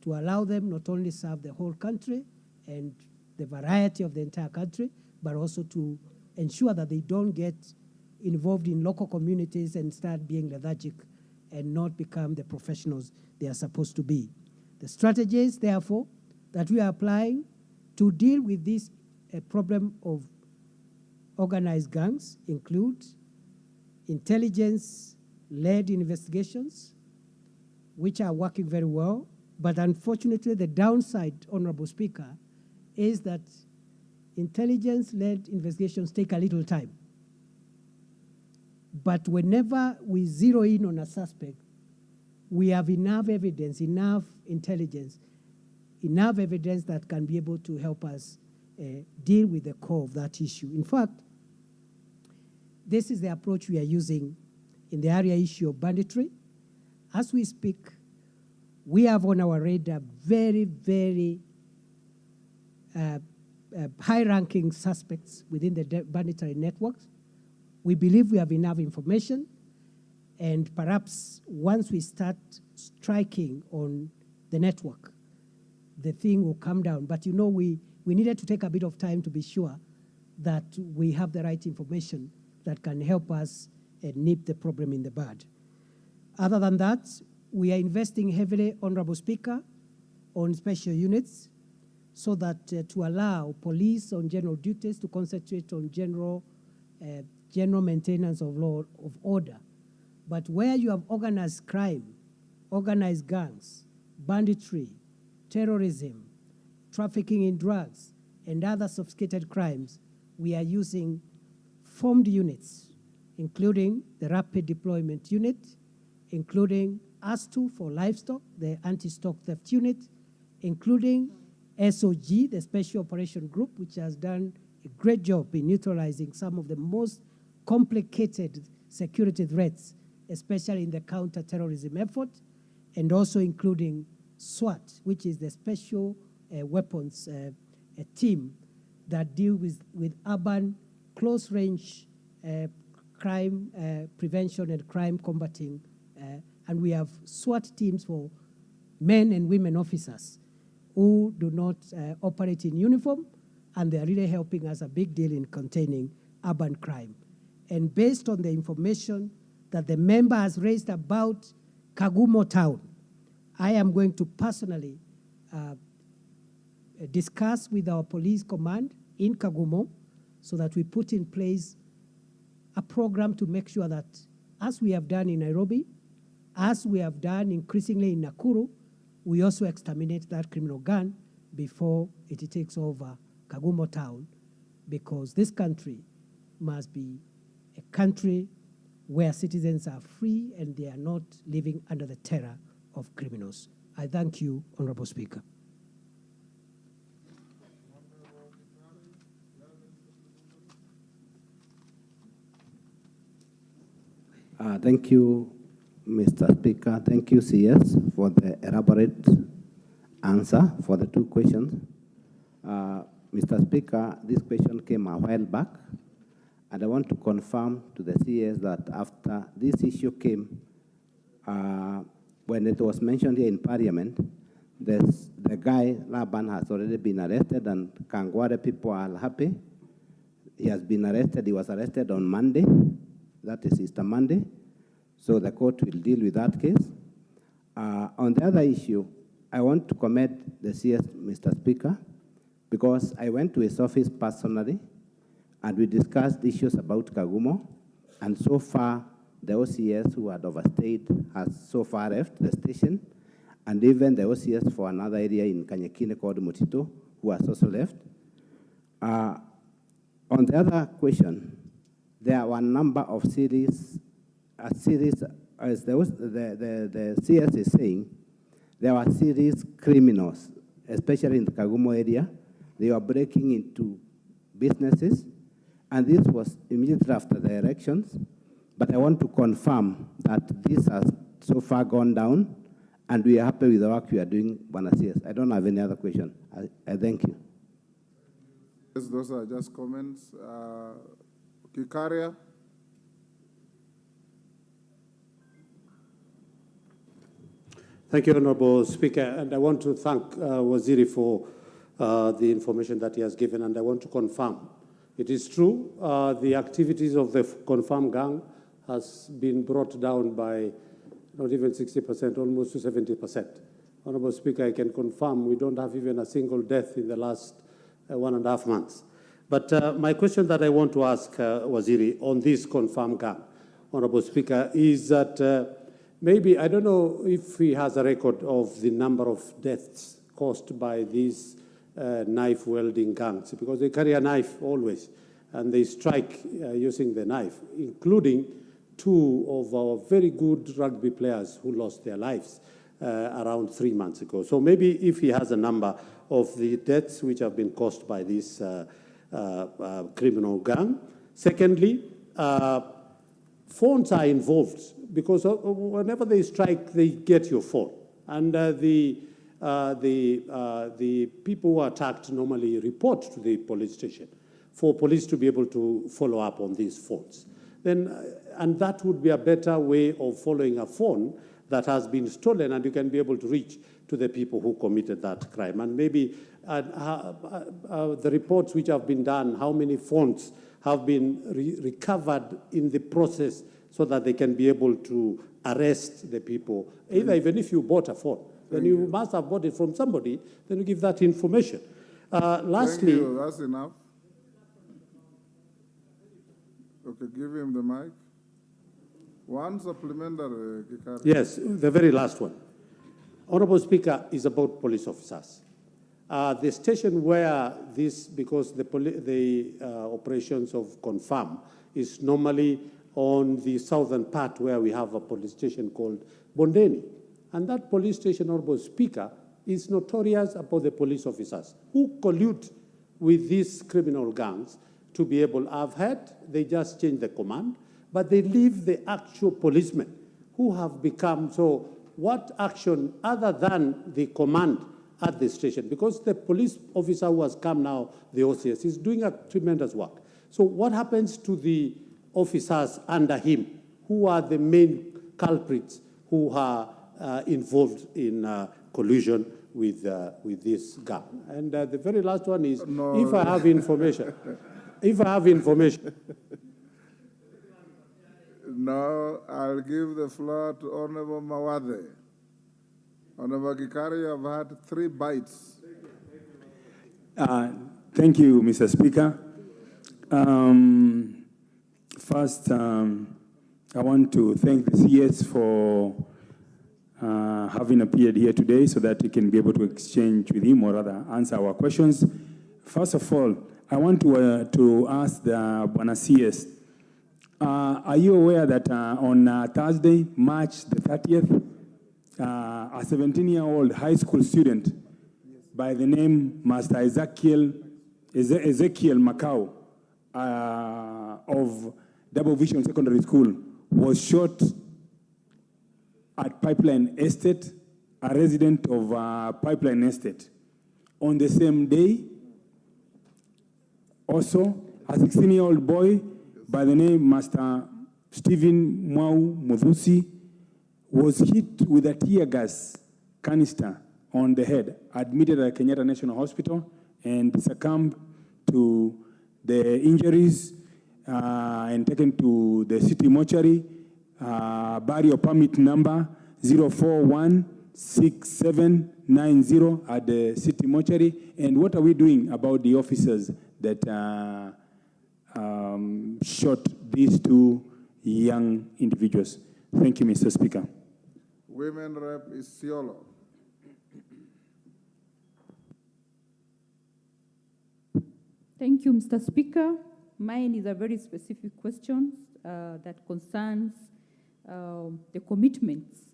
to allow them not only serve the whole country and the variety of the entire country, but also to ensure that they don't get involved in local communities and start being lethargic and not become the professionals they are supposed to be. The strategies, therefore, that we are applying to deal with this problem of organized gangs include intelligence-led investigations, which are working very well. But unfortunately, the downside, Honorable Speaker, is that intelligence-led investigations take a little time. But whenever we zero in on a suspect, we have enough evidence, enough intelligence, enough evidence that can be able to help us deal with the core of that issue. In fact, this is the approach we are using in the area issue of banditry. As we speak, we have on our radar very, very high-ranking suspects within the banditry networks. We believe we have enough information, and perhaps once we start striking on the network, the thing will come down. But you know, we needed to take a bit of time to be sure that we have the right information that can help us nip the problem in the bud. Other than that, we are investing heavily, Honorable Speaker, on special units so that to allow police on general duties to concentrate on general maintenance of law of order. But where you have organized crime, organized gangs, banditry, terrorism, trafficking in drugs, and other sophisticated crimes, we are using formed units, including the Rapid Deployment Unit, including ASTU for livestock, the Anti-Stock Theft Unit, including SOG, the Special Operation Group, which has done a great job in neutralizing some of the most complicated security threats, especially in the counter-terrorism effort, and also including SWAT, which is the Special Weapons team that deal with urban close-range crime prevention and crime combating. And we have SWAT teams for men and women officers who do not operate in uniform, and they are really helping us a big deal in containing urban crime. And based on the information that the member has raised about Kagumo town, I am going to personally discuss with our police command in Kagumo so that we put in place a program to make sure that, as we have done in Nairobi, as we have done increasingly in Nakuru, we also exterminate that criminal gang before it takes over Kagumo town, because this country must be a country where citizens are free and they are not living under the terror of criminals. I thank you, Honorable Speaker. Thank you, Mr. Speaker. Thank you, CS, for the elaborate answer for the two questions. Mr. Speaker, this question came a while back, and I want to confirm to the CS that after this issue came, when it was mentioned here in Parliament, the guy, Laban, has already been arrested, and Kangware people are happy. He has been arrested. He was arrested on Monday. That is Easter Monday. So the court will deal with that case. On the other issue, I want to commend the CS, Mr. Speaker, because I went to his office personally, and we discussed issues about Kagumo, and so far, the OCS who had overstayed has so far left the station, and even the OCS for another area in Kanyekine called Mutito, who has also left. On the other question, there were a number of as the CS is saying, there were serious criminals, especially in the Kagumo area. They were breaking into businesses, and this was immediately after the elections. But I want to confirm that this has so far gone down, and we are happy with the work we are doing, Bwana CS. I don't have any other question. I thank you. Yes, those are just comments. Kikaria. Thank you, Honorable Speaker, and I want to thank Waziri for the information that he has given, and I want to confirm. It is true, the activities of the confirmed gang has been brought down by not even 60%, almost to 70%. Honorable Speaker, I can confirm we don't have even a single death in the last 1.5 months. But my question that I want to ask Waziri on this confirmed gang, Honorable Speaker, is that maybe, I don't know if he has a record of the number of deaths caused by these knife-wielding gangs, because they carry a knife always, and they strike using the knife, including 2 of our very good rugby players who lost their lives around 3 months ago. So maybe if he has a number of the deaths which have been caused by this criminal gang. Secondly, phones are involved, because whenever they strike, they get your phone. And the people who are attacked normally report to the police station for police to be able to follow up on these phones. And that would be a better way of following a phone that has been stolen, and you can be able to reach to the people who committed that crime. And maybe the reports which have been done, how many phones have been recovered in the process, so that they can be able to arrest the people. Even if you bought a phone, then you must have bought it from somebody, then you give that information. Lastly, Thank you. That's enough. Okay, give him the mic. One supplementary, Kikari. Yes, the very last one. Honorable Speaker, is about police officers. The station where this, because the operations of Confirm is normally on the southern part where we have a police station called Bondeni. And that police station, Honorable Speaker, is notorious about the police officers who collude with these criminal gangs to be able, I've heard they just change the command, but they leave the actual policemen who have become, so what action other than the command at the station? Because the police officer who has come now, the OCS, is doing a tremendous work. So what happens to the officers under him, who are the main culprits who are involved in collusion with this gang? And the very last one is, if I have information, No, I'll give the floor to Honorable Mawade. Honorable Kikari, you have had 3 bites. Thank you, Mr. Speaker. First, I want to thank the CS for having appeared here today so that we can be able to exchange with him or rather answer our questions. First of all, I want to ask the Bwana CS, are you aware that on Thursday, March the 30th, a 17-year-old high school student by the name Master Ezekiel Macau of Double Vision Secondary School was shot at Pipeline Estate, a resident of Pipeline Estate. On the same day, also, a 16-year-old boy by the name Master Stephen Mwau Muthusi was hit with a tear gas canister on the head, admitted at Kenyatta National Hospital, and succumbed to the injuries and taken to the city mortuary, burial permit number 0416790 at the city mortuary. And what are we doing about the officers that shot these two young individuals? Thank you, Mr. Speaker. Women Rep Isiolo. Thank you, Mr. Speaker. Mine is a very specific question that concerns the commitments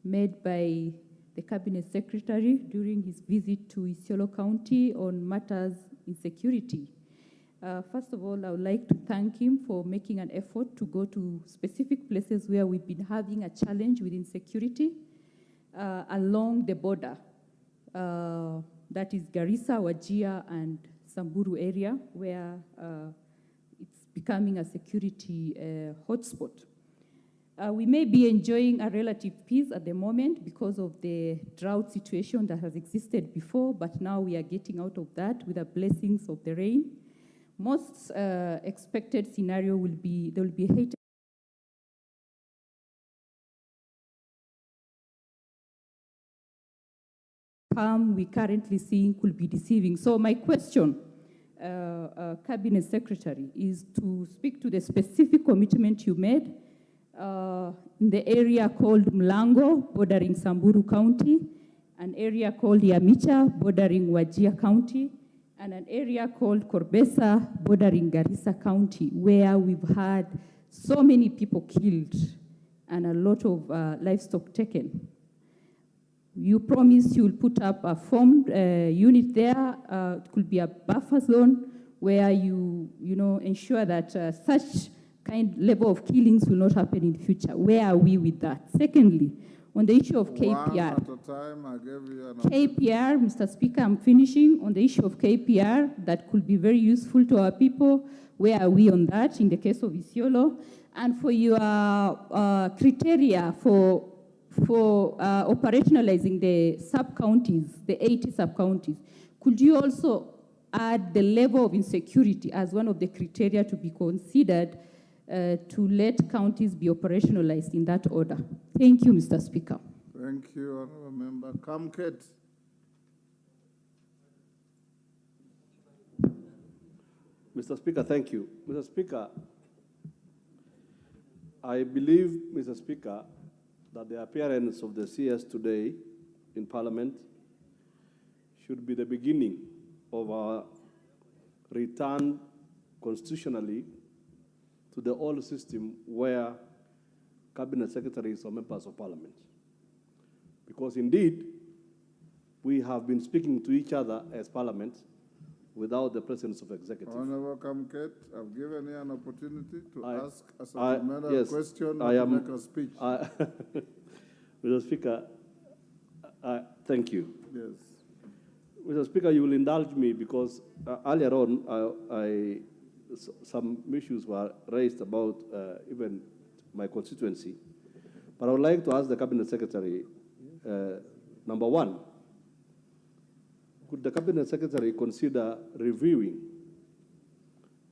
made by the Cabinet Secretary during his visit to Isiolo County on matters in security. First of all, I would like to thank him for making an effort to go to specific places where we've been having a challenge with insecurity along the border. That is Garissa, Wajir, and Samburu area, where it's becoming a security hotspot. We may be enjoying a relative peace at the moment because of the drought situation that has existed before, but now we are getting out of that with the blessings of the rain. Most expected scenario will be, there will be hate. We currently seeing could be deceiving. So my question, Cabinet Secretary, is to speak to the specific commitment you made in the area called Mlango, bordering Samburu County, an area called Yamicha, bordering Wajir County, and an area called Korbesa, bordering Garissa County, where we've had so many people killed and a lot of livestock taken. You promised you will put up a formed unit there. It could be a buffer zone where you ensure that such kind level of killings will not happen in the future. Where are we with that? Secondly, on the issue of KPR. One at a time, I gave you an KPR, Mr. Speaker, I'm finishing. On the issue of KPR, that could be very useful to our people. Where are we on that in the case of Isiolo? And for your criteria for operationalizing the sub-counties, the 80 sub-counties, could you also add the level of insecurity as one of the criteria to be considered to let counties be operationalized in that order? Thank you, Mr. Speaker. Thank you, Honourable Member. Kamket. Mr. Speaker, thank you. Mr. Speaker, I believe, Mr. Speaker, that the appearance of the CS today in Parliament should be the beginning of our return constitutionally to the old system where Cabinet Secretaries are members of Parliament. Because indeed, we have been speaking to each other as Parliament without the presence of executive. Honourable Kamket, I've given you an opportunity to ask a supplementary question or I to am, make a speech. Mr. Speaker, thank you. Yes. Mr. Speaker, you will indulge me because earlier on, some issues were raised about even my constituency. But I would like to ask the Cabinet Secretary, number one, could the Cabinet Secretary consider reviewing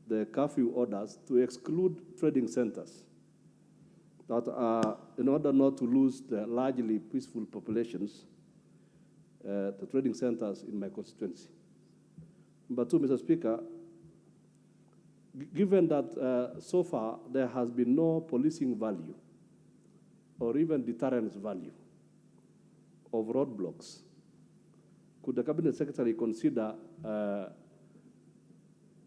the curfew orders to exclude trading centers that are, in order not to lose the largely peaceful populations, the trading centers in my constituency? Number two, Mr. Speaker, given that so far there has been no policing value or even deterrence value of roadblocks, could the Cabinet Secretary consider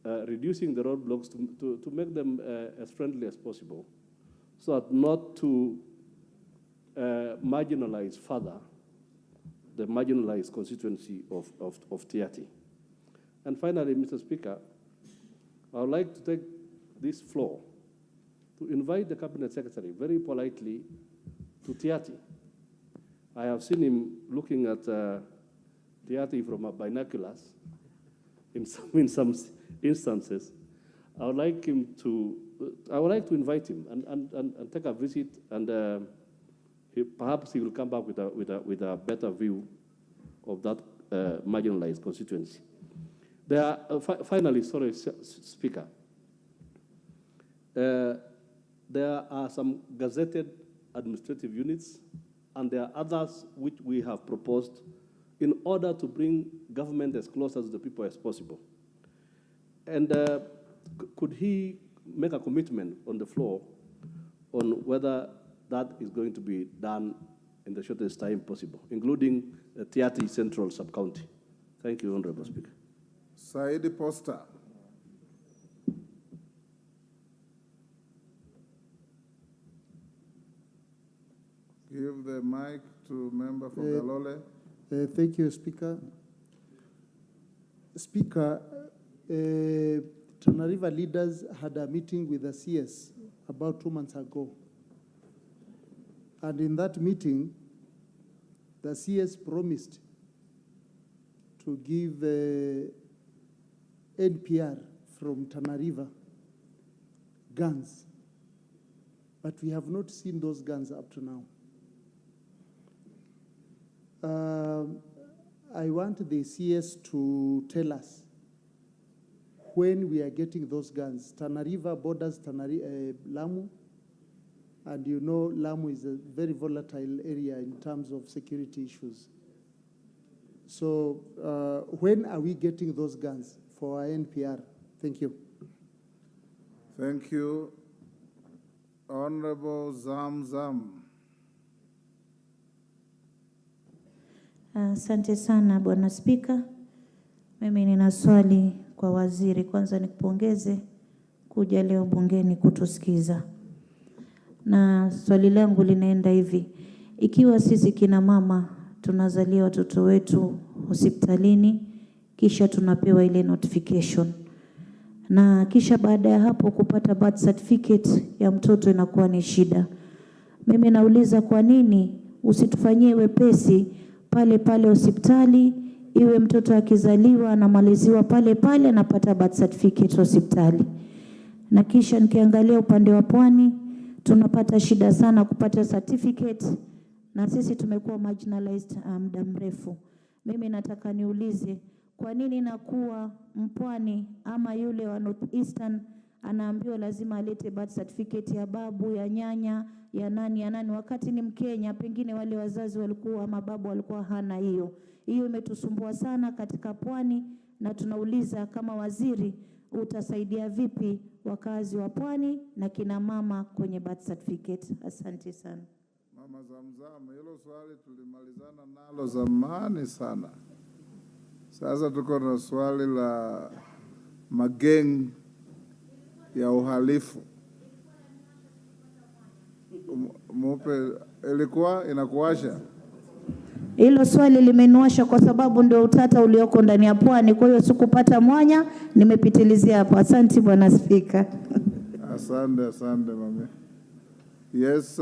reducing the roadblocks to make them as friendly as possible so as not to marginalize further the marginalized constituency of Tiati? And finally, Mr. Speaker, I would like to take this floor to invite the Cabinet Secretary very politely to Tiati. I have seen him looking at Tiati from a binoculars in some instances. I would like to invite him and take a visit, and perhaps he will come back with a better view of that marginalized constituency. There are, finally, sorry, Speaker, there are some gazetted administrative units, and there are others which we have proposed in order to bring government as close to the people as possible. And could he make a commitment on the floor on whether that is going to be done in the shortest time possible, including the Tiati Central Sub-County? Thank you, Honorable Speaker. Saidi Poster. Give the mic to member for Galole. Thank you, Speaker. Speaker, Tana River leaders had a meeting with the CS about 2 months ago. And in that meeting, the CS promised to give NPR from Tana River guns. But we have not seen those guns up to now. I want the CS to tell us when we are getting those guns. Tana River borders Lamu, and you know Lamu is a very volatile area in terms of security issues. So when are we getting those guns for our NPR? Thank you. Thank you. Honorable Zamzam. Asante sana Bwana Spika. Mimi nina swali kwa waziri. Kwanza nikupongeze kuja leo bungeni kutusikiza. Na swali langu linaenda hivi. Ikiwa sisi kina mama tunazalia watoto wetu hospitalini, kisha tunapewa ile notification. Na kisha baada ya hapo kupata birth certificate ya mtoto inakuwa ni shida. Mimi nauliza kwa nini usitufanyie wepesi pale pale hospitali, iwe mtoto akizaliwa anamaliziwa pale pale anapata birth certificate hospitali. Na kisha nikiangalia upande wa Pwani tunapata shida sana kupata certificate, na sisi tumekuwa marginalized muda mrefu. Mimi nataka niulize kwa nini nakuwa Mpwani ama yule wa Northeastern anaambiwa lazima alete birth certificate ya babu, ya nyanya, ya nani, wakati ni Mkenya, pengine wale wazazi walikuwa ama babu walikuwa hana hiyo. Hiyo imetusumbua sana katika Pwani, na tunauliza kama waziri utasaidia vipi wakazi wa Pwani na kina mama kwenye birth certificate. Asante sana. Mama Zamzam, hilo swali tulimalizana nalo zamani sana. Sasa tuko na swali la mageng ya uhalifu. Mupe, ilikuwa inakuasha? Hilo swali limenuasha kwa sababu ndio utata ulioko ndani ya Pwani, kwa hiyo sikupata mwanya, nimepitilizia hapo. Asante Bwana Spika. Asante mami. Yes,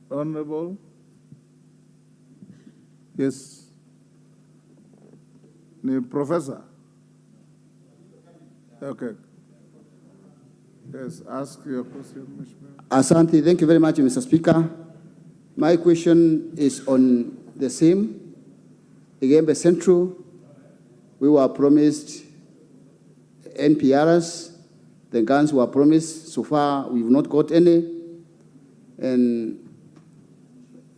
Honorable. Yes. Ni Professor. Okay. Yes, ask your question, Mr. Asante, thank you very much, Mr. Speaker. My question is on the same. Igembe Central, we were promised NPRs. The guns were promised. So far, we've not got any. And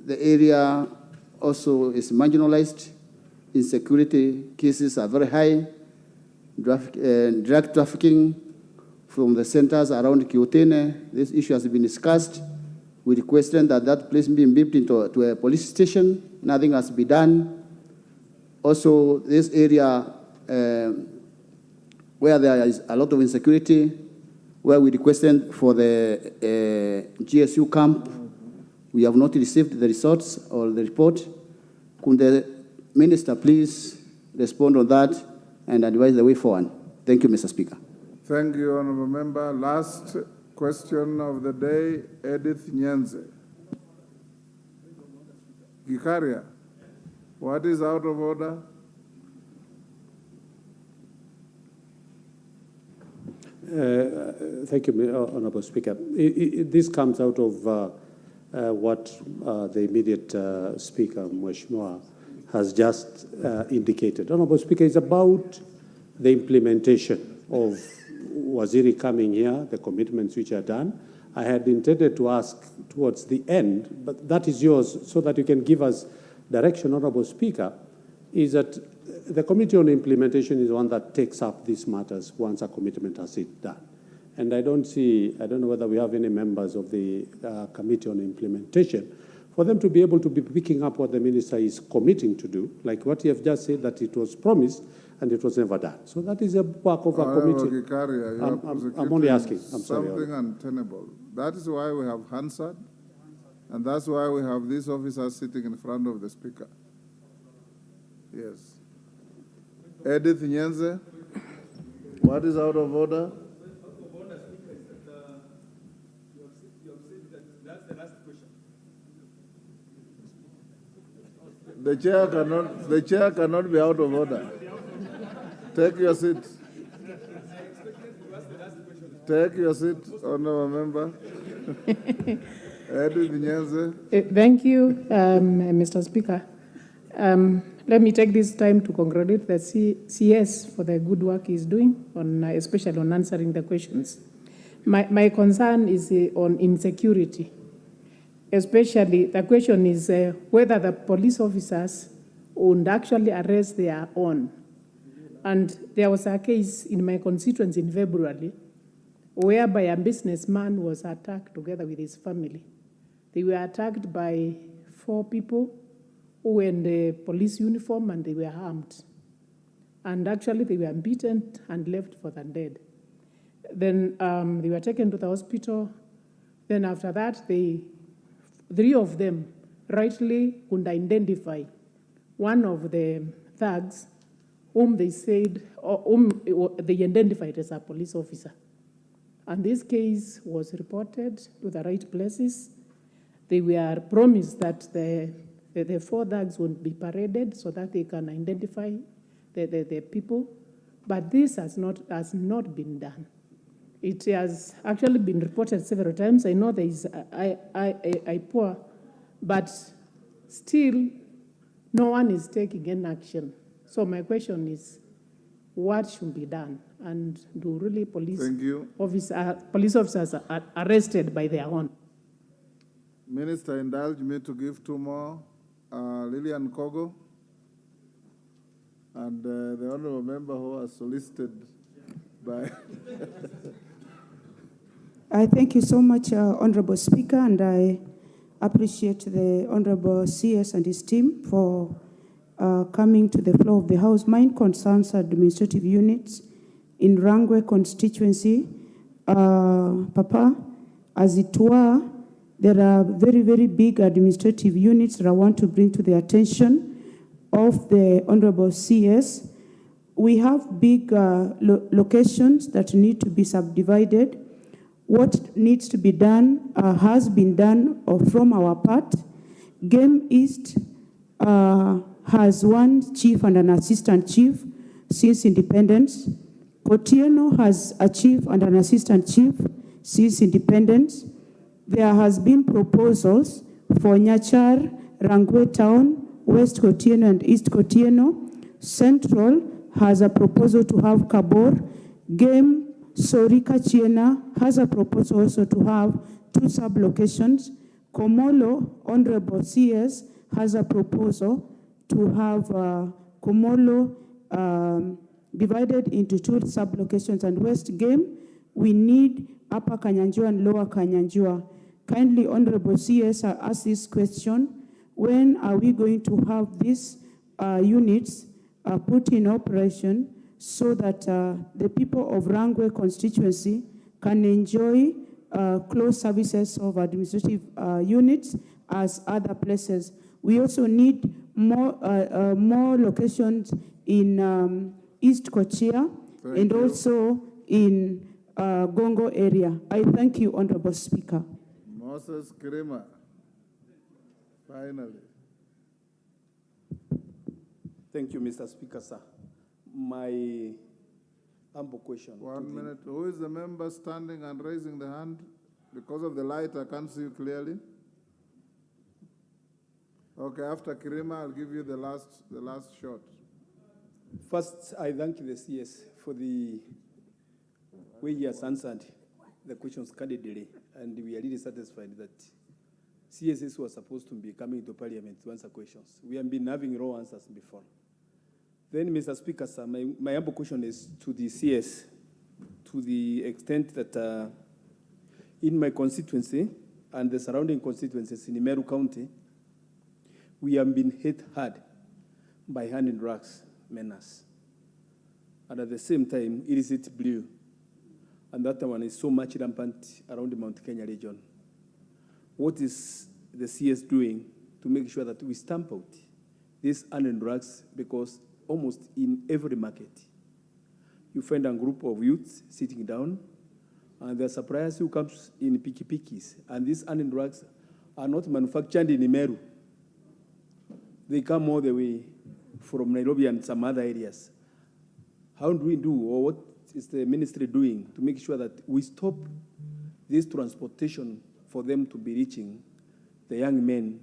the area also is marginalized. Insecurity cases are very high. Drug trafficking from the centers around Kiotene. This issue has been discussed. We requested that that place be moved into a police station. Nothing has been done. Also, this area where there is a lot of insecurity, where we requested for the GSU camp, we have not received the results or the report. Could the minister please respond on that and advise the way forward? Thank you, Mr. Speaker. Thank you, Honourable Member. Last question of the day, Edith Nyenze. Gikaria, what is out of order? Thank you, Honourable Speaker. This comes out of what the immediate Speaker, Mheshimiwa, has just indicated. Honourable Speaker, it's about the implementation of Waziri coming here, the commitments which are done. I had intended to ask towards the end, but that is yours so that you can give us direction, Honourable Speaker, is that the Committee on Implementation is one that takes up these matters once a commitment has been done. And I don't know whether we have any members of the Committee on Implementation for them to be able to be picking up what the Minister is committing to do, like what you have just said, that it was promised and it was never done. So that is a work of a committee. Gikaria, I'm only asking. I'm sorry. Something untenable. That is why we have Hansard, and that's why we have these officers sitting in front of the Speaker. Yes. Edith Nyenze, what is out of order? The chair cannot be out of order. Take your seat. Take your seat, Honourable Member. Edith Nyenze. Thank you, Mr. Speaker. Let me take this time to congratulate the CS for the good work he's doing, especially on answering the questions. My concern is on insecurity. Especially, the question is whether the police officers would actually arrest their own. And there was a case in my constituency in February whereby a businessman was attacked together with his family. They were attacked by 4 people who were in the police uniform and they were armed. And actually they were beaten and left for the dead. Then they were taken to the hospital. Then after that, 3 of them rightly could identify one of the thugs whom they said, or whom they identified as a police officer. And this case was reported to the right places. They were promised that the 4 thugs would be paraded so that they can identify the people, but this has not been done. It has actually been reported several times. I know there is a poor, but still no one is taking any action. So my question is, what should be done? And do really police officers are arrested by their own? Minister, indulge me to give 2 more. Lillian Kogo and the Honourable Member who was solicited by... I thank you so much, Honourable Speaker, and I appreciate the Honourable CS and his team for coming to the floor of the House. Mine concerns administrative units in Rangwe constituency. Papa, as it were, there are very, very big administrative units that I want to bring to the attention of the Honourable CS. We have big locations that need to be subdivided. What needs to be done has been done from our part. Game East has 1 chief and an assistant chief since independence. Kotieno has a chief and an assistant chief since independence. There has been proposals for Nyachar, Rangwe Town, West Kotieno and East Kotieno. Central has a proposal to have Kabor. Game Sorika Chiena has a proposal also to have 2 sub-locations. Komolo, Honorable CS, has a proposal to have Komolo divided into 2 sub-locations. And West Game, we need Upper Kanyanjua and Lower Kanyanjua. Kindly, Honorable CS, I ask this question. When are we going to have these units put in operation so that the people of Rangwe constituency can enjoy close services of administrative units as other places? We also need more locations in East Kochia and also in Gongo area. I thank you, Honorable Speaker. Moses Kirima, finally. Thank you, Mr. Speaker, sir. My humble question. 1 minute. Who is the member standing and raising the hand? Because of the light, I can't see you clearly. Okay, after Kirima, I'll give you the last shot. First, I thank the CS for the way he has answered the questions candidly, and we are really satisfied that CSS was supposed to be coming to Parliament to answer questions. We have been having raw answers before. Then, Mr. Speaker, sir, my humble question is to the CS, to the extent that in my constituency and the surrounding constituencies in Meru County, we have been hit hard by hand and drugs menace. And at the same time, illicit blue. And that one is so much rampant around the Mount Kenya region. What is the CS doing to make sure that we stamp out these hand and drugs? Because almost in every market, you find a group of youths sitting down, and there are suppliers who comes in pikis, and these hand and drugs are not manufactured in Meru. They come all the way from Nairobi and some other areas. How do we do, or what is the ministry doing to make sure that we stop this transportation for them to be reaching the young men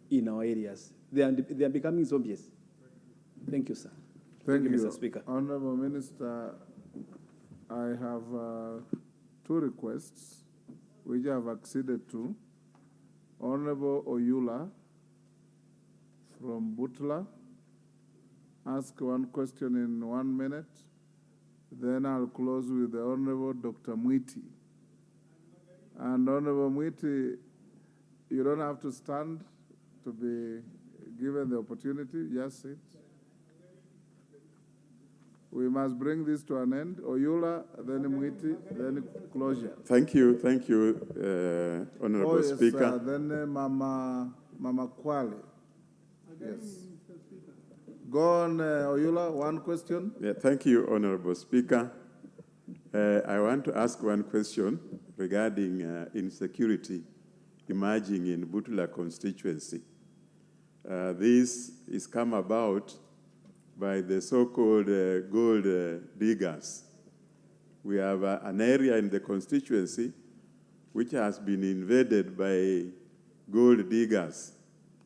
in our areas? They are becoming zombies. Thank you, sir. Thank you, Mr. Speaker. Honorable Minister, I have two requests which I have acceded to. Honorable Oyula from Butla, ask one question in 1 minute. Then I'll close with the Honorable Dr. Mwiti. And Honorable Mwiti, you don't have to stand to be given the opportunity. Just sit. We must bring this to an end. Oyula, then Mwiti, then closure. Thank you, Honorable Speaker. Then Mama Kwale. Yes. Go on, Oyula, one question. Yeah, thank you, Honorable Speaker. I want to ask one question regarding insecurity emerging in Butula constituency. This is come about by the so-called gold diggers. We have an area in the constituency which has been invaded by gold diggers,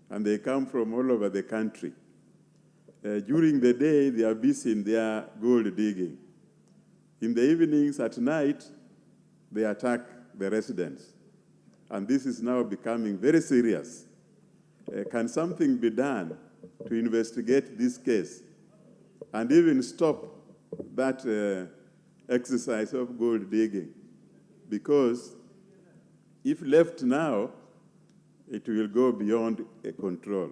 and they come from all over the country. During the day, they are busy in their gold digging. In the evenings, at night, they attack the residents. And this is now becoming very serious. Can something be done to investigate this case and even stop that exercise of gold digging? Because if left now, it will go beyond control.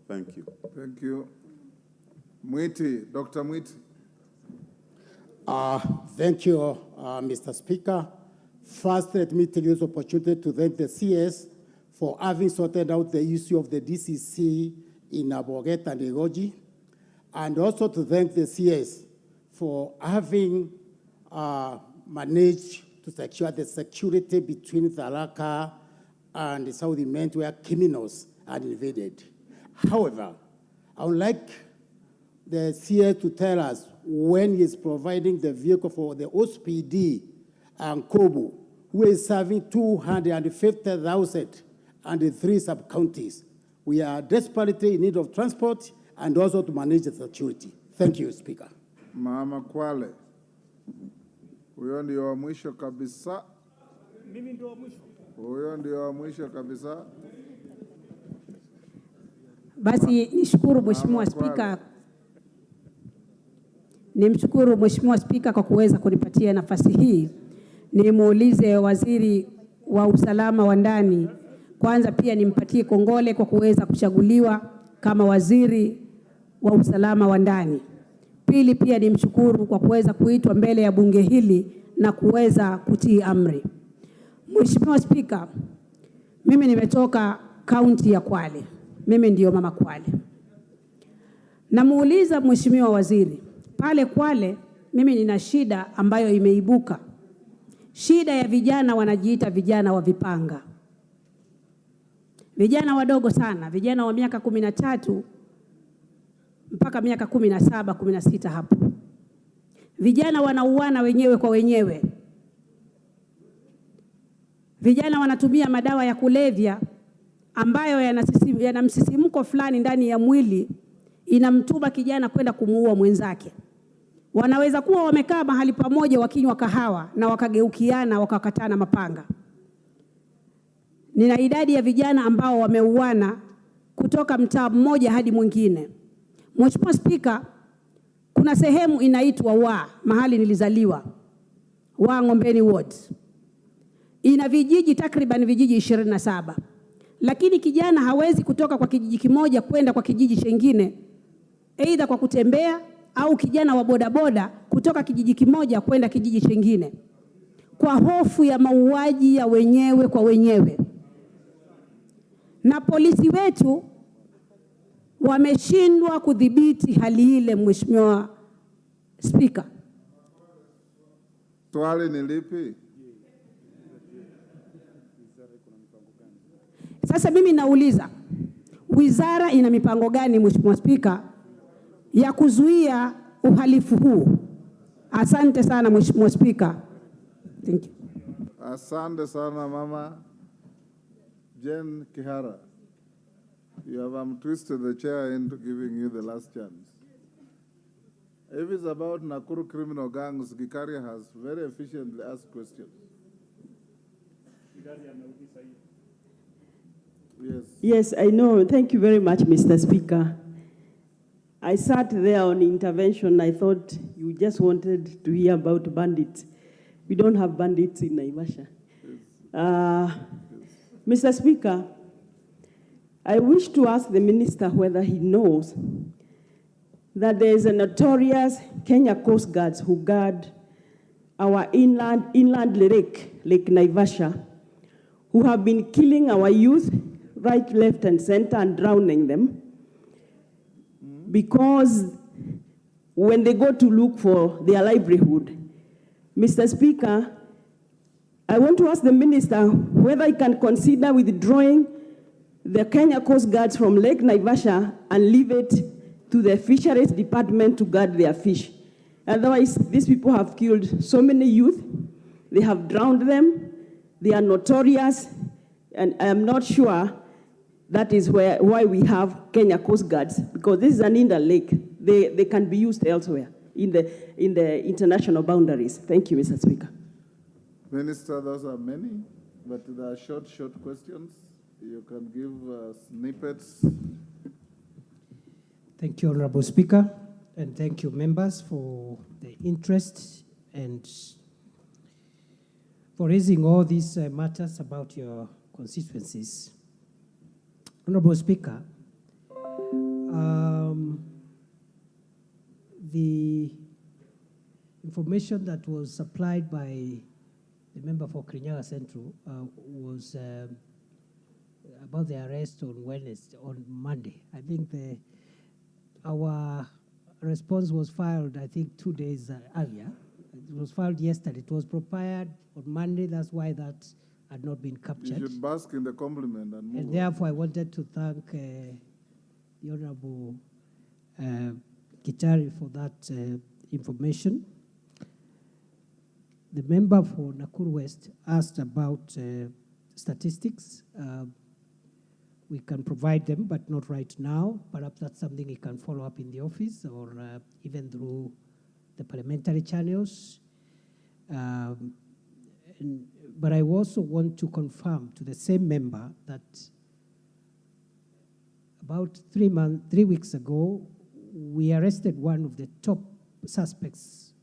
Thank you. Thank you. Mwiti, Dr. Mwiti. Thank you, Mr. Speaker. First, let me take this opportunity to thank the CS for having sorted out the issue of the DCC in Aboget and Egoji, and also to thank the CS for having managed to secure the security between Tharaka and the South Imend where criminals are invaded. However, I would like the CS to tell us when he is providing the vehicle for the OSPD and Kobo, who is serving 250,000 and the 3 sub-counties. We are desperately in need of transport and also to manage the security. Thank you, Speaker. Mama Kwale. Huyo ndio wa mwisho kabisa. Mimi ndio wa mwisho. Huyo ndio wa mwisho kabisa. Basi nishukuru Mheshimiwa Spika. Nimshukuru Mheshimiwa Spika kwa kuweza kunipatia nafasi hii. Nimuulize Waziri wa Usalama wa Ndani. Kwanza pia nimpatie kongole kwa kuweza kuchaguliwa kama Waziri wa Usalama wa Ndani. Pili pia nimshukuru kwa kuweza kuitwa mbele ya bunge hili na kuweza kutii amri. Mheshimiwa Spika, mimi nimetoka kaunti ya Kwale. Mimi ndio mama Kwale. Namuuliza Mheshimiwa Waziri, pale Kwale mimi nina shida ambayo imeibuka. Shida ya vijana wanajiita vijana wa vipanga. Vijana wadogo sana, vijana wa miaka 13 mpaka miaka 17, 16 hapo. Vijana wanauana wenyewe kwa wenyewe. Vijana wanatumia madawa ya kulevya ambayo yana msisimko fulani ndani ya mwili, inamtuma kijana kwenda kumuua mwenzake. Wanaweza kuwa wamekaa mahali pamoja wakinywa kahawa na wakageukiana wakakatana mapanga. Nina idadi ya vijana ambao wameuana kutoka mtaa mmoja hadi mwingine. Mheshimiwa Spika, kuna sehemu inaitwa mahali nilizaliwa, Ngombeni Ward. Ina vijiji takriban vijiji 27. Lakini kijana hawezi kutoka kwa kijiji kimoja kwenda kwa kijiji kingine, aidha kwa kutembea au kijana wa bodaboda kutoka kijiji kimoja kwenda kijiji kingine, kwa hofu ya mauaji ya wenyewe kwa wenyewe. Na polisi wetu wameshindwa kudhibiti hali ile. Mheshimiwa Spika, swali ni lipi? Sasa mimi nauliza, wizara ina mipango gani Mheshimiwa Spika ya kuzuia uhalifu huu? Asante sana Mheshimiwa Spika. Thank you. Asante sana Mama Jen Kihara. You have twisted the chair into giving you the last chance. If it's about Nakuru criminal gangs, Gikaria has very efficiently asked questions. Yes. Yes, I know. Thank you very much, Mr. Speaker. I sat there on intervention. I thought you just wanted to hear about bandits. We don't have bandits in Naivasha. Mr. Speaker, I wish to ask the minister whether he knows that there is a notorious Kenya Coast Guards who guard our inland Lake Naivasha, who have been killing our youth right, left, and center and drowning them, because when they go to look for their livelihood. Mr. Speaker, I want to ask the minister whether he can consider withdrawing the Kenya Coast Guards from Lake Naivasha and leave it to the fisheries department to guard their fish. Otherwise, these people have killed so many youth, they have drowned them, they are notorious, and I am not sure that is why we have Kenya Coast Guards, because this is an inland lake. They can be used elsewhere in the international boundaries. Thank you, Mr. Speaker. Minister, those are many, but they are short questions. You can give snippets. Thank you, Honorable Speaker, and thank you, members, for the interest and for raising all these matters about your constituencies. Honorable Speaker, the information that was supplied by the member for Kirinyaga Central was about the arrest on Monday. I think our response was filed, I think, 2 days earlier. It was filed yesterday. It was prepared on Monday. That's why that had not been captured. You should bask in the compliment and move And on. therefore, I wanted to thank the Honorable Kitari for that information. The member for Nakuru West asked about statistics. We can provide them, but not right now. Perhaps that's something he can follow up in the office or even through the parliamentary channels. But I also want to confirm to the same member that about 3 weeks ago, we arrested one of the top suspects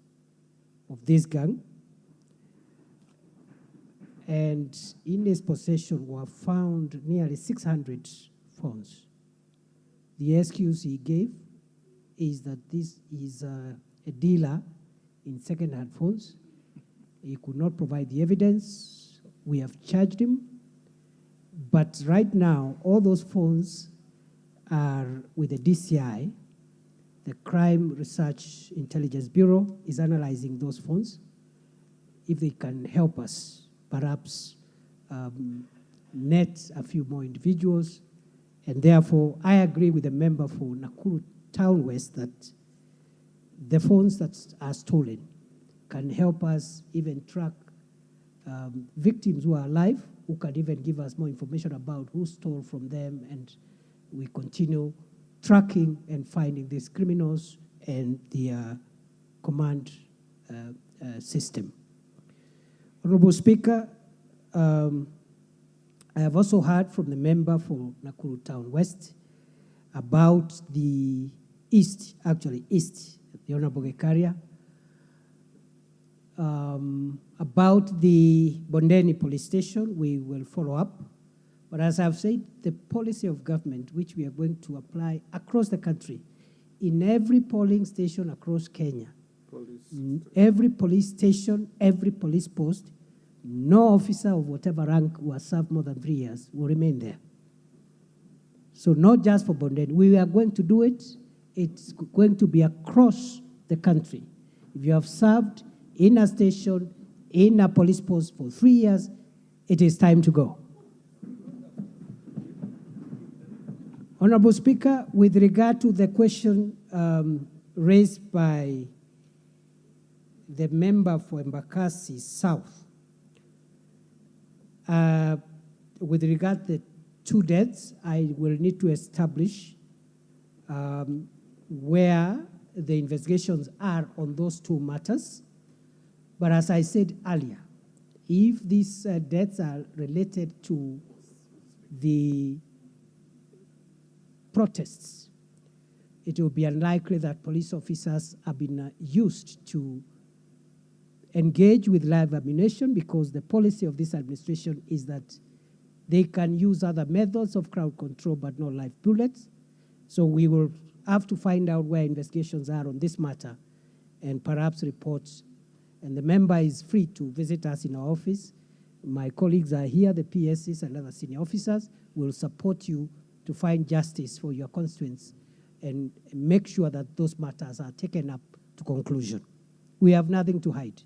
of this gang. And in his possession were found nearly 600 phones. The excuse he gave is that this is a dealer in second-hand phones. He could not provide the evidence. We have charged him. But right now, all those phones are with the DCI. the Crime Research Intelligence Bureau is analyzing those phones. If they can help us, perhaps net a few more individuals. And therefore, I agree with the member for Nakuru Town West that the phones that are stolen can help us even track victims who are alive, who can even give us more information about who stole from them, and we continue tracking and finding these criminals and their command system. Honorable Speaker, I have also heard from the member for Nakuru Town West about the East, the Honorable Gekaria, about the Bondeni police station. We will follow up. But as I've said, the policy of government, which we are going to apply across the country, in every polling station across Kenya, every police station, every police post, no officer of whatever rank who has served more than 3 years will remain there. So not just for Bondeni. We are going to do it. It's going to be across the country. If you have served in a station, in a police post for 3 years, it is time to go. Honorable Speaker, with regard to the question raised by the member for Embakasi South, with regard to the 2 deaths, I will need to establish where the investigations are on those 2 matters. But as I said earlier, if these deaths are related to the protests, it will be unlikely that police officers have been used to engage with live ammunition, because the policy of this administration is that they can use other methods of crowd control but not live bullets. So we will have to find out where investigations are on this matter and perhaps reports. And the member is free to visit us in our office. My colleagues are here, the PSs and other senior officers will support you to find justice for your constituents and make sure that those matters are taken up to conclusion. We have nothing to hide.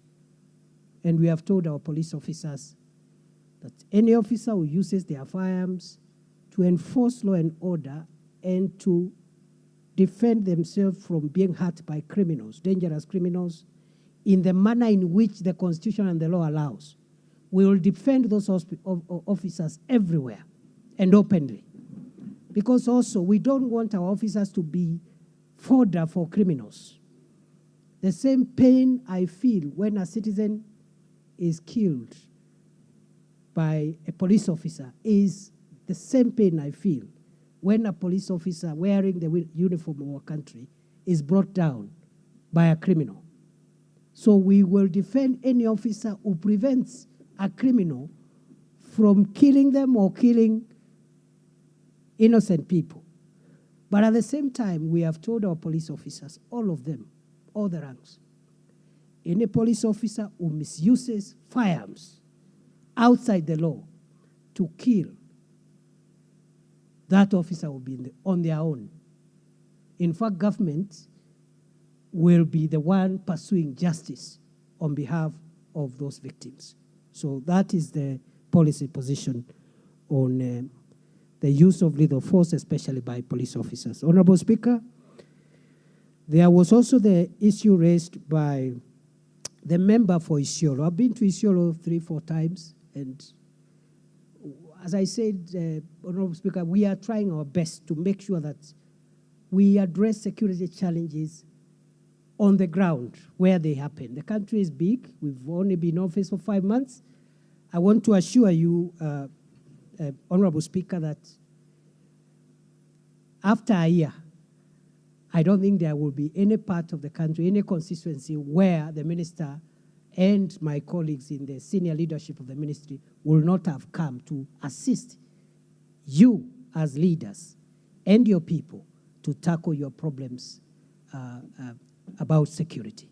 And we have told our police officers that any officer who uses their firearms to enforce law and order and to defend themselves from being hurt by criminals, dangerous criminals, in the manner in which the Constitution and the law allows, we will defend those officers everywhere and openly. Because also, we don't want our officers to be fodder for criminals. The same pain I feel when a citizen is killed by a police officer is the same pain I feel when a police officer wearing the uniform of our country is brought down by a criminal. So we will defend any officer who prevents a criminal from killing them or killing innocent people. But at the same time, we have told our police officers, all of them, all the ranks, any police officer who misuses firearms outside the law to kill, that officer will be on their own. In fact, government will be the one pursuing justice on behalf of those victims. So that is the policy position on the use of lethal force, especially by police officers. Honorable Speaker, there was also the issue raised by the member for Isiolo. I've been to Isiolo 3-4 times, and as I said, Honorable Speaker, we are trying our best to make sure that we address security challenges on the ground where they happen. The country is big. We've only been in office for 5 months. I want to assure you, Honorable Speaker, that after a year, I don't think there will be any part of the country, any constituency where the minister and my colleagues in the senior leadership of the ministry will not have come to assist you as leaders and your people to tackle your problems about security.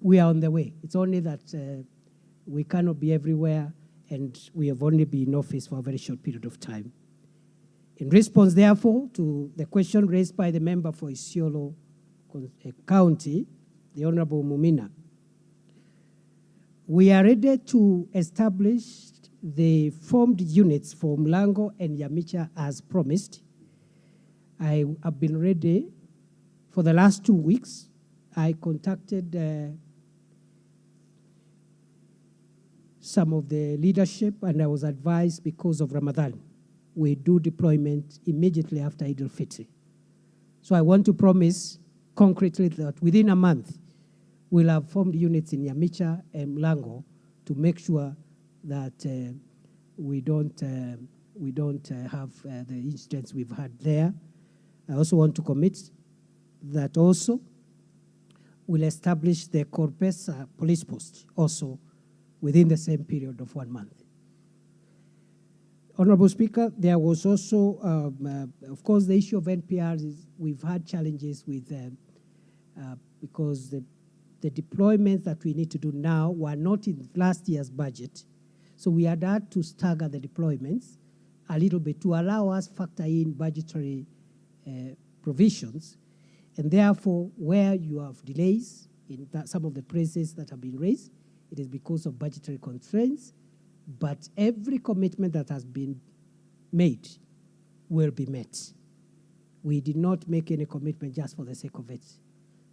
We are on the way. It's only that we cannot be everywhere, and we have only been in office for a very short period of time. In response, therefore, to the question raised by the member for Isiolo county, the Honorable Mumina. We are ready to establish the formed units for Mlango and Yamicha as promised. I have been ready for the last 2 weeks. I contacted some of the leadership, and I was advised because of Ramadan, we do deployment immediately after Eid al-Fitr. So I want to promise concretely that within a month, we'll have formed units in Yamicha and Mlango to make sure that we don't have the incidents we've had there. I also want to commit that also we'll establish the Corpesa police post also within the same period of 1 month. Honorable Speaker, there was also, of course, the issue of NPRs. We've had challenges with, because the deployments that we need to do now were not in last year's budget. So we had to stagger the deployments a little bit to allow us factor in budgetary provisions. And therefore, where you have delays in some of the places that have been raised, it is because of budgetary constraints. But every commitment that has been made will be met. We did not make any commitment just for the sake of it.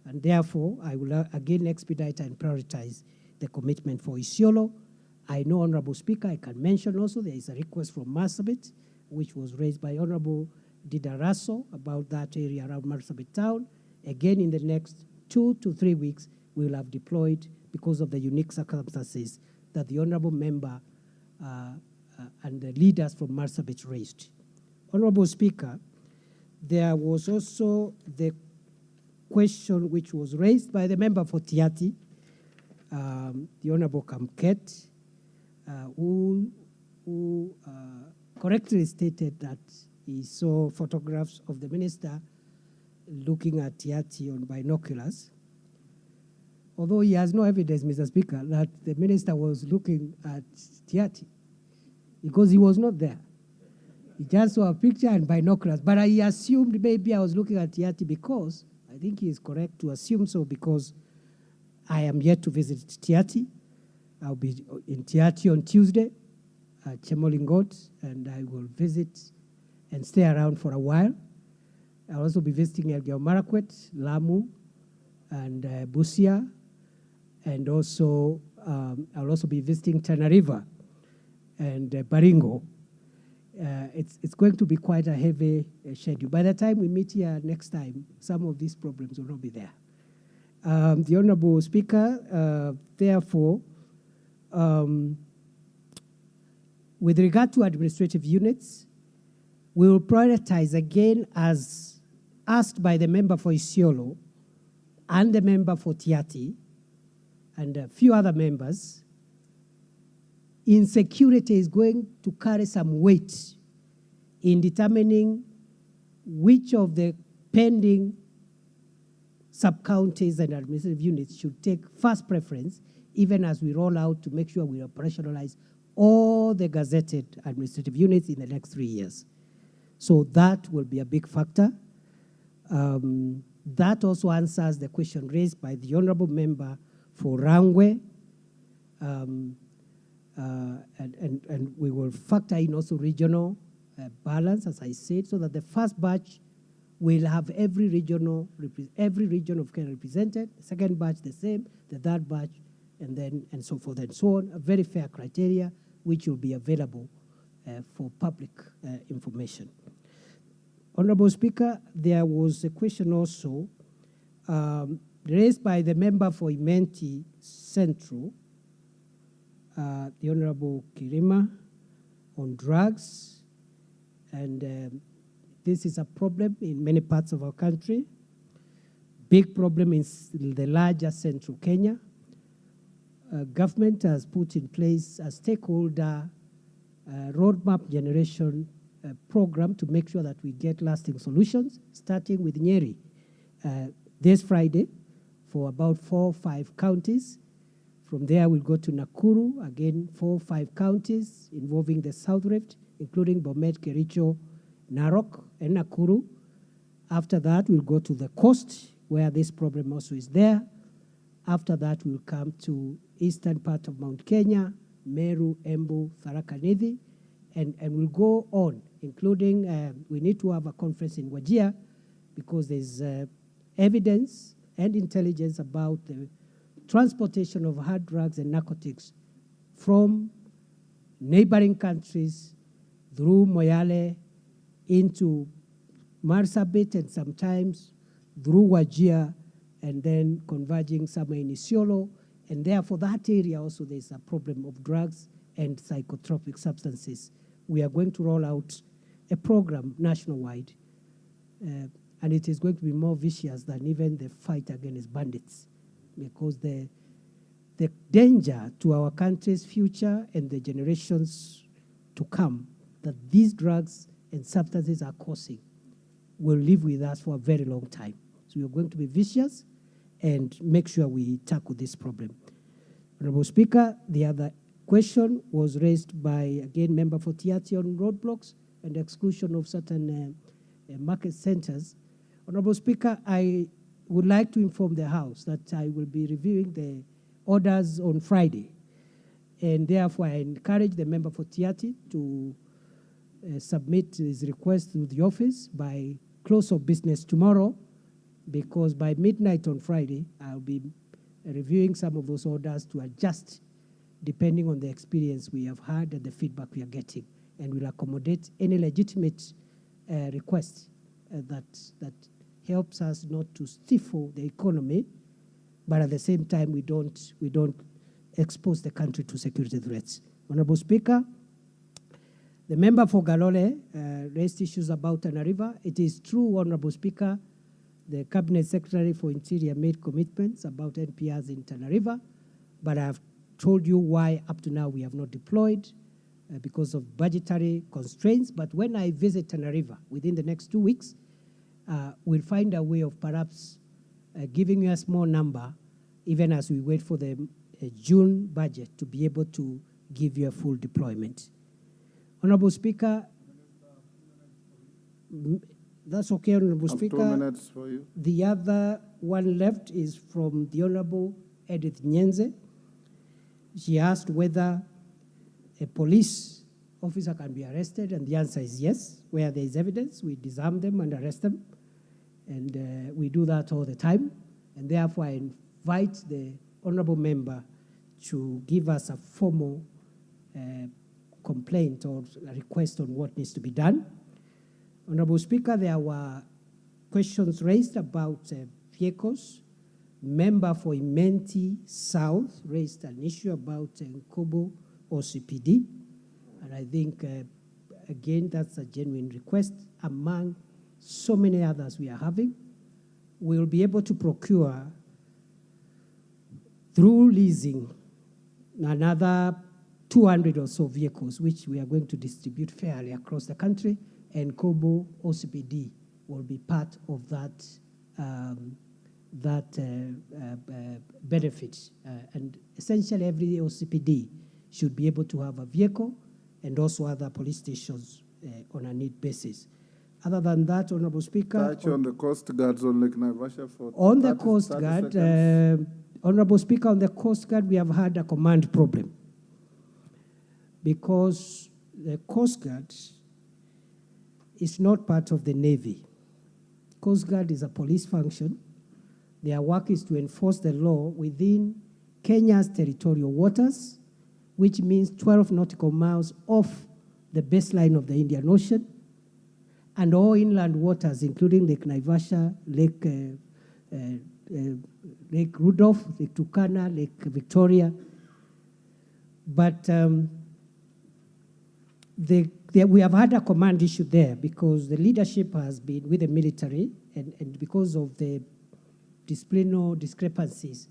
And therefore, I will again expedite and prioritize the commitment for Isiolo. I know, Honorable Speaker, I can mention also there is a request from Marsabit, which was raised by Honorable Didaraso about that area around Marsabit town. Again, in the next 2 to 3 weeks, we will have deployed because of the unique circumstances that the Honorable Member and the leaders from Marsabit raised. Honorable Speaker, there was also the question which was raised by the member for Tiati, the Honorable Kamket, who correctly stated that he saw photographs of the minister looking at Tiati on binoculars. Although he has no evidence, Mr. Speaker, that the minister was looking at Tiati, because he was not there. He just saw a picture and binoculars. But I assumed maybe I was looking at Tiati because, I think he is correct to assume so, because I am yet to visit Tiati. I'll be in Tiati on Tuesday at Chemolingot, and I will visit and stay around for a while. I'll also be visiting Elgeyo Marakwet, Lamu, and Busia, and also I'll also be visiting Tana River and Baringo. It's going to be quite a heavy schedule. By the time we meet here next time, some of these problems will not be there. The Honorable Speaker, therefore, with regard to administrative units, we will prioritize again, as asked by the member for Isiolo and the member for Tiati and a few other members. Insecurity is going to carry some weight in determining which of the pending sub-counties and administrative units should take first preference, even as we roll out to make sure we operationalize all the gazetted administrative units in the next 3 years. So that will be a big factor. That also answers the question raised by the Honorable Member for Rangwe. And we will factor in also regional balance, as I said, so that the first batch will have every region of Kenya represented, the second batch the same, the third batch, and so forth and so on. A very fair criteria which will be available for public information. Honorable Speaker, there was a question also raised by the member for Imenti Central, the Honorable Kirima, on drugs. And this is a problem in many parts of our country. Big problem in the larger central Kenya. Government has put in place a stakeholder roadmap generation program to make sure that we get lasting solutions, starting with Nyeri this Friday for about 4 or 5 counties. From there, we'll go to Nakuru, again, 4 or 5 counties involving the South Rift, including Bomet, Kericho, Narok, and Nakuru. After that, we'll go to the coast, where this problem also is there. After that, we'll come to eastern part of Mount Kenya, Meru, Embu, Tharaka Nithi, and we'll go on, including we need to have a conference in Wajir because there's evidence and intelligence about the transportation of hard drugs and narcotics from neighboring countries through Moyale into Marsabit and sometimes through Wajir and then converging somewhere in Isiolo. And therefore, that area also there's a problem of drugs and psychotropic substances. We are going to roll out a program nationwide, and it is going to be more vicious than even the fight against bandits, because the danger to our country's future and the generations to come that these drugs and substances are causing will live with us for a very long time. So we are going to be vicious and make sure we tackle this problem. Honorable Speaker, the other question was raised by, again, Member for Tiati on roadblocks and exclusion of certain market centers. Honorable Speaker, I would like to inform the House that I will be reviewing the orders on Friday. And therefore, I encourage the member for Tiati to submit his request to the office by close of business tomorrow, because by midnight on Friday, I'll be reviewing some of those orders to adjust depending on the experience we have had and the feedback we are getting, and will accommodate any legitimate request that helps us not to stifle the economy, but at the same time we don't expose the country to security threats. Honorable Speaker, the member for Galole raised issues about Tana River. It is true, Honorable Speaker, the Cabinet Secretary for Interior made commitments about NPRs in Tana River, but I've told you why up to now we have not deployed because of budgetary constraints. But when I visit Tana River within the next 2 weeks, we'll find a way of perhaps giving you a small number, even as we wait for the June budget to be able to give you a full deployment. Honorable Speaker, that's okay, Honorable Speaker. 2 minutes for you. The other one left is from the Honorable Edith Nyenze. She asked whether a police officer can be arrested, and the answer is yes. Where there is evidence, we disarm them and arrest them, and we do that all the time. And therefore, I invite the honorable member to give us a formal complaint or a request on what needs to be done. Honorable Speaker, there were questions raised about vehicles. Member for Imenti South raised an issue about Nkobo OCPD, and I think, again, that's a genuine request among so many others we are having. We'll be able to procure, through leasing, another 200 or so vehicles, which we are going to distribute fairly across the country, and Kobo OCPD will be part of that benefit. And essentially, every OCPD should be able to have a vehicle, and also other police stations on a need basis. Other than that, Honorable Speaker, Touch on the Coast Guards on Lake Naivasha for on the 30 Coast 30 Guard, seconds. Honorable Speaker, on the Coast Guard, we have had a command problem, because the Coast Guard is not part of the Navy. Coast Guard is a police function. Their work is to enforce the law within Kenya's territorial waters, which means 12 nautical miles off the baseline of the Indian Ocean, and all inland waters, including Lake Naivasha, Lake Rudolph, Lake Turkana, Lake Victoria. But we have had a command issue there because the leadership has been with the military, and because of the disciplinary discrepancies,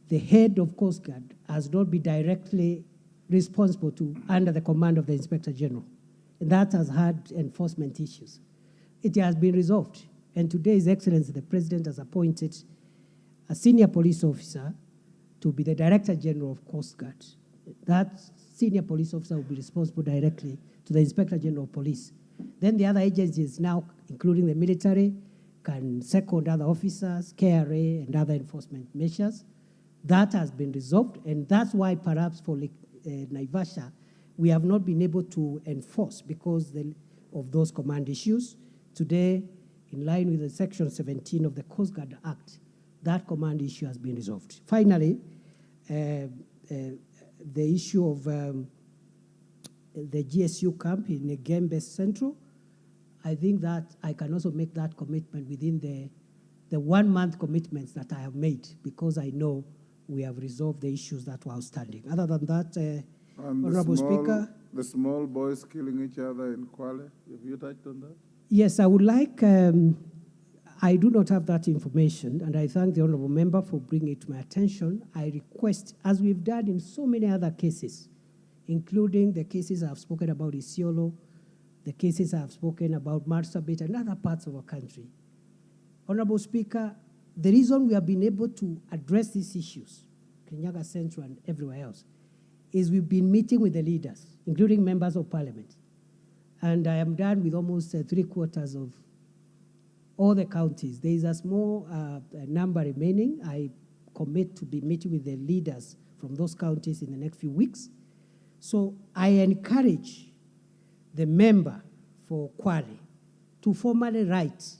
the head of Coast Guard has not been directly responsible to under the command of the Inspector General. And that has had enforcement issues. It has been resolved. And today, His Excellency, the President has appointed a senior police officer to be the Director General of Coast Guard. That senior police officer will be responsible directly to the Inspector General of Police. Then the other agencies now, including the military, can second other officers, KRA, and other enforcement measures. That has been resolved, and that's why perhaps for Naivasha, we have not been able to enforce because of those command issues. Today, in line with the Section 17 of the Coast Guard Act, that command issue has been resolved. Finally, the issue of the GSU camp in Mutembei Central, I think that I can also make that commitment within the 1 month commitments that I have made, because I know we have resolved the issues that were outstanding. Other than that, Honorable Speaker. The small boys killing each other in Kwale, have you touched on that? Yes, I would like, I do not have that information, and I thank the Honorable Member for bringing it to my attention. I request, as we've done in so many other cases, including the cases I've spoken about Isiolo, the cases I've spoken about Marsabit and other parts of our country. Honorable Speaker, the reason we have been able to address these issues, Kenyaga Central and everywhere else, is we've been meeting with the leaders, including members of parliament. And I am done with almost 3/4 of all the counties. There is a small number remaining. I commit to be meeting with the leaders from those counties in the next few weeks. So I encourage the member for Kwale to formally write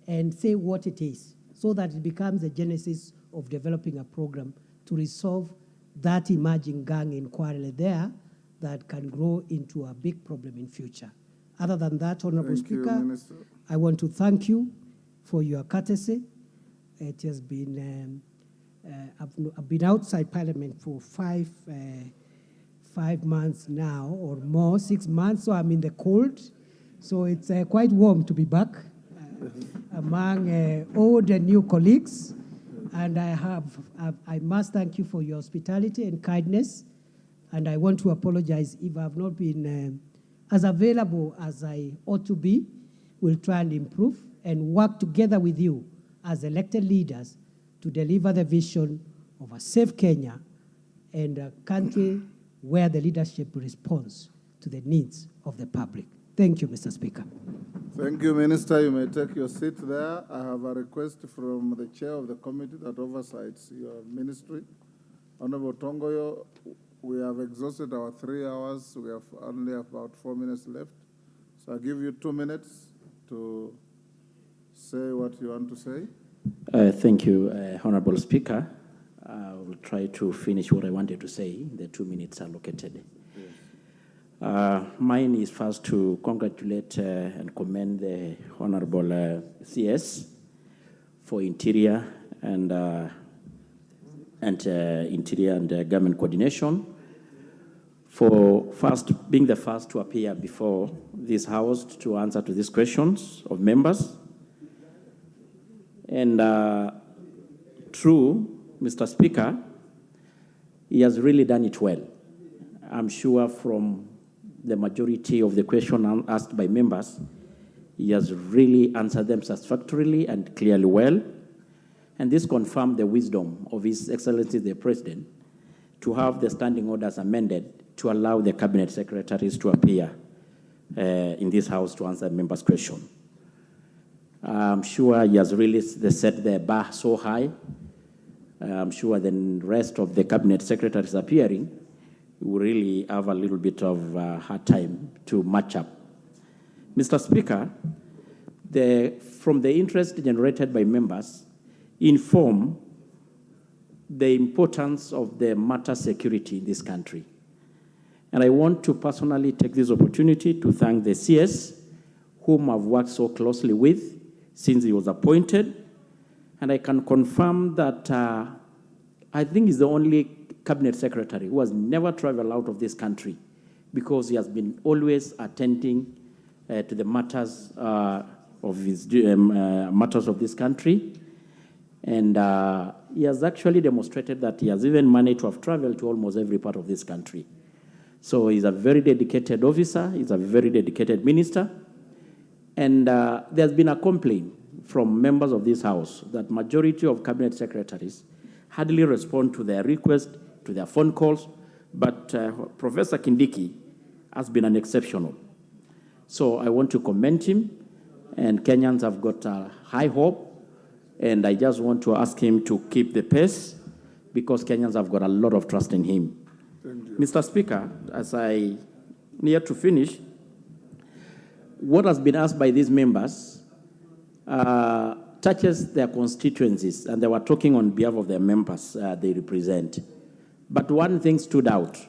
and say what it is, so that it becomes the genesis of developing a program to resolve that emerging gang in Kwale there that can grow into a big problem in future. Other than that, Honorable Speaker, I want to thank you for your courtesy. It has been, I've been outside Parliament for five months now or more, 6 months, so I'm in the cold. So it's quite warm to be back among old and new colleagues. And I must thank you for your hospitality and kindness. And I want to apologize if I've not been as available as I ought to be. We'll try and improve and work together with you as elected leaders to deliver the vision of a safe Kenya and a country where the leadership responds to the needs of the public. Thank you, Mr. Speaker. Thank you, Minister. You may take your seat there. I have a request from the chair of the committee that oversees your ministry. Honorable Tongoyo, we have exhausted our 3 hours. We have only about 4 minutes left. So I'll give you 2 minutes to say what you want to say. Thank you, Honorable Speaker. I will try to finish what I wanted to say. The 2 minutes allocated. Mine is first to congratulate and commend the Honorable CS for Interior and Interior and Government Coordination for being the first to appear before this House to answer to these questions of members. And true, Mr. Speaker, he has really done it well. I'm sure from the majority of the questions asked by members, he has really answered them satisfactorily and clearly well. And this confirmed the wisdom of His Excellency the President to have the standing orders amended to allow the cabinet secretaries to appear in this House to answer members' questions. I'm sure he has really set the bar so high. I'm sure the rest of the cabinet secretaries appearing will really have a little bit of hard time to match up. Mr. Speaker, from the interest generated by members, inform the importance of the matter security in this country. And I want to personally take this opportunity to thank the CS, whom I've worked so closely with since he was appointed. And I can confirm that I think he's the only cabinet secretary who has never traveled out of this country, because he has been always attending to the matters of his matters of this country. And he has actually demonstrated that he has even managed to have traveled to almost every part of this country. So he's a very dedicated officer, he's a very dedicated minister. And there's been a complaint from members of this House that majority of cabinet secretaries hardly respond to their request, to their phone calls, but Professor Kindiki has been an exceptional. So I want to commend him and Kenyans have got high hope, and I just want to ask him to keep the pace because Kenyans have got a lot of trust in him. Mr. Speaker, as I near to finish, what has been asked by these members touches their constituencies, and they were talking on behalf of their members they represent. But one thing stood out.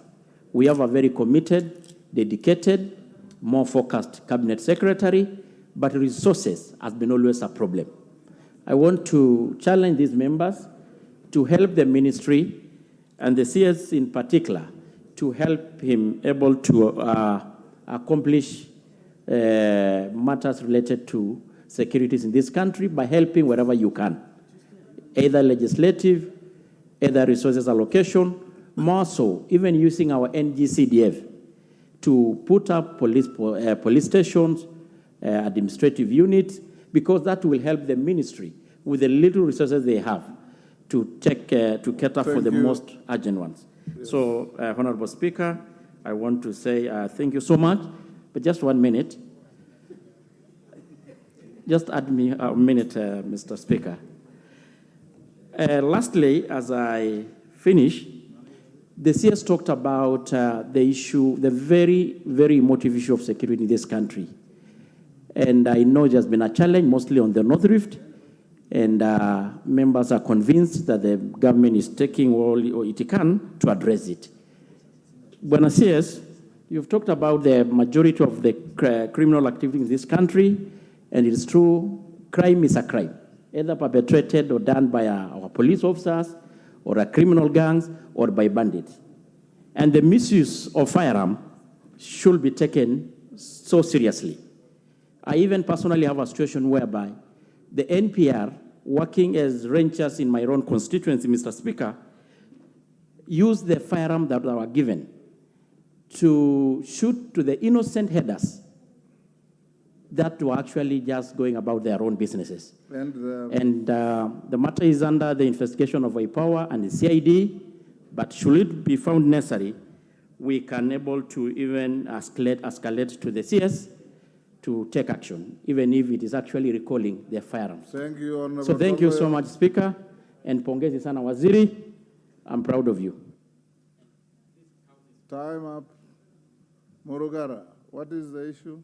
We have a very committed, dedicated, more focused cabinet secretary, but resources has been always a problem. I want to challenge these members to help the ministry and the CS in particular to help him able to accomplish matters related to securities in this country by helping wherever you can, either legislative, either resources allocation, more so, even using our NGCDF to put up police stations, administrative units, because that will help the ministry with the little resources they have to cater for the most urgent ones. Yes. So, Honorable Speaker, I want to say thank you so much, but just 1 minute. Just add me a minute, Mr. Speaker. Lastly, as I finish, the CS talked about the issue, the very, very emotive issue of security in this country. And I know there's been a challenge, mostly on the North Rift, and members are convinced that the government is taking all it can to address it. Buena CS, you've talked about the majority of the criminal activity in this country, and it's true, crime is a crime, either perpetrated or done by our police officers, or a criminal gangs, or by bandits. And the misuse of firearm should be taken so seriously. I even personally have a situation whereby the NPR, working as rangers in my own constituency, Mr. Speaker, used the firearm that they were given to shoot to the innocent headers that were actually just going about their own businesses. And the matter is under the investigation of IPOWER and the CID, but should it be found necessary, we can able to even escalate to the CS to take action, even if it is actually recalling their firearms. Thank you, Honorable. So thank you so much, Speaker, and pongezi sana waziri. I'm proud of you. Time up. Murugara, what is the issue?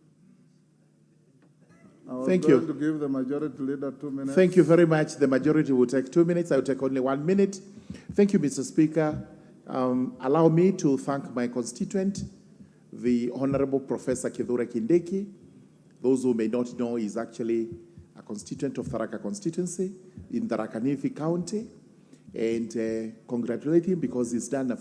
Thank you. To give the majority leader 2 minutes. Thank you very much. The majority will take 2 minutes. I will take only 1 minute. Thank you, Mr. Speaker. Allow me to thank my constituent, the Honorable Professor Kithure Kindiki. Those who may not know, is actually a constituent of Tharaka constituency in Tharaka Nithi County. And congratulate him because he's done a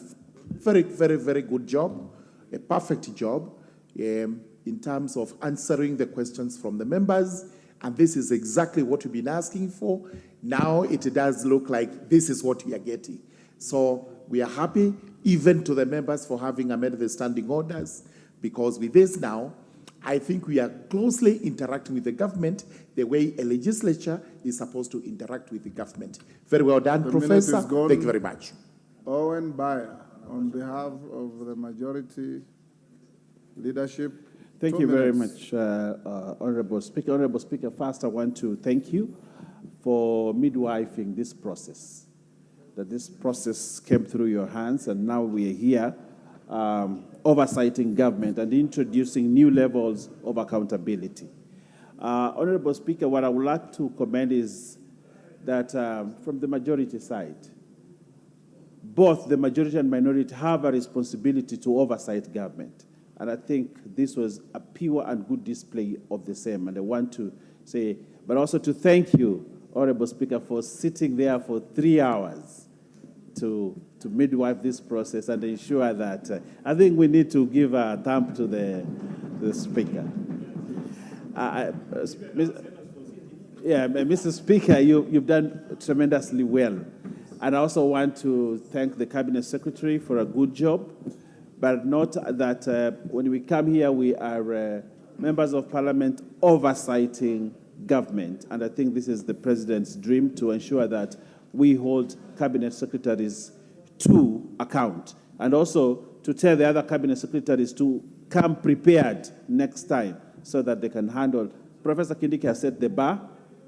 very, very, very good job, a perfect job in terms of answering the questions from the members. And this is exactly what we've been asking for. Now it does look like this is what we are getting. So we are happy, even to the members, for having amended the standing orders, because with this now, I think we are closely interacting with the government the way a legislature is supposed to interact with the government. Very well done, Professor. Thank you very much. Owen Bayer, on behalf of the majority leadership. Thank you very much, Honorable Speaker. Honorable Speaker, first I want to thank you for midwifing this process, that this process came through your hands, and now we are here oversighting government and introducing new levels of accountability. Honorable Speaker, what I would like to commend is that from the majority side, both the majority and minority have a responsibility to oversight government. And I think this was a pure and good display of the same. And I want to say, but also to thank you, Honorable Speaker, for sitting there for 3 hours to midwife this process and ensure that, I think we need to give a thump to the Speaker. Mr. Speaker, you've done tremendously well. And I also want to thank the Cabinet Secretary for a good job. But note that when we come here, we are members of Parliament oversighting government. And I think this is the President's dream, to ensure that we hold Cabinet Secretaries to account. And also to tell the other Cabinet Secretaries to come prepared next time so that they can handle Professor Kindiki has set the bar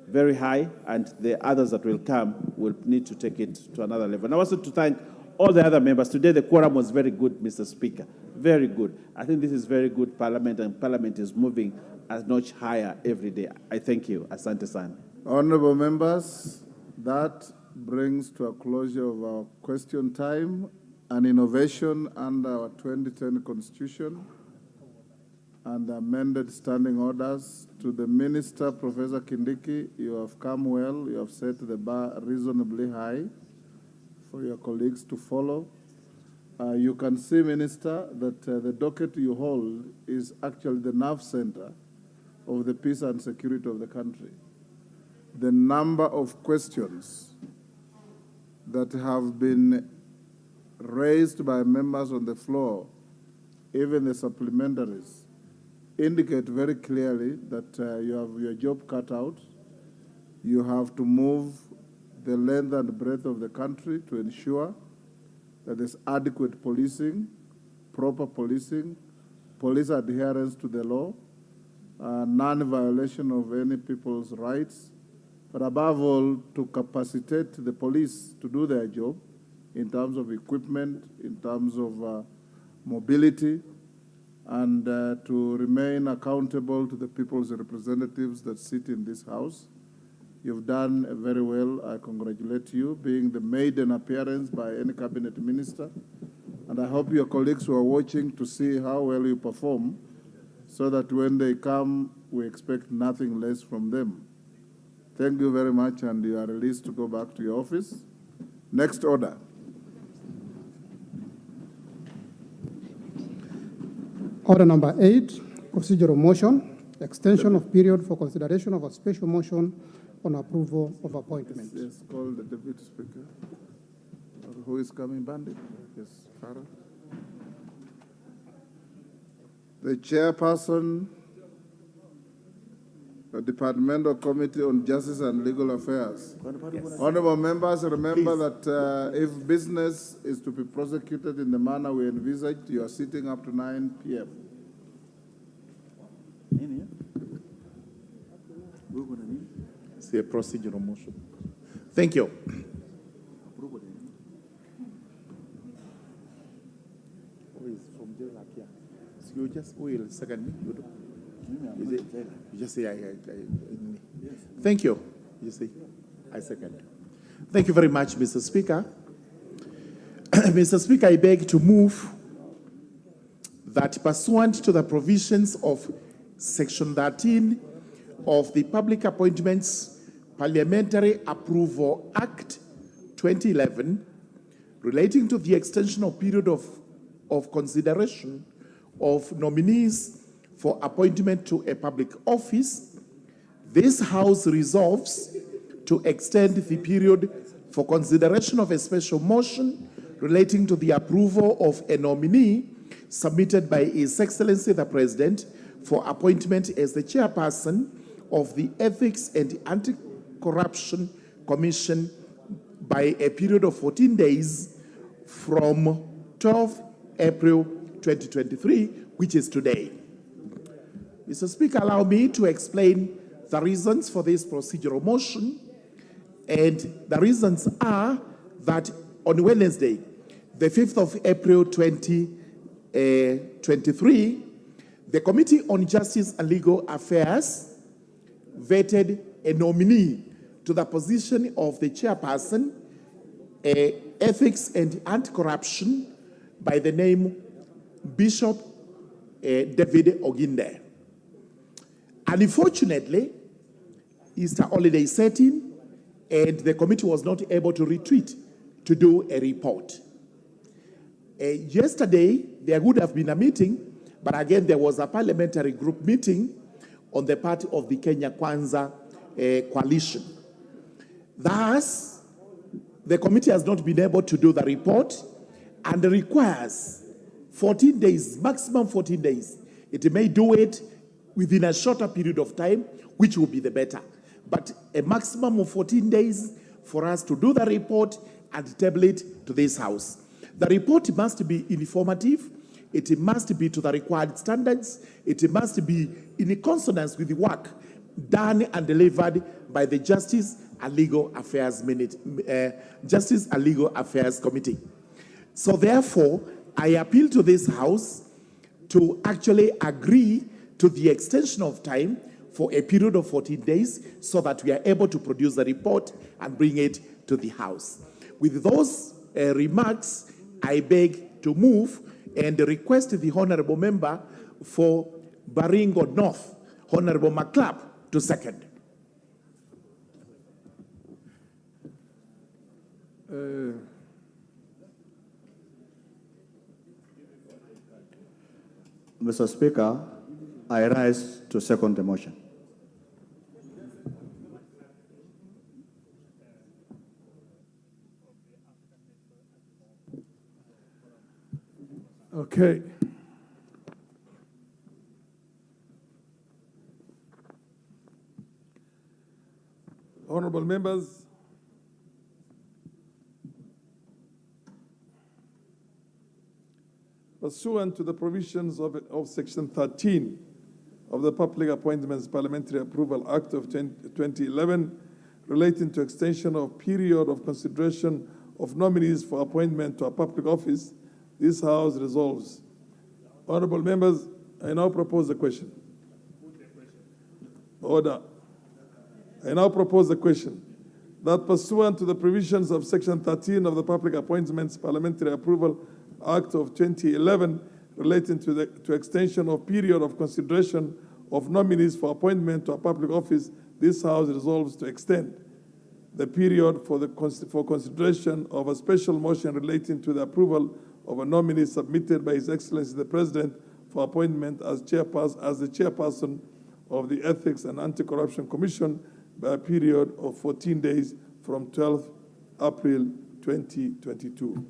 very high, and the others that will come will need to take it to another level. And I also to thank all the other members. Today the quorum was very good, Mr. Speaker, very good. I think this is very good Parliament, and Parliament is moving a notch higher every day. I thank you. Asante sana. Honorable members, that brings to a closure of our question time, an innovation under our 2010 Constitution and amended standing orders. To the Minister, Professor Kindiki, you have come well. You have set the bar reasonably high for your colleagues to follow. You can see, Minister, that the docket you hold is actually the nerve center of the peace and security of the country. The number of questions that have been raised by members on the floor, even the supplementaries, indicate very clearly that you have your job cut out. You have to move the length and breadth of the country to ensure that there's adequate policing, proper policing, police adherence to the law, non-violation of any people's rights, but above all, to capacitate the police to do their job in terms of equipment, in terms of mobility, and to remain accountable to the people's representatives that sit in this house. You've done very well. I congratulate you, being the maiden appearance by any cabinet minister. And I hope your colleagues who are watching to see how well you perform, so that when they come, we expect nothing less from them. Thank you very much, and you are released to go back to your office. Next order. Order number 8, procedural motion, extension of period for consideration of a special motion on approval of appointment. Yes, call the Deputy Speaker. Who is coming, Bandit? Yes, Farah. The chairperson, the Departmental Committee on Justice and Legal Affairs. Yes. Honorable members, remember that if business is to be prosecuted in the manner we envisaged, you are sitting up to 9 p.m. It's a procedural motion. Thank you. You just will second me. You just say Thank you. You say I second. Thank you very much, Mr. Speaker. Mr. Speaker, I beg to move that pursuant to the provisions of Section 13 of the Public Appointments Parliamentary Approval Act 2011, relating to the extension of period of consideration of nominees for appointment to a public office, this House resolves to extend the period for consideration of a special motion relating to the approval of a nominee submitted by His Excellency the President for appointment as the chairperson of the Ethics and Anti-Corruption Commission by a period of 14 days from 12 April 2023, which is today. Mr. Speaker, allow me to explain the reasons for this procedural motion. And the reasons are that on Wednesday, the 5th of April 2023, the Committee on Justice and Legal Affairs vetted a nominee to the position of the chairperson, Ethics and Anti-Corruption, by the name Bishop David Oginde. Unfortunately, Easter holiday set in, and the committee was not able to retreat to do a report. Yesterday, there would have been a meeting, but again, there was a parliamentary group meeting on the part of the Kenya Kwanza coalition. Thus, the committee has not been able to do the report and requires 14 days, maximum 14 days. It may do it within a shorter period of time, which will be the better. But a maximum of 14 days for us to do the report and table it to this House. The report must be informative. It must be to the required standards. It must be in consonance with the work done and delivered by the Justice and Legal Affairs Justice and Legal Affairs Committee. So therefore, I appeal to this House to actually agree to the extension of time for a period of 14 days so that we are able to produce the report and bring it to the House. With those remarks, I beg to move and request the Honorable Member for Baringo North, Honorable McClap, to second. Mr. Speaker, I rise to second the motion. Okay. Honorable members, pursuant to the provisions of Section 13 of the Public Appointments Parliamentary Approval Act of 2011 relating to extension of period of consideration of nominees for appointment to a public office, this House resolves. Honorable members, I now propose the question. Order. I now propose the question that pursuant to the provisions of Section 13 of the Public Appointments Parliamentary Approval Act of 2011 relating to extension of period of consideration of nominees for appointment to a public office, this House resolves to extend the period for consideration of a special motion relating to the approval of a nominee submitted by His Excellency the President for appointment as the chairperson of the Ethics and Anti-Corruption Commission by a period of 14 days from 12th April 2022.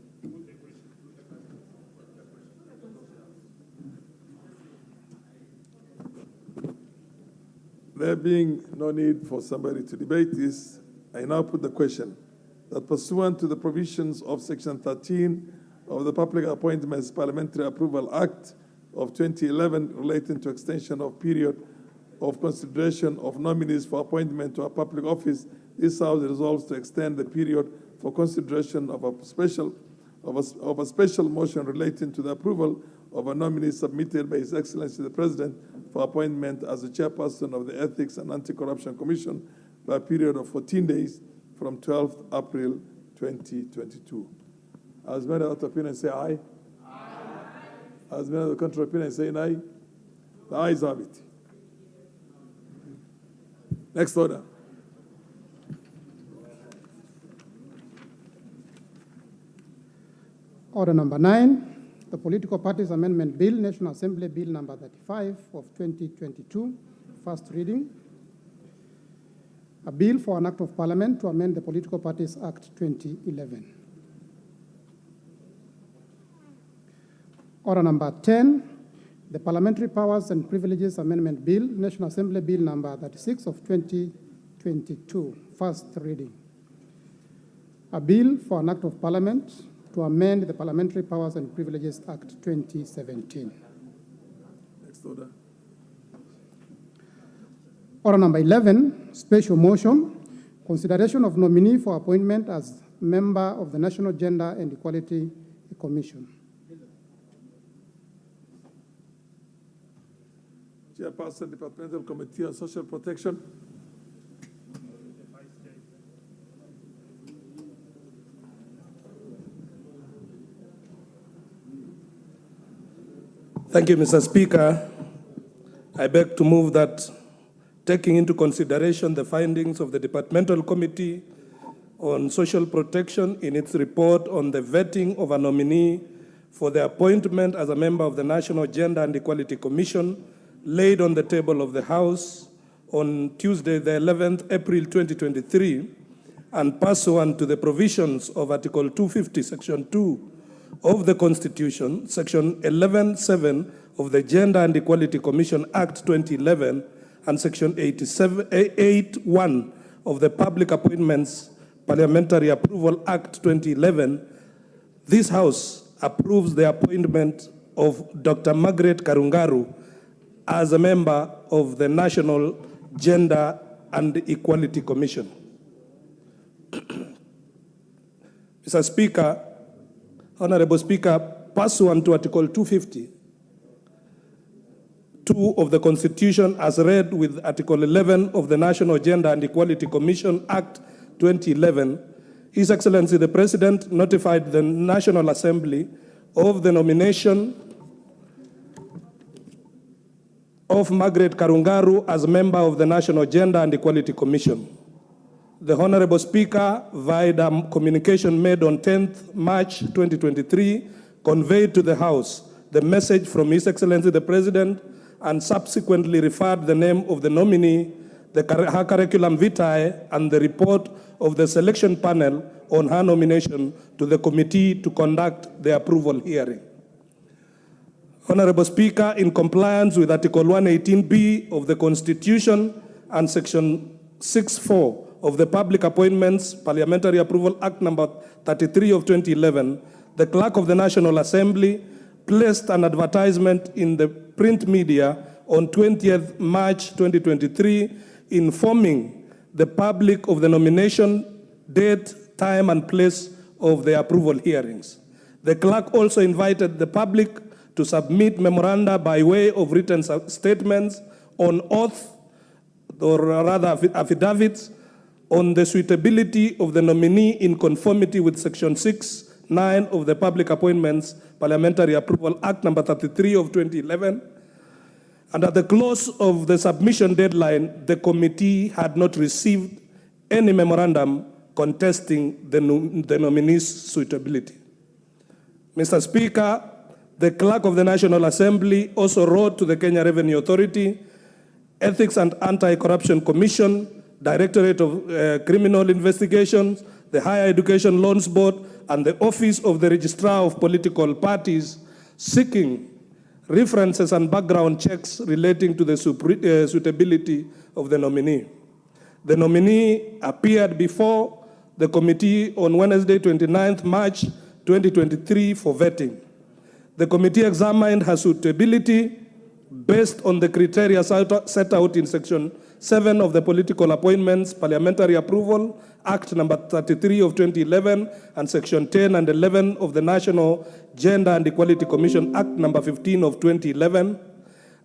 There being no need for somebody to debate this, I now put the question that pursuant to the provisions of Section 13 of the Public Appointments Parliamentary Approval Act of 2011 relating to extension of period of consideration of nominees for appointment to a public office, this House resolves to extend the period for consideration of a special motion relating to the approval of a nominee submitted by His Excellency the President for appointment as the chairperson of the Ethics and Anti-Corruption Commission by a period of 14 days from 12th April 2022. As many of the opinion say aye. Aye. As many of the contrary opinion say nay. The ayes have it. Next order. Order number 9, the Political Parties Amendment Bill, National Assembly Bill number 35 of 2022, first reading. A bill for an act of parliament to amend the Political Parties Act 2011. Order number 10, the Parliamentary Powers and Privileges Amendment Bill, National Assembly Bill number 36 of 2022, first reading. A bill for an act of parliament to amend the Parliamentary Powers and Privileges Act 2017. Next order. Order number 11, special motion, consideration of nominee for appointment as member of the National Gender and Equality Commission. Chairperson, Departmental Committee on Social Protection. Thank you, Mr. Speaker. I beg to move that, taking into consideration the findings of the Departmental Committee on Social Protection in its report on the vetting of a nominee for the appointment as a member of the National Gender and Equality Commission, laid on the table of the House on Tuesday, the 11th April 2023, and pursuant to the provisions of Article 250, Section 2 of the Constitution, Section 11(7) of the Gender and Equality Commission Act 2011, and Section 8(1) of the Public Appointments Parliamentary Approval Act 2011, this House approves the appointment of Dr. Margaret Karungaru as a member of the National Gender and Equality Commission. Mr. Speaker, Honorable Speaker, pursuant to Article 252 of the Constitution as read with Article 11 of the National Gender and Equality Commission Act 2011, His Excellency the President notified the National Assembly of the nomination of Margaret Karungaru as member of the National Gender and Equality Commission. The Honorable Speaker, via a communication made on 10th March 2023, conveyed to the House the message from His Excellency the President and subsequently referred the name of the nominee, her curriculum vitae, and the report of the selection panel on her nomination to the committee to conduct the approval hearing. Honorable Speaker, in compliance with Article 118B of the Constitution and Section 6(4) of the Public Appointments Parliamentary Approval Act number 33 of 2011, the Clerk of the National Assembly placed an advertisement in the print media on 20th March 2023 informing the public of the nomination, date, time, and place of the approval hearings. The clerk also invited the public to submit memoranda by way of written statements on oath, or rather affidavits, on the suitability of the nominee in conformity with Section 6(9) of the Public Appointments Parliamentary Approval Act number 33 of 2011. And at the close of the submission deadline, the committee had not received any memorandum contesting the nominee's suitability. Mr. Speaker, the Clerk of the National Assembly also wrote to the Kenya Revenue Authority, Ethics and Anti-Corruption Commission, Directorate of Criminal Investigations, the Higher Education Loans Board, and the Office of the Registrar of Political Parties, seeking references and background checks relating to the suitability of the nominee. The nominee appeared before the committee on Wednesday, 29th March 2023 for vetting. The committee examined her suitability based on the criteria set out in Section 7 of the Political Appointments Parliamentary Approval Act number 33 of 2011 and Section 10 and 11 of the National Gender and Equality Commission Act number 15 of 2011.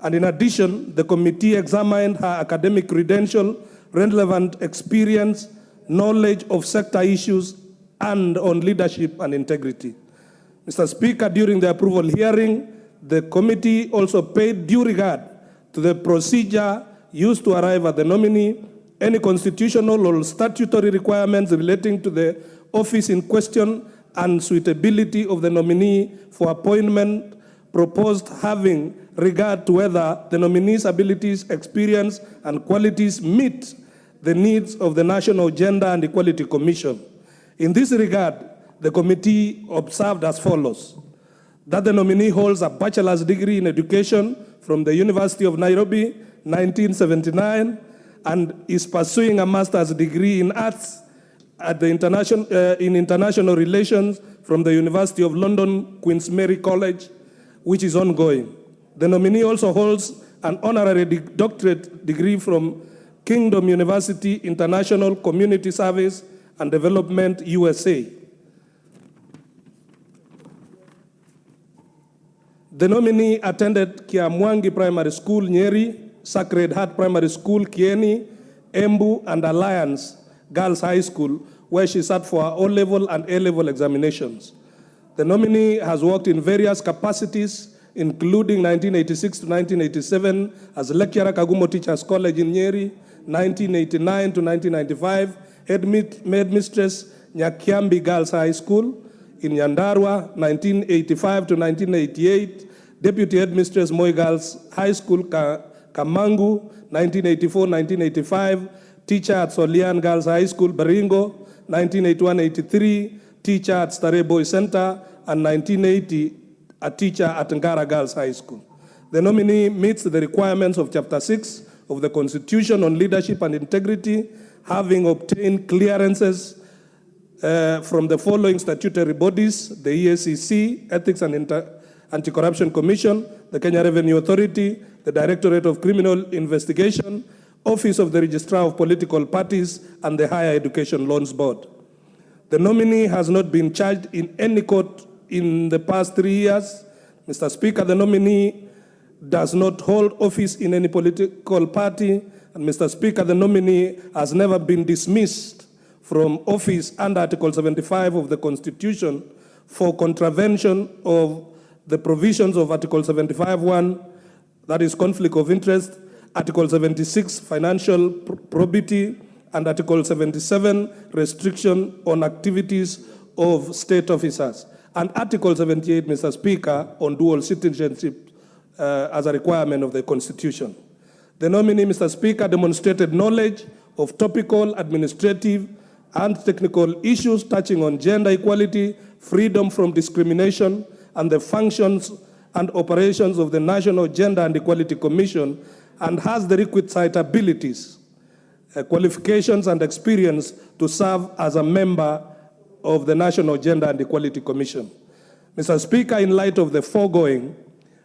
And in addition, the committee examined her academic credential, relevant experience, knowledge of sector issues, and on leadership and integrity. Mr. Speaker, during the approval hearing, the committee also paid due regard to the procedure used to arrive at the nominee, any constitutional or statutory requirements relating to the office in question, and suitability of the nominee for appointment proposed, having regard to whether the nominee's abilities, experience, and qualities meet the needs of the National Gender and Equality Commission. In this regard, the committee observed as follows: that the nominee holds a bachelor's degree in education from the University of Nairobi, 1979, and is pursuing a master's degree in arts at the in international relations from the University of London, Queen's Mary College, which is ongoing. The nominee also holds an honorary doctorate degree from Kingdom University International Community Service and Development, USA. The nominee attended Kiamwangi Primary School, Nyeri, Sacred Heart Primary School, Kieni, Embu, and Alliance Girls High School, where she sat for her O-level and A-level examinations. The nominee has worked in various capacities, including 1986 to 1987 as lecturer Kagumo Teachers College in Nyeri, 1989 to 1995, headmistress Nyakiambi Girls High School in Nyandarua, 1985 to 1988, deputy headmistress Moi Girls High School, Kamangu, 1984-1985, teacher at Solian Girls High School, Baringo, 1981-83, teacher at Stare Boy Center, and 1980, a teacher at Ngara Girls High School. The nominee meets the requirements of Chapter 6 of the Constitution on Leadership and Integrity, having obtained clearances from the following statutory bodies: the EACC, Ethics and Anti-Corruption Commission, the Kenya Revenue Authority, the Directorate of Criminal Investigation, Office of the Registrar of Political Parties, and the Higher Education Loans Board. The nominee has not been charged in any court in the past 3 years. Mr. Speaker, the nominee does not hold office in any political party, and Mr. Speaker, the nominee has never been dismissed from office under Article 75 of the Constitution for contravention of the provisions of Article 75(1), that is conflict of interest, Article 76, financial probity, and Article 77, restriction on activities of state officers, and Article 78, Mr. Speaker, on dual citizenship as a requirement of the Constitution. The nominee, Mr. Speaker, demonstrated knowledge of topical, administrative, and technical issues touching on gender equality, freedom from discrimination, and the functions and operations of the National Gender and Equality Commission, and has the requisite abilities, qualifications, and experience to serve as a member of the National Gender and Equality Commission. Mr. Speaker, in light of the foregoing,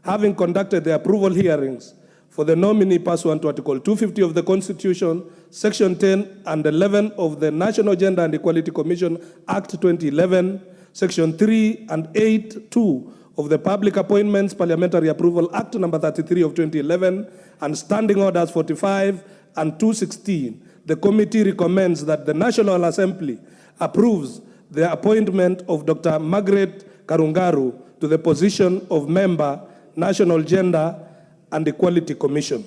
having conducted the approval hearings for the nominee pursuant to Article 250 of the Constitution, Section 10 and 11 of the National Gender and Equality Commission Act 2011, Section 3 and 8(2) of the Public Appointments Parliamentary Approval Act number 33 of 2011, and Standing Orders 45 and 216, the committee recommends that the National Assembly approves the appointment of Dr. Margaret Karungaru to the position of member, National Gender and Equality Commission.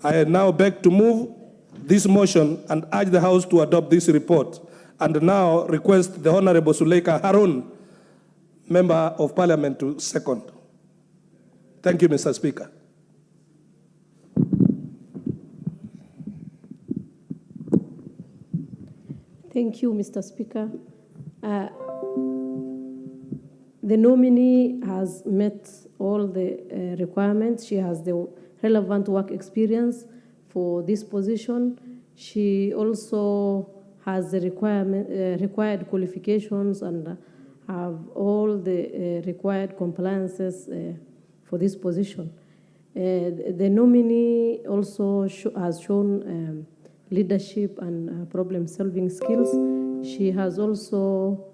I now beg to move this motion and urge the House to adopt this report, and now request the Honorable Suleika Harun, Member of Parliament, to second. Thank you, Mr. Speaker. Thank you, Mr. Speaker. The nominee has met all the requirements. She has the relevant work experience for this position. She also has the required qualifications and have all the required compliances for this position. The nominee also has shown leadership and problem-solving skills. She has also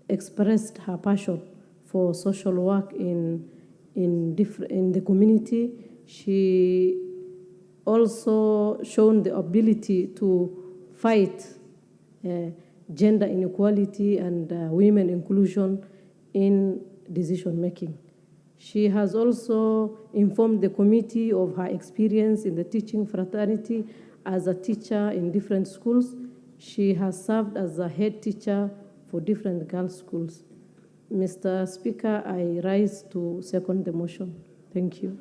expressed her passion for social work in the community. She also shown the ability to fight gender inequality and women inclusion in decision making. She has also informed the committee of her experience in the teaching fraternity as a teacher in different schools. She has served as a head teacher for different girls' schools. Mr. Speaker, I rise to second the motion. Thank you.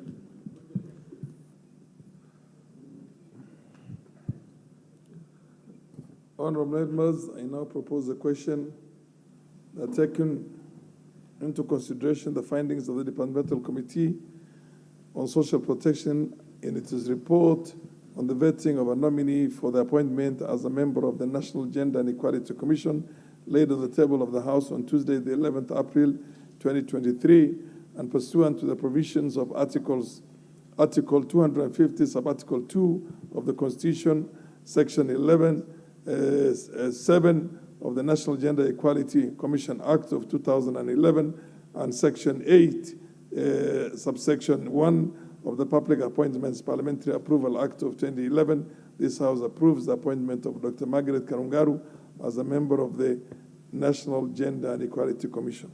Honorable members, I now propose a question that taken into consideration the findings of the Departmental Committee on Social Protection in its report on the vetting of a nominee for the appointment as a member of the National Gender and Equality Commission, laid on the table of the House on Tuesday, the 11th April 2023, and pursuant to the provisions of Article 250, sub-Article 2 of the Constitution, Section 7 of the National Gender Equality Commission Act of 2011, and Section 8, subsection 1 of the Public Appointments Parliamentary Approval Act of 2011, this House approves the appointment of Dr. Margaret Karungaru as a member of the National Gender and Equality Commission.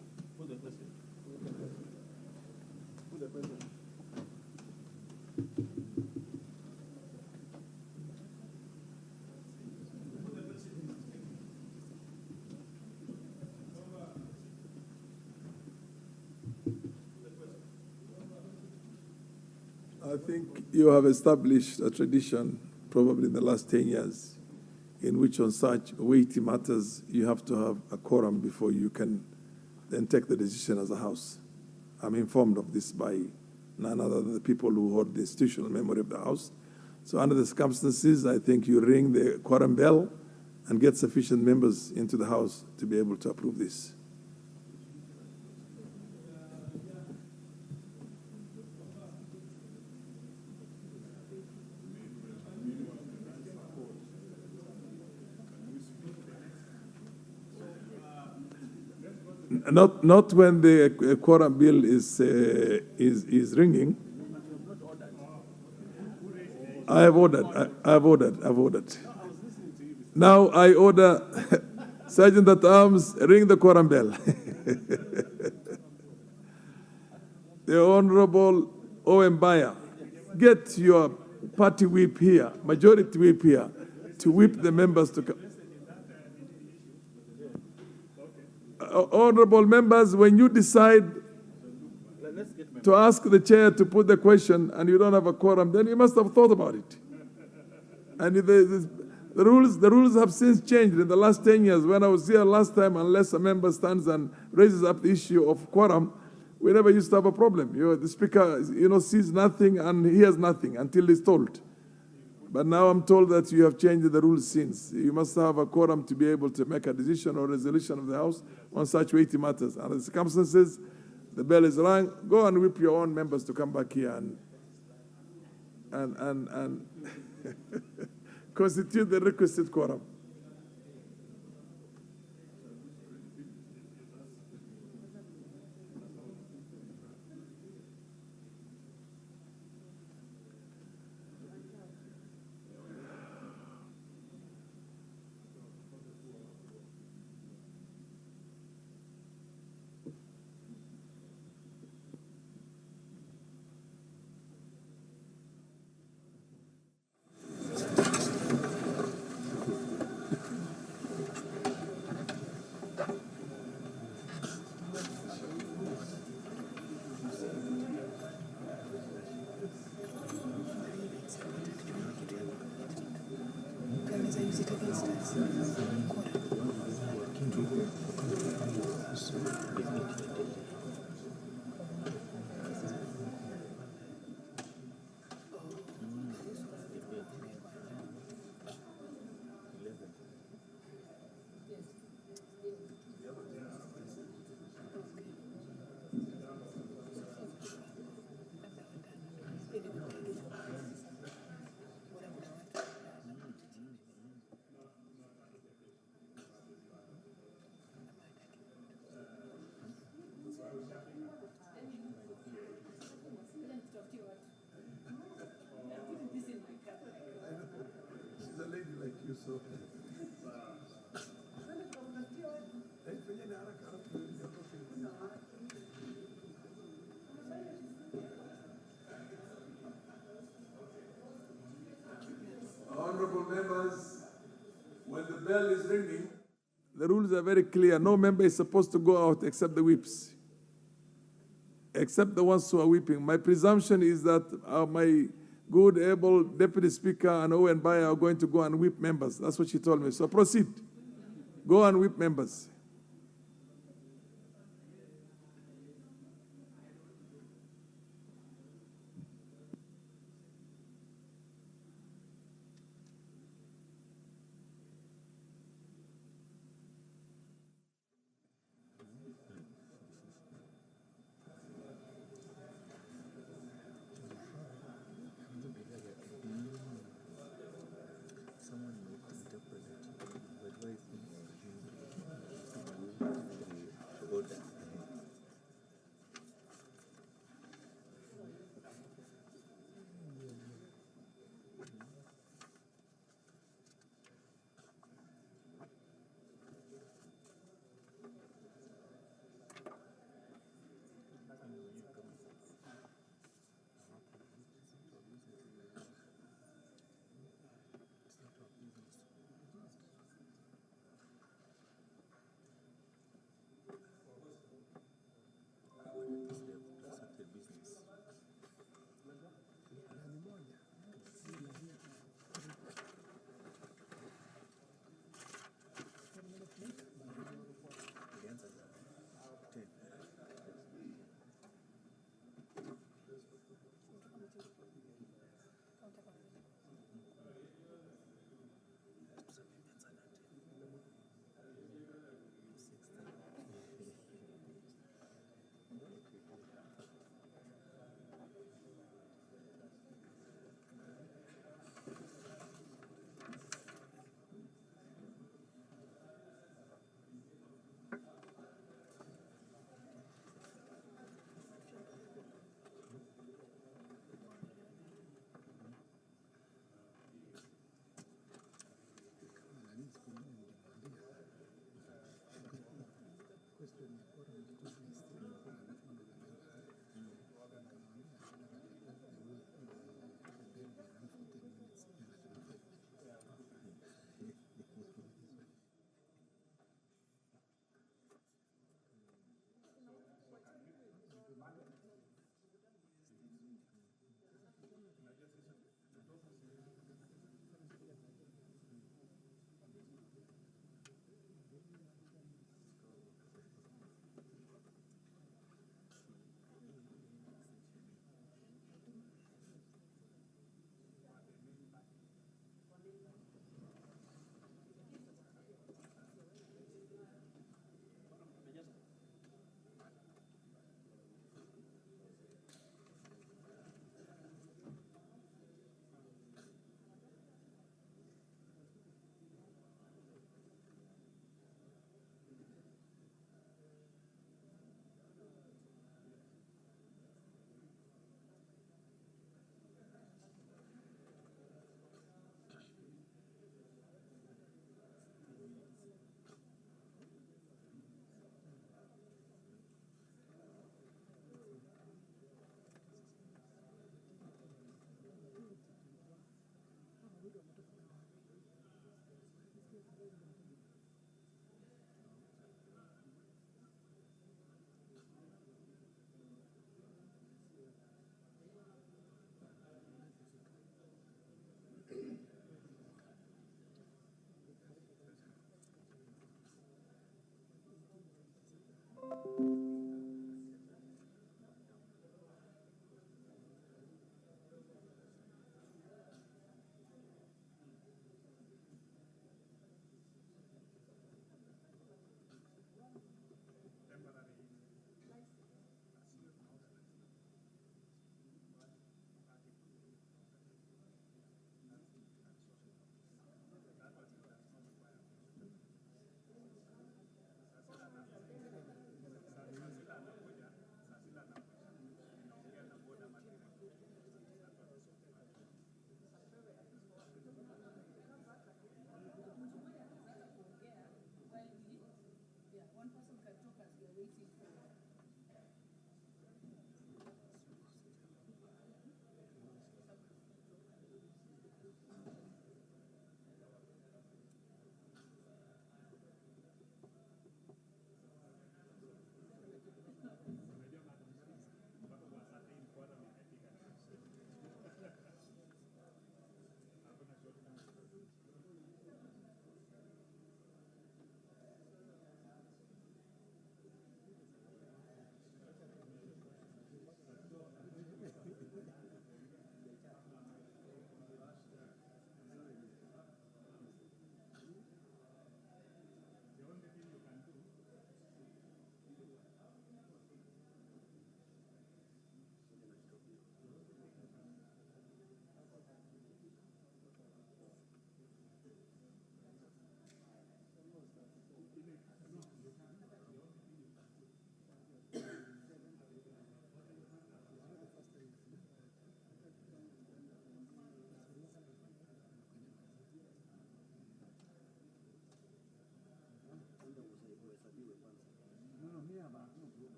I think you have established a tradition, probably in the last 10 years, in which on such weighty matters, you have to have a quorum before you can then take the decision as a House. I'm informed of this by none other than the people who hold the institutional memory of the House. So under the circumstances, I think you ring the quorum bell and get sufficient members into the House to be able to approve this. Not when the quorum bill is ringing. I have ordered. Now I order Sergeant at Arms, ring the quorum bell. The Honorable Owen Bayer, get your party whip here, majority whip here, to whip the members to come. Honorable members, when you decide to ask the chair to put the question and you don't have a quorum, then you must have thought about it. And the rules have since changed in the last 10 years. When I was here last time, unless a member stands and raises up the issue of quorum, we never used to have a problem. The speaker, sees nothing and hears nothing until he's told. But now I'm told that you have changed the rules since. You must have a quorum to be able to make a decision or resolution of the House on such weighty matters. Under the circumstances, the bell is rung. Go and whip your own members to come back here and constitute the requisite quorum. Honorable members, when the bell is ringing, the rules are very clear. No member is supposed to go out except the whips, except the ones who are whipping. My presumption is that my good, able Deputy Speaker and Owen Bayer are going to go and whip members. That's what she told me. So proceed. Go and whip members.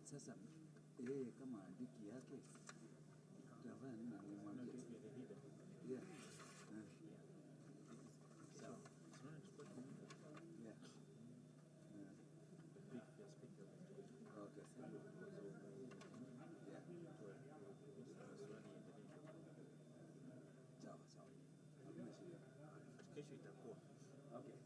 Sasa yeye kama andiki yake utafanya nini? Nimwambie yeah. Sawa. Yeah. Okay. Sawa sawa. Kesho itakuwa. Okay.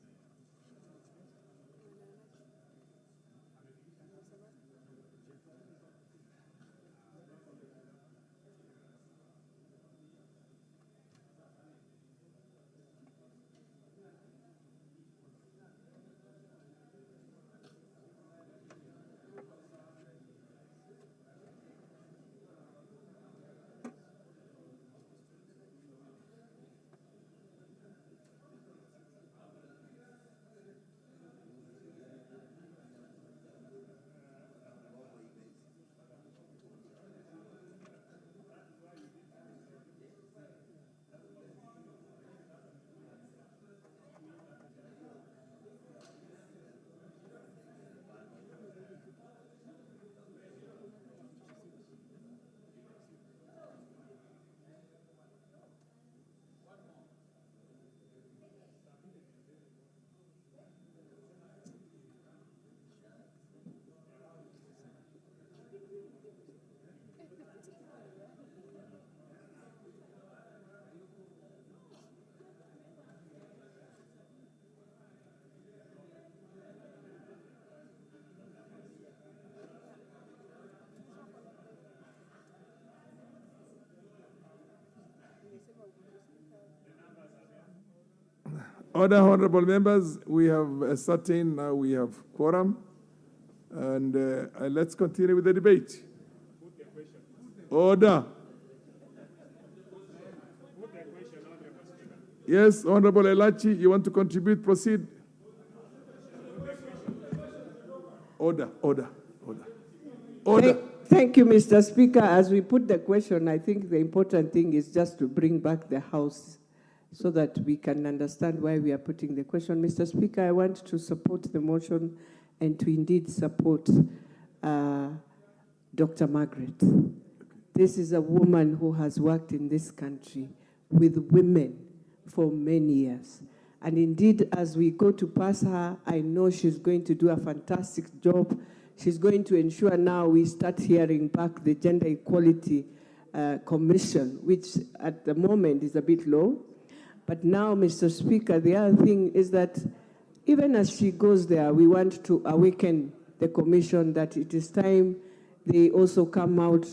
Order, honorable members, we have ascertained now we have quorum, and let's continue with the debate. Order. Yes, Honorable Elachi, you want to contribute? Proceed. Order. Thank you, Mr. Speaker. As we put the question, I think the important thing is just to bring back the House so that we can understand why we are putting the question. Mr. Speaker, I want to support the motion and to indeed support Dr. Margaret. This is a woman who has worked in this country with women for many years. And indeed, as we go to pass her, I know she's going to do a fantastic job. She's going to ensure now we start hearing back the Gender Equality Commission, which at the moment is a bit low. But now, Mr. Speaker, the other thing is that even as she goes there, we want to awaken the commission that it is time they also come out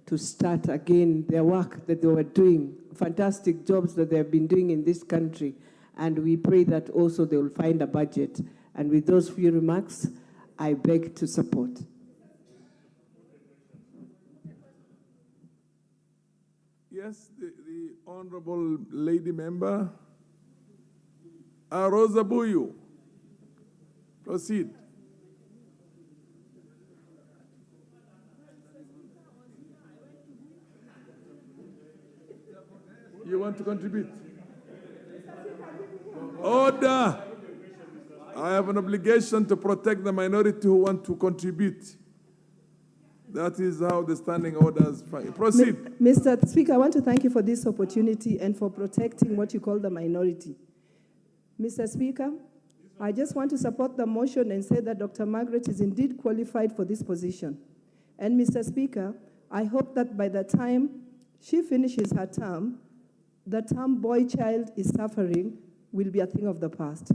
to start again their work that they were doing, fantastic jobs that they have been doing in this country. And we pray that also they will find a budget. And with those few remarks, I beg to support. Yes, the Honorable Lady Member, Rosa Buyu. Proceed. You want to contribute? Order! I have an obligation to protect the minority who want to contribute. That is how the standing orders proceed. Mr. Speaker, I want to thank you for this opportunity and for protecting what you call the minority. Mr. Speaker, I just want to support the motion and say that Dr. Margaret is indeed qualified for this position. And Mr. Speaker, I hope that by the time she finishes her term, the term boy child is suffering will be a thing of the past.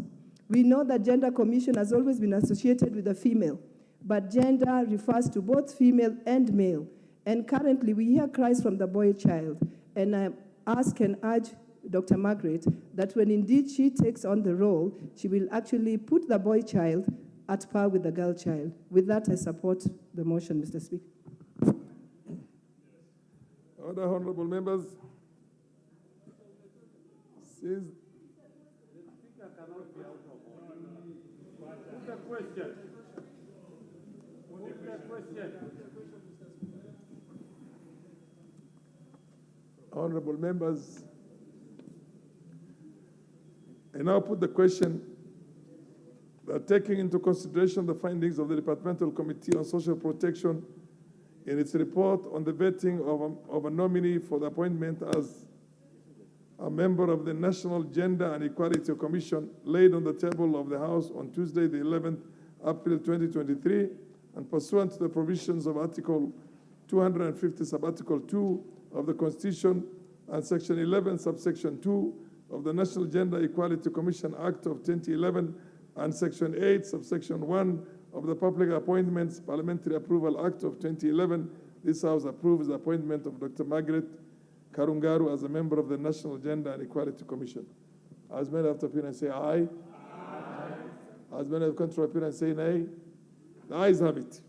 We know that gender commission has always been associated with the female, but gender refers to both female and male. And currently we hear cries from the boy child. And I ask and urge Dr. Margaret that when indeed she takes on the role, she will actually put the boy child at par with the girl child. With that, I support the motion, Mr. Speaker. Other honorable members? Says honorable members, I now put the question that taking into consideration the findings of the Departmental Committee on Social Protection in its report on the vetting of a nominee for the appointment as a member of the National Gender and Equality Commission laid on the table of the House on Tuesday, the 11th April 2023, and pursuant to the provisions of Article 250, Sub-Article 2 of the Constitution and Section 11, Subsection 2 of the National Gender Equality Commission Act of 2011 and Section 8, Subsection 1 of the Public Appointments Parliamentary Approval Act of 2011, this House approves the appointment of Dr. Margaret Karungaru as a member of the National Gender and Equality Commission. As many have to appear and say aye. Aye. As many have come to appear and say nay. The ayes have it.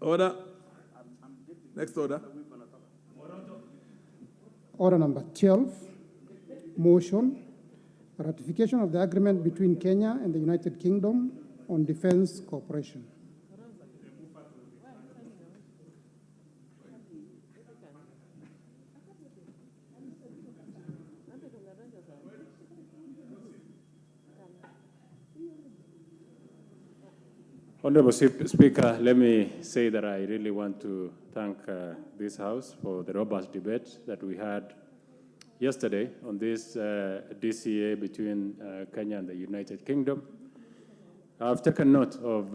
Order. Next order. Order number 12, motion, ratification of the agreement between Kenya and the United Kingdom on defense cooperation. Honorable Speaker, let me say that I really want to thank this House for the robust debate that we had yesterday on this DCA between Kenya and the United Kingdom. I've taken note of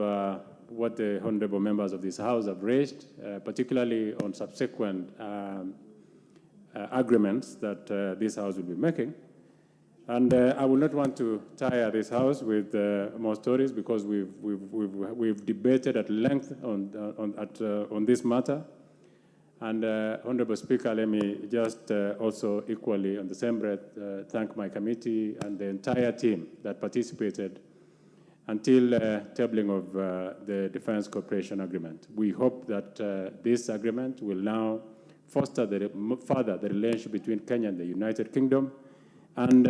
what the honorable members of this House have raised, particularly on subsequent agreements that this House will be making. And I will not want to tire this House with more stories because we've debated at length on this matter. And Honorable Speaker, let me just also equally on the same breath thank my committee and the entire team that participated until tabling of the Defense Cooperation Agreement. We hope that this agreement will now foster further the relationship between Kenya and the United Kingdom, and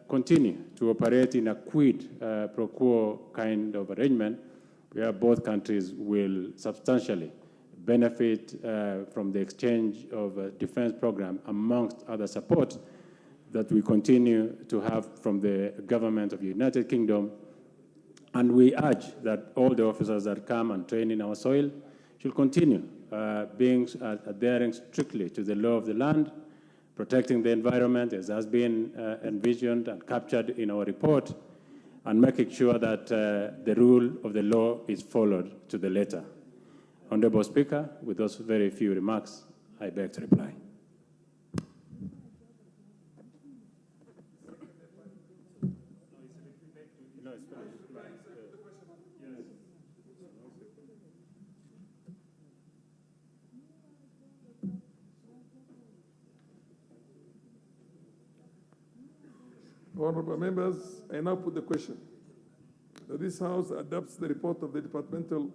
continue to operate in a quid pro quo kind of arrangement where both countries will substantially benefit from the exchange of a defense program, amongst other support that we continue to have from the government of the United Kingdom. And we urge that all the officers that come and train in our soil should continue adhering strictly to the law of the land, protecting the environment as has been envisioned and captured in our report, and making sure that the rule of the law is followed to the letter. Honorable Speaker, with those very few remarks, I beg to reply. Honorable members, I now put the question that this House adopts the report of the Departmental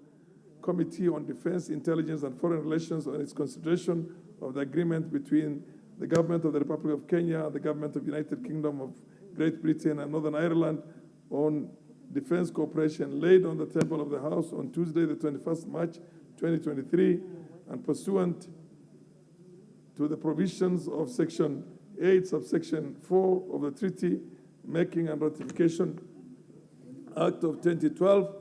Committee on Defense, Intelligence, and Foreign Relations on its consideration of the agreement between the Government of the Republic of Kenya and the Government of the United Kingdom of Great Britain and Northern Ireland on defense cooperation laid on the table of the House on Tuesday, the 21st March, 2023, and pursuant to the provisions of Section 8, subsection 4 of the Treaty Making and Ratification Act of 2012,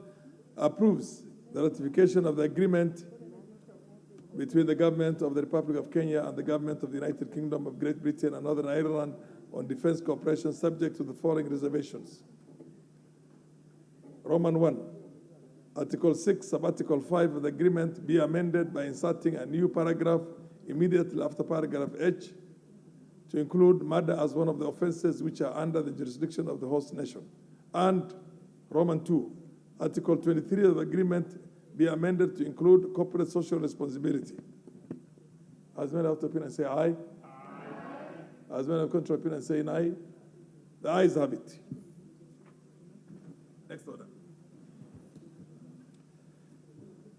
approves the ratification of the agreement between the Government of the Republic of Kenya and the Government of the United Kingdom of Great Britain and Northern Ireland on defense cooperation subject to the following reservations. Roman 1, Article 6, Sub-Article 5 of the agreement be amended by inserting a new paragraph immediately after paragraph H to include murder as one of the offenses which are under the jurisdiction of the host nation. And Roman 2, Article 23 of the agreement be amended to include corporate social responsibility. As many of the opinion say aye. Aye. As many of the contrary opinion say nay. The ayes have it. Next order.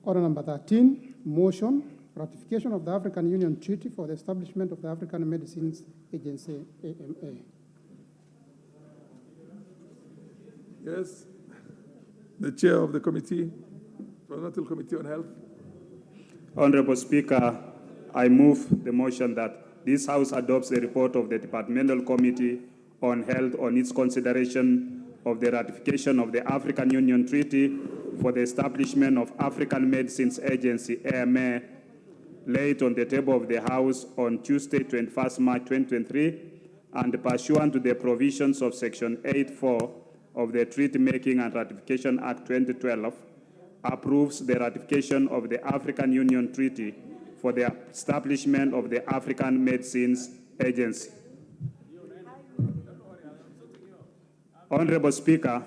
Order number 13, motion, ratification of the African Union Treaty for the establishment of the African Medicines Agency, AMA. Yes. The chair of the committee, Departmental Committee on Health. Honorable Speaker, I move the motion that this House adopts the report of the Departmental Committee on Health on its consideration of the ratification of the African Union Treaty for the establishment of African Medicines Agency, AMA, laid on the table of the House on Tuesday, 21st March 2023, and pursuant to the provisions of Section 8.4 of the Treaty Making and Ratification Act 2012, approves the ratification of the African Union Treaty for the establishment of the African Medicines Agency. Honorable Speaker,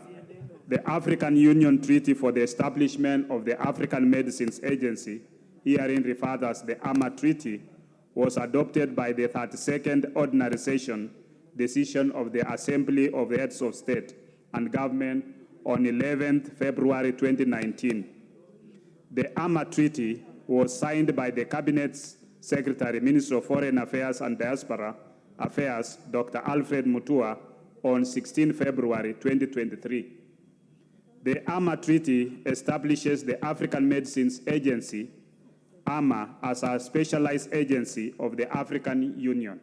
the African Union Treaty for the establishment of the African Medicines Agency, herein referred as the AMA Treaty, was adopted by the 32nd Ordinary Session decision of the Assembly of the Heads of State and Government on 11th February 2019. The AMA Treaty was signed by the Cabinet's Secretary, Minister of Foreign Affairs and Diaspora Affairs, Dr. Alfred Mutua, on 16 February 2023. The AMA Treaty establishes the African Medicines Agency, AMA, as a specialized agency of the African Union.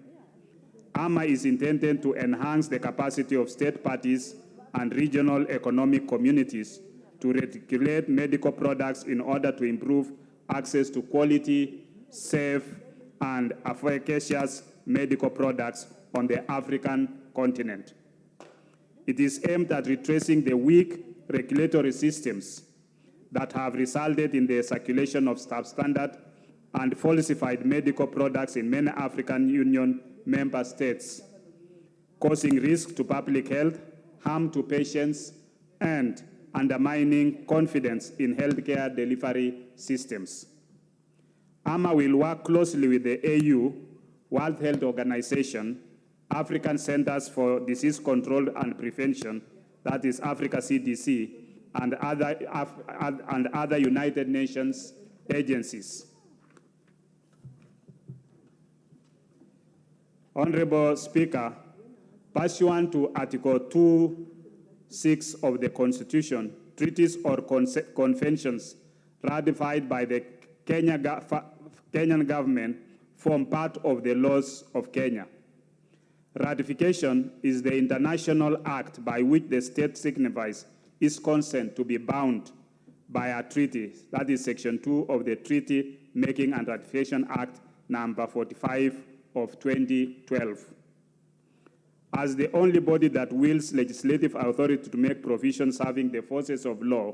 AMA is intended to enhance the capacity of state parties and regional economic communities to regulate medical products in order to improve access to quality, safe, and efficacious medical products on the African continent. It is aimed at retracing the weak regulatory systems that have resulted in the circulation of substandard and falsified medical products in many African Union member states, causing risk to public health, harm to patients, and undermining confidence in healthcare delivery systems. AMA will work closely with the AU, World Health Organization, African Centers for Disease Control and Prevention, that is Africa CDC, and other United Nations agencies. Honorable Speaker, pursuant to Article 2(6) of the Constitution, treaties or conventions ratified by the Kenyan government form part of the laws of Kenya. Ratification is the international act by which the state signifies its consent to be bound by a treaty, that is Section 2 of the Treaty Making and Ratification Act number 45 of 2012. As the only body that wields legislative authority to make provisions serving the forces of law,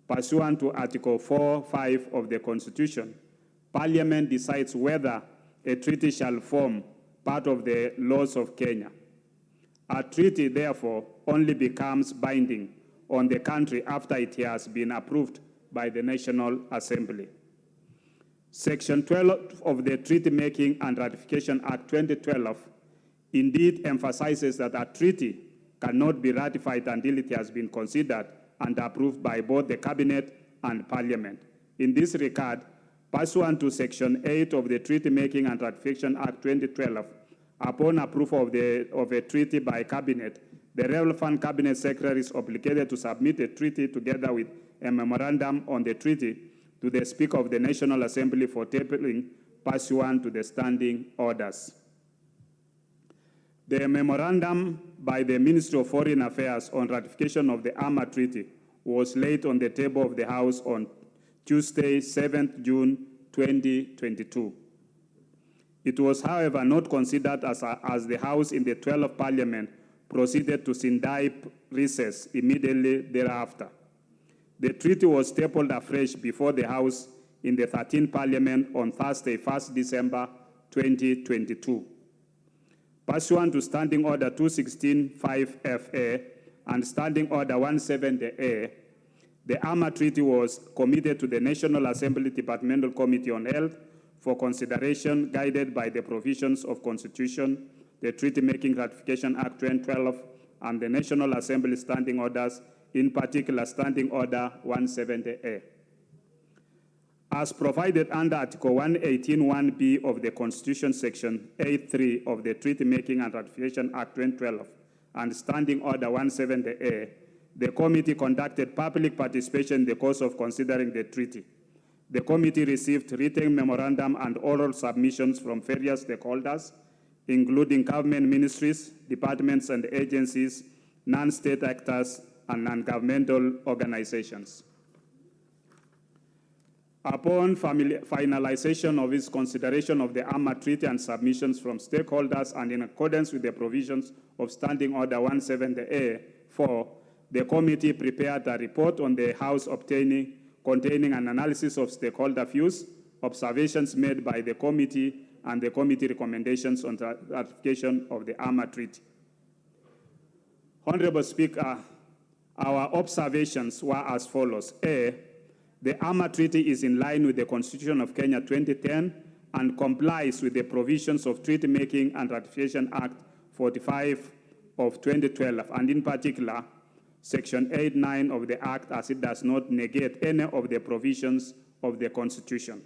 pursuant to Article 4(5) of the Constitution, Parliament decides whether a treaty shall form part of the laws of Kenya. A treaty, therefore, only becomes binding on the country after it has been approved by the National Assembly. Section 12 of the Treaty Making and Ratification Act 2012 indeed emphasizes that a treaty cannot be ratified until it has been considered and approved by both the Cabinet and Parliament. In this regard, pursuant to Section 8 of the Treaty Making and Ratification Act 2012, upon approval of a treaty by Cabinet, the relevant Cabinet Secretary is obligated to submit a treaty together with a memorandum on the treaty to the Speaker of the National Assembly for tabling pursuant to the standing orders. The memorandum by the Ministry of Foreign Affairs on ratification of the AMA Treaty was laid on the table of the House on Tuesday, 7th June 2022. It was, however, not considered as the House in the 12th Parliament proceeded to Sindai recess immediately thereafter. The treaty was tabled afresh before the House in the 13th Parliament on Thursday, 1st December 2022. Pursuant to Standing Order 216(5)FA and Standing Order 170A, the AMA Treaty was committed to the National Assembly Departmental Committee on Health for consideration, guided by the provisions of Constitution, the Treaty Making Ratification Act 2012, and the National Assembly Standing Orders, in particular Standing Order 170A. As provided under Article 118(1)(b) of the Constitution, Section 8(3) of the Treaty Making and Ratification Act 2012, and Standing Order 170A, the committee conducted public participation in the course of considering the treaty. The committee received written memorandum and oral submissions from various stakeholders, including government ministries, departments and agencies, non-state actors, and non-governmental organizations. Upon finalization of its consideration of the AMA Treaty and submissions from stakeholders and in accordance with the provisions of Standing Order 170A-4, the committee prepared a report on the House containing an analysis of stakeholder views, observations made by the committee, and the committee recommendations on the ratification of the AMA Treaty. Honorable Speaker, our observations were as follows. A, the AMA Treaty is in line with the Constitution of Kenya 2010 and complies with the provisions of Treaty Making and Ratification Act 45 of 2012, and in particular, Section 8(9) of the Act, as it does not negate any of the provisions of the Constitution.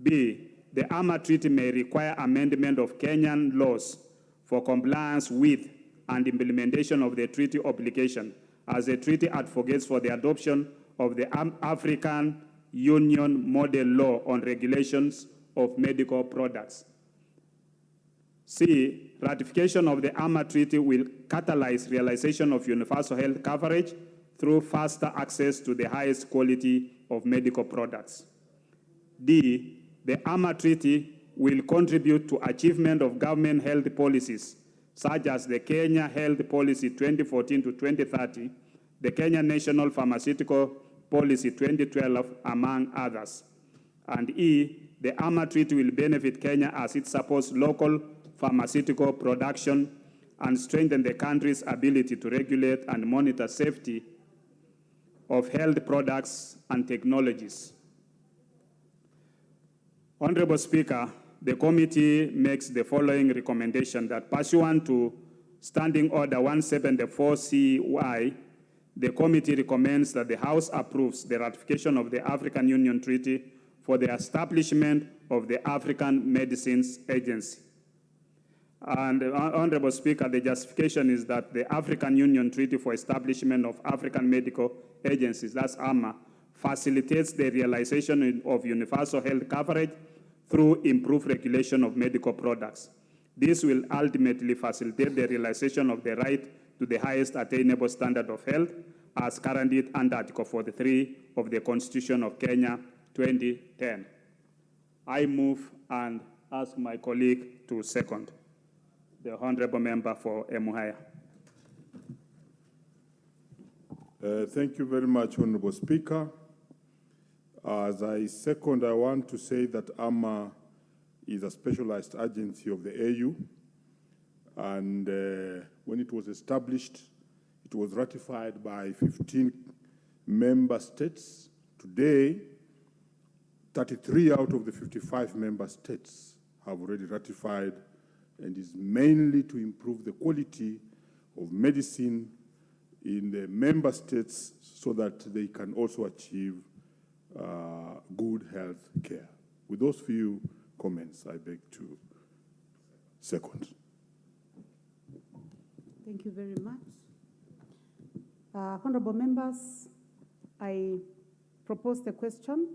B, the AMA Treaty may require amendment of Kenyan laws for compliance with and implementation of the treaty obligation, as the treaty advocates for the adoption of the African Union Model Law on regulations of medical products. C, ratification of the AMA Treaty will catalyze realization of universal health coverage through faster access to the highest quality of medical products. D, the AMA Treaty will contribute to achievement of government health policies, such as the Kenya Health Policy 2014 to 2030, the Kenya National Pharmaceutical Policy 2012, among others. And E, the AMA Treaty will benefit Kenya as it supports local pharmaceutical production and strengthen the country's ability to regulate and monitor safety of health products and technologies. Honorable Speaker, the committee makes the following recommendation: that pursuant to Standing Order 174CY, the committee recommends that the House approves the ratification of the African Union Treaty for the establishment of the African Medicines Agency. And Honorable Speaker, the justification is that the African Union Treaty for Establishment of African Medical Agencies, that's AMA, facilitates the realization of universal health coverage through improved regulation of medical products. This will ultimately facilitate the realization of the right to the highest attainable standard of health as guaranteed under Article 43 of the Constitution of Kenya 2010. I move and ask my colleague to second. The Honorable Member for Emuhaya. Thank you very much, Honorable Speaker. As I second, I want to say that AMA is a specialized agency of the AU, and when it was established, it was ratified by 15 member states. Today, 33 out of the 55 member states have already ratified, and is mainly to improve the quality of medicine in the member states so that they can also achieve good health care. With those few comments, I beg to second. Thank you very much. Honorable members, I propose the question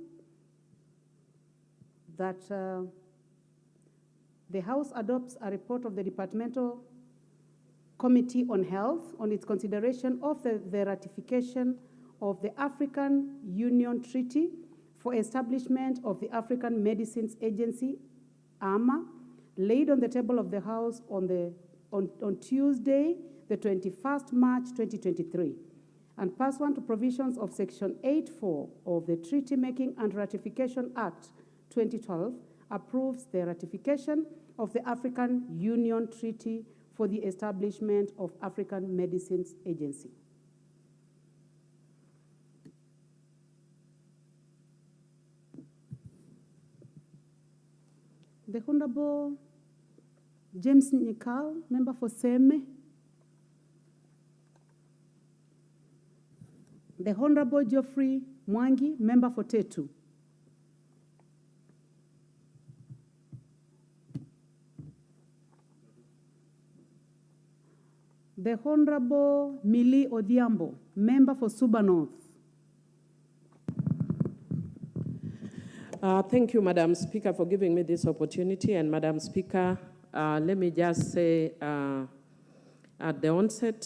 that the House adopts a report of the Departmental Committee on Health on its consideration of the ratification of the African Union Treaty for Establishment of the African Medicines Agency, AMA, laid on the table of the House on Tuesday, the 21st March 2023, and pursuant to provisions of Section 8.4 of the Treaty Making and Ratification Act 2012, approves the ratification of the African Union Treaty for the Establishment of African Medicines Agency. The Honorable James Nikal, member for Seme. The Honorable Geoffrey Mwangi, member for Tetu. The Honorable Mili Odhiambo, member for Suba North. Thank you, Madam Speaker, for giving me this opportunity. And Madam Speaker, let me just say at the onset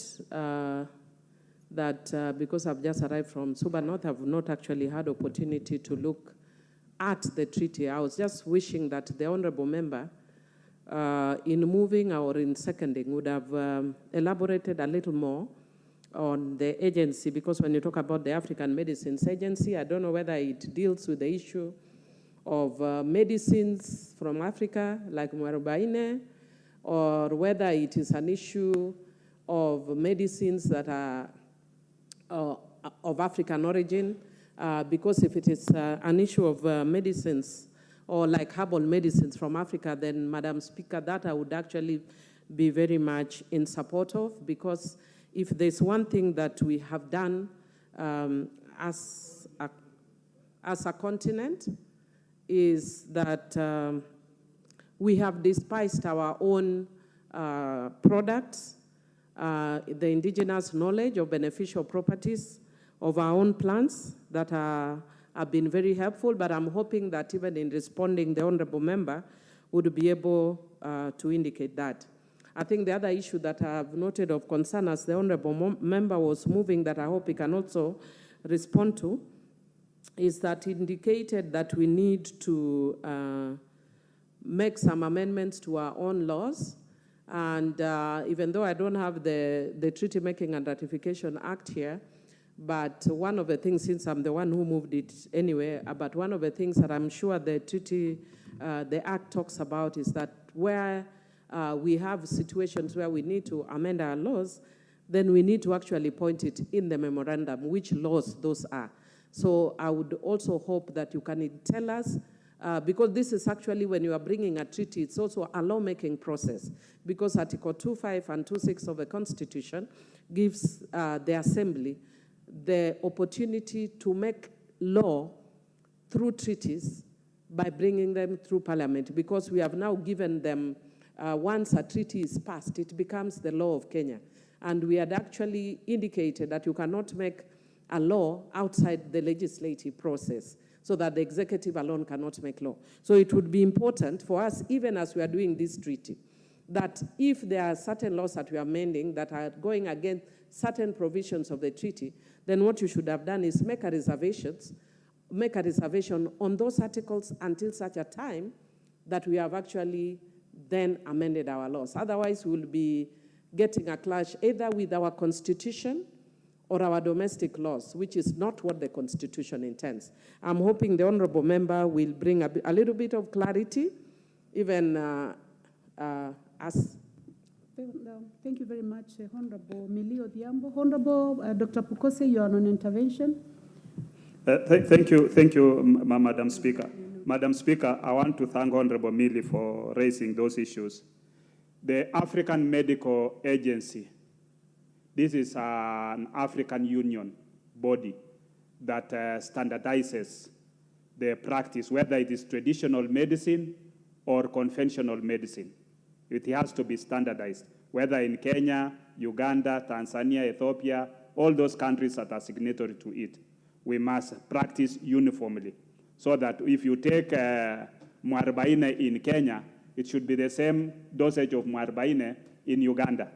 that because I've just arrived from Suba North, I've not actually had opportunity to look at the treaty. I was just wishing that the honorable member in moving or in seconding would have elaborated a little more on the agency, because when you talk about the African Medicines Agency, I don't know whether it deals with the issue of medicines from Africa, like Mwarobaine, or whether it is an issue of medicines that are of African origin, because if it is an issue of medicines or like herbal medicines from Africa, then, Madam Speaker, that I would actually be very much in support of, because if there's one thing that we have done as a continent, is that we have despised our own products, the indigenous knowledge of beneficial properties of our own plants that have been very helpful, but I'm hoping that even in responding, the honorable member would be able to indicate that. I think the other issue that I have noted of concern as the honorable member was moving, that I hope he can also respond to, is that indicated that we need to make some amendments to our own laws. And even though I don't have the Treaty Making and Ratification Act here, but one of the things, since I'm the one who moved it anyway, but one of the things that I'm sure the treaty, the Act talks about is that where we have situations where we need to amend our laws, then we need to actually point it in the memorandum, which laws those are. So I would also hope that you can tell us, because this is actually when you are bringing a treaty, it's also a lawmaking process, because Article 2.5 and 2.6 of the Constitution gives the Assembly the opportunity to make law through treaties by bringing them through Parliament, because we have now given them once a treaty is passed, it becomes the law of Kenya. And we had actually indicated that you cannot make a law outside the legislative process, so that the executive alone cannot make law. So it would be important for us, even as we are doing this treaty, that if there are certain laws that we are amending that are going against certain provisions of the treaty, then what you should have done is make a reservation on those articles until such a time that we have actually then amended our laws. Otherwise, we'll be getting a clash either with our constitution or our domestic laws, which is not what the Constitution intends. I'm hoping the honorable member will bring a little bit of clarity, even as... Thank you very much, Honorable Millie Odhiambo. Honorable Dr. Pukose, you are on intervention. Thank you, Madam Speaker. Madam Speaker, I want to thank Honorable Millie for raising those issues. The African Medical Agency, this is an African Union body that standardizes the practice, whether it is traditional medicine or conventional medicine. It has to be standardized, whether in Kenya, Uganda, Tanzania, Ethiopia, all those countries that are signatory to it. We must practice uniformly, so that if you take Muarobaine in Kenya, it should be the same dosage of Muarobaine in Uganda.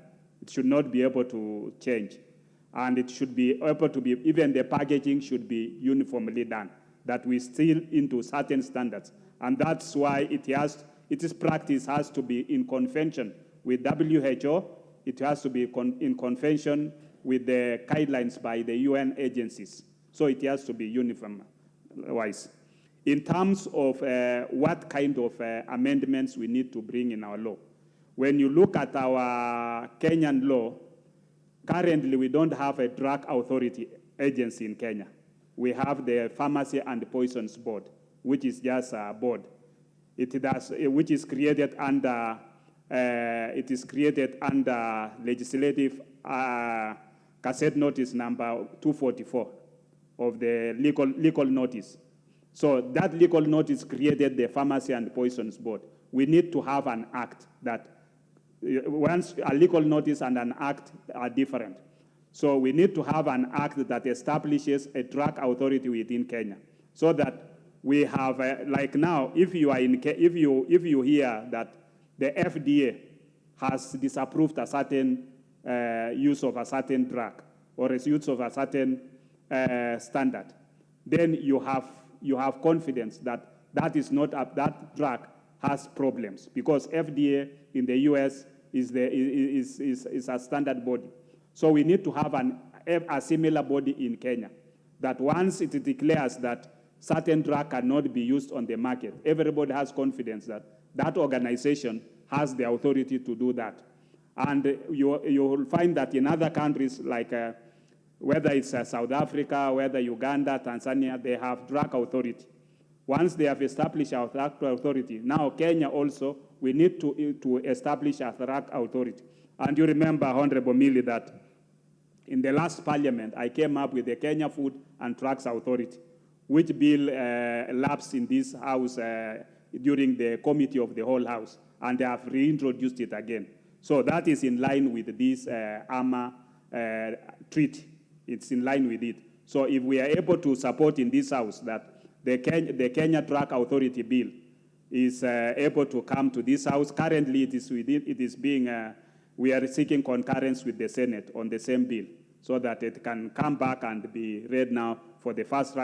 It should not be able to change. And it should be able to be, even the packaging should be uniformly done, that we still into certain standards. And that's why its practice has to be in convention with WHO. It has to be in convention with the guidelines by the UN agencies. So it has to be uniform-wise. In terms of what kind of amendments we need to bring in our law, when you look at our Kenyan law, currently we don't have a drug authority agency in Kenya. We have the Pharmacy and Poisons Board, which is just a board. Which is created under legislative cassette notice number 244 of the legal notice. So that legal notice created the Pharmacy and Poisons Board. We need to have an act that, once a legal notice and an act are different. So we need to have an act that establishes a drug authority within Kenya, so that we have, like now, if you hear that the FDA has disapproved a certain use of a certain drug or a use of a certain standard, then you have confidence that that drug has problems, because FDA in the US is a standard body. So we need to have a similar body in Kenya, that once it declares that certain drug cannot be used on the market, everybody has confidence that that organization has the authority to do that. And you will find that in other countries, like whether it's South Africa, whether Uganda, Tanzania, they have drug authority. Once they have established our drug authority, now Kenya also, we need to establish a drug authority. And you remember, Honorable Millie, that in the last parliament, I came up with the Kenya Food and Drugs Authority, which bill lapsed in this house during the committee of the whole house, and they have reintroduced it again. So that is in line with this AMA treaty. It's in line with it. So if we are able to support in this house that the Kenya Drug Authority bill is able to come to this house, currently we are seeking concurrence with the Senate on the same bill, so that it can come back and be read now for the first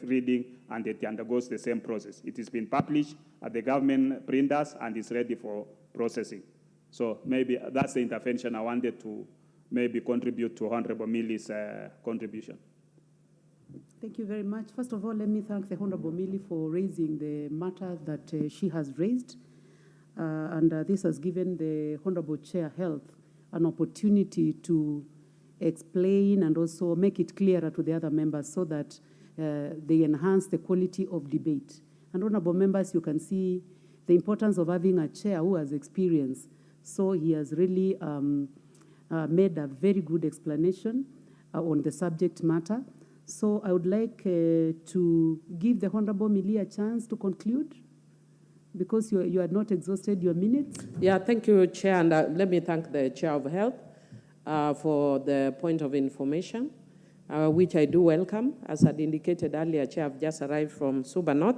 reading, and it undergoes the same process. It has been published at the government printers and is ready for processing. So maybe that's the intervention I wanted to maybe contribute to Honorable Millie's contribution. Thank you very much. First of all, let me thank the Honorable Millie for raising the matter that she has raised. And this has given the Honorable Chair Health an opportunity to explain and also make it clearer to the other members, so that they enhance the quality of debate. And honorable members, you can see the importance of having a chair who has experience. So he has really made a very good explanation on the subject matter. So I would like to give the Honorable Millie a chance to conclude. because you are not exhausted your minutes. Yeah, thank you, Chair, and let me thank the Chair of Health for the point of information, which I do welcome. As I'd indicated earlier, Chair, I've just arrived from Suba North.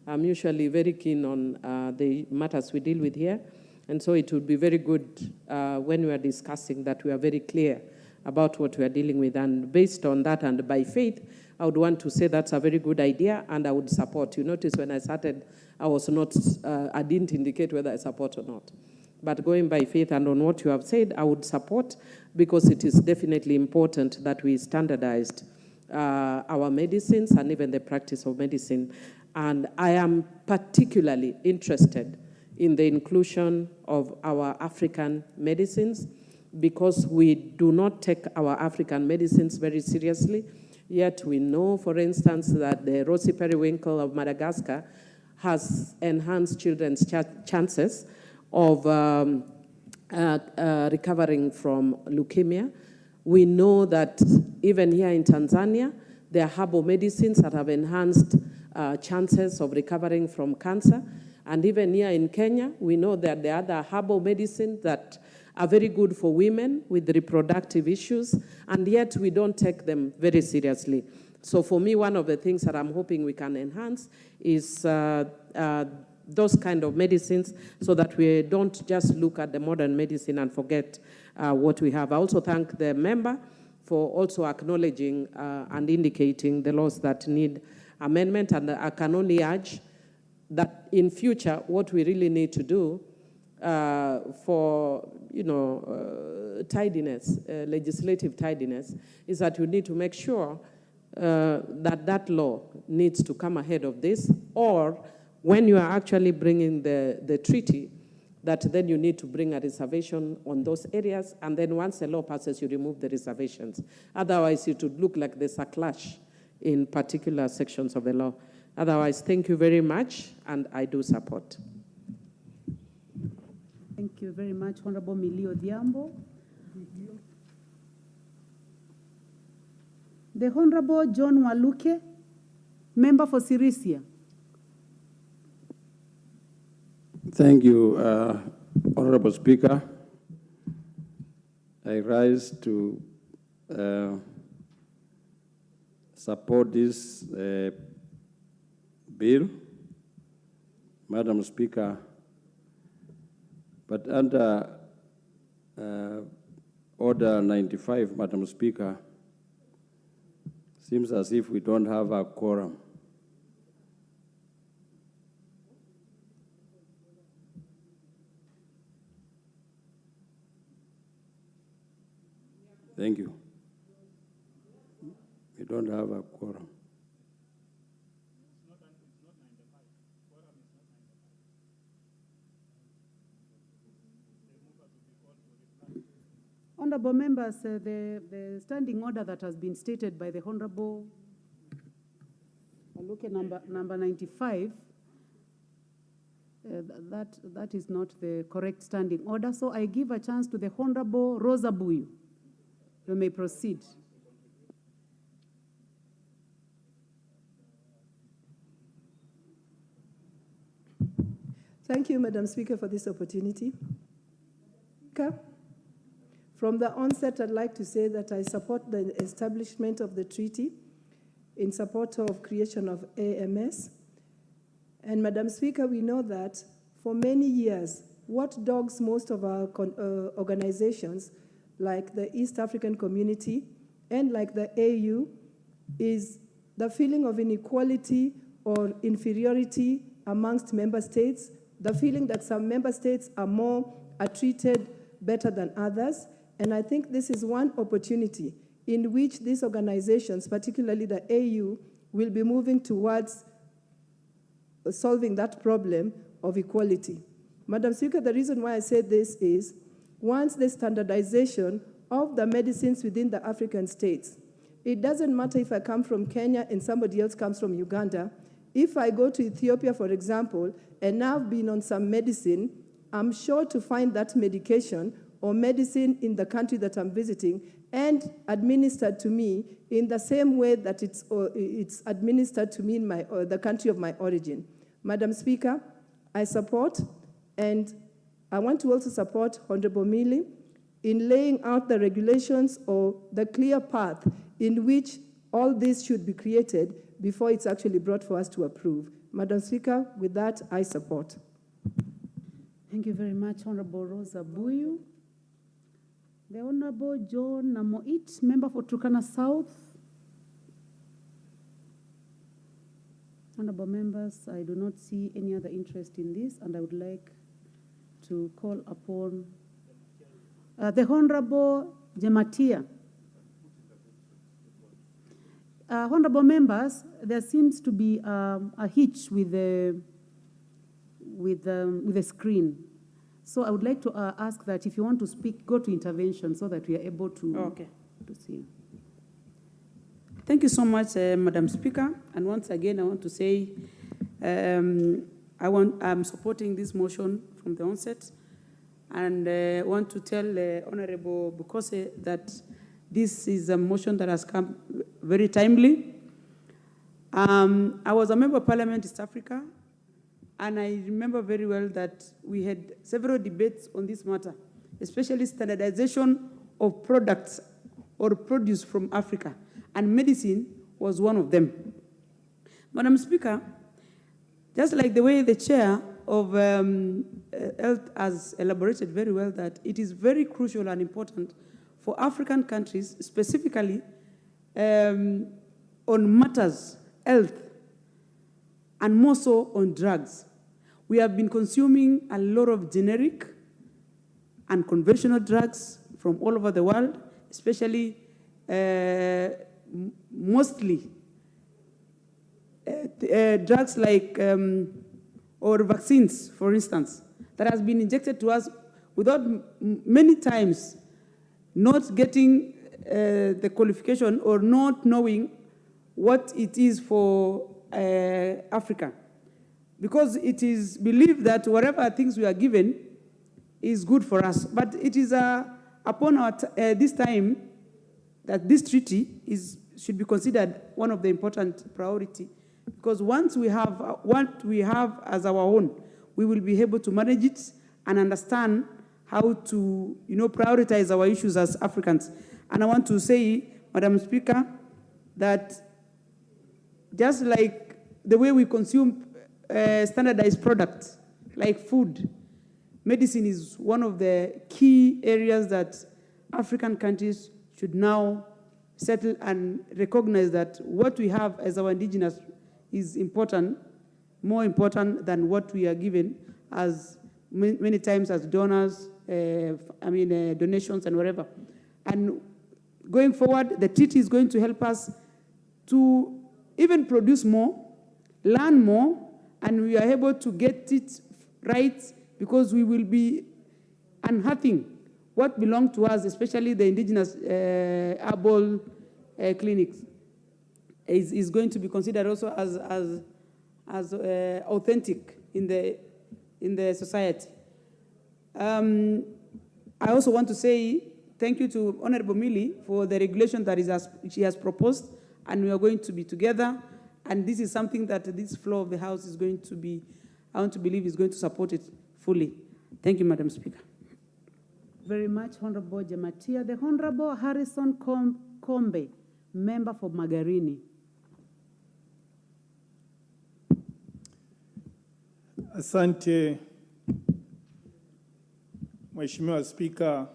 I'm usually very keen on the matters we deal with here, and so it would be very good when we are discussing that we are very clear about what we are dealing with, and based on that and by faith, I would want to say that's a very good idea, and I would support. You notice when I started, I didn't indicate whether I support or not. But going by faith and on what you have said, I would support, because it is definitely important that we standardized our medicines and even the practice of medicine. And I am particularly interested in the inclusion of our African medicines, because we do not take our African medicines very seriously. Yet we know, for instance, that the rosy periwinkle of Madagascar has enhanced children's chances of recovering from leukemia. We know that even here in Tanzania, there are herbal medicines that have enhanced chances of recovering from cancer. And even here in Kenya, we know that there are other herbal medicines that are very good for women with reproductive issues, and yet we don't take them very seriously. So for me, one of the things that I'm hoping we can enhance is those kind of medicines, so that we don't just look at the modern medicine and forget what we have. I also thank the member for also acknowledging and indicating the laws that need amendment, and I can only urge that in future, what we really need to do for tidiness, legislative tidiness, is that you need to make sure that law needs to come ahead of this, or when you are actually bringing the treaty, that then you need to bring a reservation on those areas, and then once the law passes, you remove the reservations. Otherwise, it would look like there's a clash in particular sections of the law. Otherwise, thank you very much, and I do support. Thank you very much, Honorable Millie Odhiambo. The Honorable John Waluke, member for Sirisia. Thank you, Honorable Speaker. I rise to support this bill, Madam Speaker. But under Order 95, Madam Speaker, seems as if we don't have a quorum. Thank you. We don't have a quorum. Honorable members, the standing order that has been stated by the Honorable Waluke, number 95, that is not the correct standing order. So I give a chance to the Honorable Rosa Buyu. You may proceed. Thank you, Madam Speaker, for this opportunity. From the onset, I'd like to say that I support the establishment of the treaty in support of creation of AMS. And Madam Speaker, we know that for many years, what dogs most of our organizations, like the East African Community and like the AU, is the feeling of inequality or inferiority amongst member states, the feeling that some member states are treated better than others. And I think this is one opportunity in which these organizations, particularly the AU, will be moving towards solving that problem of equality. Madam Speaker, the reason why I say this is, once the standardization of the medicines within the African states, it doesn't matter if I come from Kenya and somebody else comes from Uganda. If I go to Ethiopia, for example, and I've been on some medicine, I'm sure to find that medication or medicine in the country that I'm visiting and administered to me in the same way that it's administered to me in the country of my origin. Madam Speaker, I support, and I want to also support Honorable Mili in laying out the regulations or the clear path in which all this should be created before it's actually brought for us to approve. Madam Speaker, with that, I support. Thank you very much, Honorable Rosa Buyu. The Honorable John Namoit, member for Turkana South. Honorable members, I do not see any other interest in this, and I would like to call upon the Honorable Jematia. Honorable members, there seems to be a hitch with the screen. So I would like to ask that if you want to speak, go to intervention so that we are able to, to see. Thank you so much, Madam Speaker. And once again, I want to say I'm supporting this motion from the onset. And want to tell Honorable Bukose that this is a motion that has come very timely. I was a member of Parliament East Africa, and I remember very well that we had several debates on this matter, especially standardization of products or produce from Africa, and medicine was one of them. Madam Speaker, just like the way the chair of Health has elaborated very well, that it is very crucial and important for African countries, specifically on matters, health, and more so on drugs. We have been consuming a lot of generic and conventional drugs from all over the world, especially mostly drugs like or vaccines, for instance, that has been injected to us without many times not getting the qualification or not knowing what it is for Africa. Because it is believed that whatever things we are given is good for us. But it is upon this time that this treaty should be considered one of the important priority. Because once we have what we have as our own, we will be able to manage it and understand how to, prioritize our issues as Africans. And I want to say, Madam Speaker, that just like the way we consume standardized products, like food, medicine is one of the key areas that African countries should now settle and recognize that what we have as our indigenous is important, more important than what we are given as many times as donors, donations and whatever. And going forward, the treaty is going to help us to even produce more, learn more, and we are able to get it right because we will be unearthing what belongs to us, especially the indigenous herbal clinics. Is going to be considered also as authentic in the society. I also want to say thank you to Honorable Mili for the regulation that she has proposed, and we are going to be together. And this is something that this floor of the House is going to be, I want to believe, is going to support it fully. Thank you, Madam Speaker. Very much, Honorable Jematia. The Honorable Harrison Kombe, member for Magarini. Asante, Mheshimiwa Spika.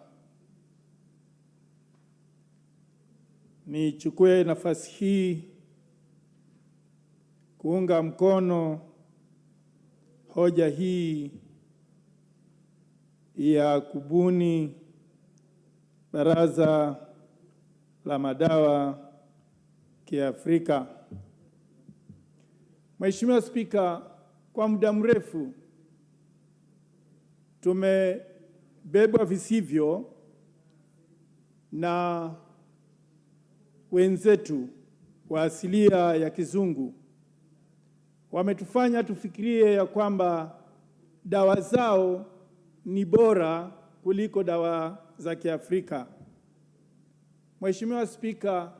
Nichukue nafasi hii kuunga mkono hoja hii ya kubuni Baraza la Madawa Kiafrika. Mheshimiwa Spika, kwa muda mrefu tumebebwa visivyo na wenzetu wa asilia ya kizungu. Wametufanya tufikirie ya kwamba dawa zao ni bora kuliko dawa za Kiafrika. Mheshimiwa Spika,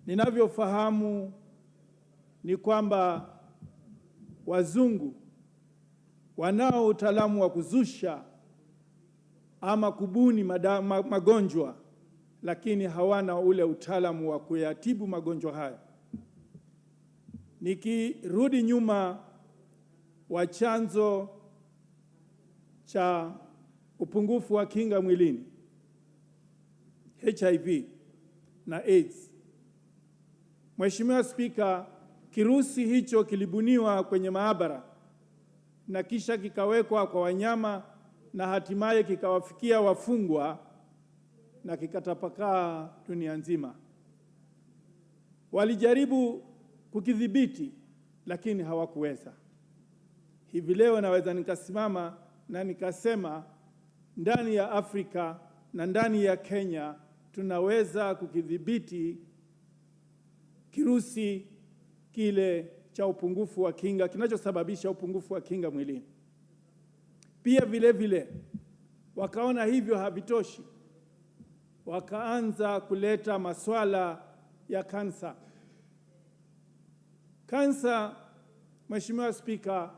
ninavyofahamu ni kwamba wazungu wanao utaalamu wa kuzusha ama kubuni magonjwa, lakini hawana ule utaalamu wa kuyatibu magonjwa haya. Nikirudi nyuma wa chanzo cha upungufu wa kinga mwilini, HIV na AIDS. Mheshimiwa Spika, kirusi hicho kilibuniwa kwenye maabara na kisha kikawekwa kwa wanyama na hatimaye kikawafikia wafungwa na kikatapakaa dunia nzima. Walijaribu kukidhibiti lakini hawakuweza. Hivi leo naweza nikasimama na nikasema ndani ya Afrika na ndani ya Kenya tunaweza kukidhibiti kirusi kile cha upungufu wa kinga, kinachosababisha upungufu wa kinga mwilini. Pia vile vile wakaona hivyo havitoshi, wakaanza kuleta masuala ya kansa. Kansa, Mheshimiwa Spika,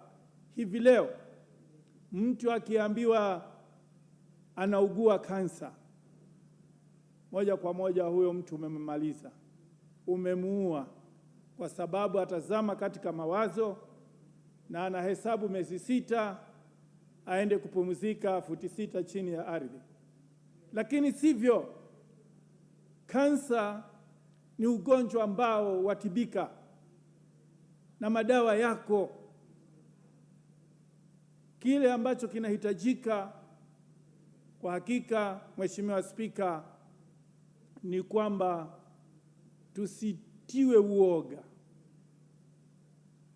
hivi leo mtu akiambiwa anaugua kansa, moja kwa moja huyo mtu umemmaliza, umemuua, kwa sababu atazama katika mawazo na anahesabu miezi 6 aende kupumzika futi 6 chini ya ardhi. Lakini sivyo. Kansa ni ugonjwa ambao watibika na madawa yako. Kile ambacho kinahitajika kwa hakika, Mheshimiwa Spika, ni kwamba tusitiwe uoga.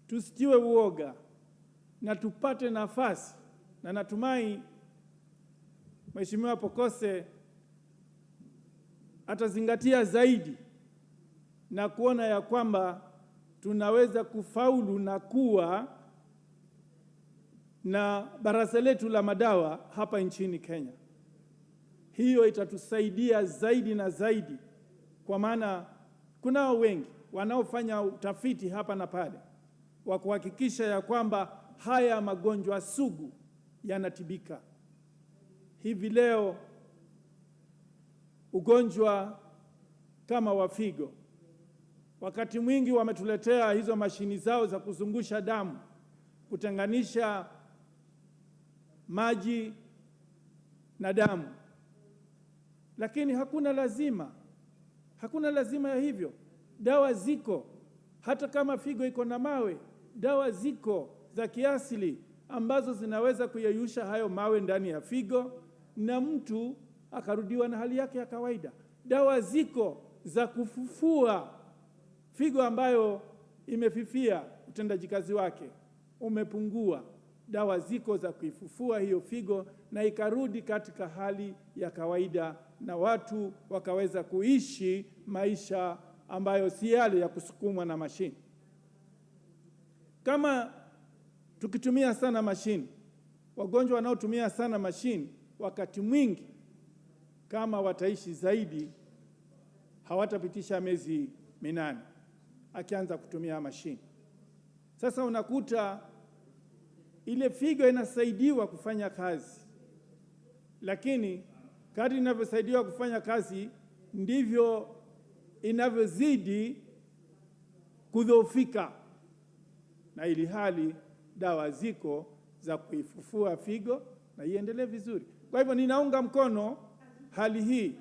Tusitiwe uoga na tupate nafasi, na natumai Mheshimiwa Pokose atazingatia zaidi na kuona ya kwamba tunaweza kufaulu na kuwa na baraza letu la madawa hapa nchini Kenya. Hiyo itatusaidia zaidi na zaidi, kwa maana kunao wengi wanaofanya utafiti hapa na pale wa kuhakikisha ya kwamba haya magonjwa sugu yanatibika. Hivi leo ugonjwa kama wa figo, wakati mwingi wametuletea hizo mashini zao za kuzungusha damu, kutenganisha maji na damu, lakini hakuna lazima ya hivyo. Dawa ziko, hata kama figo iko na mawe, dawa ziko za kiasili ambazo zinaweza kuyeyusha hayo mawe ndani ya figo na mtu akarudiwa na hali yake ya kawaida. Dawa ziko za kufufua figo ambayo imefifia, utendaji kazi wake umepungua. Dawa ziko za kuifufua hiyo figo na ikarudi katika hali ya kawaida, na watu wakaweza kuishi maisha ambayo si yale ya kusukumwa na mashini. Kama tukitumia sana mashini, wagonjwa wanaotumia sana mashini wakati mwingi, kama wataishi zaidi, hawatapitisha miezi 8 akianza kutumia mashini. Sasa unakuta ile figo inasaidiwa kufanya kazi, lakini kadri inavyosaidiwa kufanya kazi ndivyo inavyozidi kudhoofika, na ili hali dawa ziko za kuifufua figo na iendelee vizuri. Kwa hivyo ninaunga mkono hali hii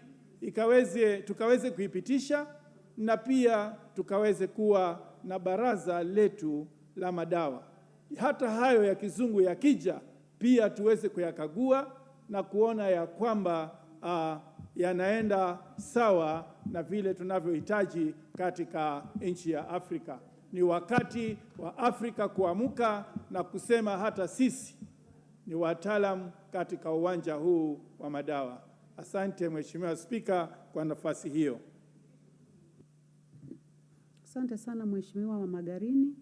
tukaweze kuipitisha, na pia tukaweze kuwa na baraza letu la madawa. Hata hayo ya kizungu yakija, pia tuweze kuyakagua na kuona ya kwamba yanaenda sawa na vile tunavyohitaji katika nchi ya Afrika. Ni wakati wa Afrika kuamka na kusema hata sisi ni wataalamu katika uwanja huu wa madawa. Asante Mheshimiwa Spika kwa nafasi hiyo. Asante sana Mheshimiwa wa Magarini.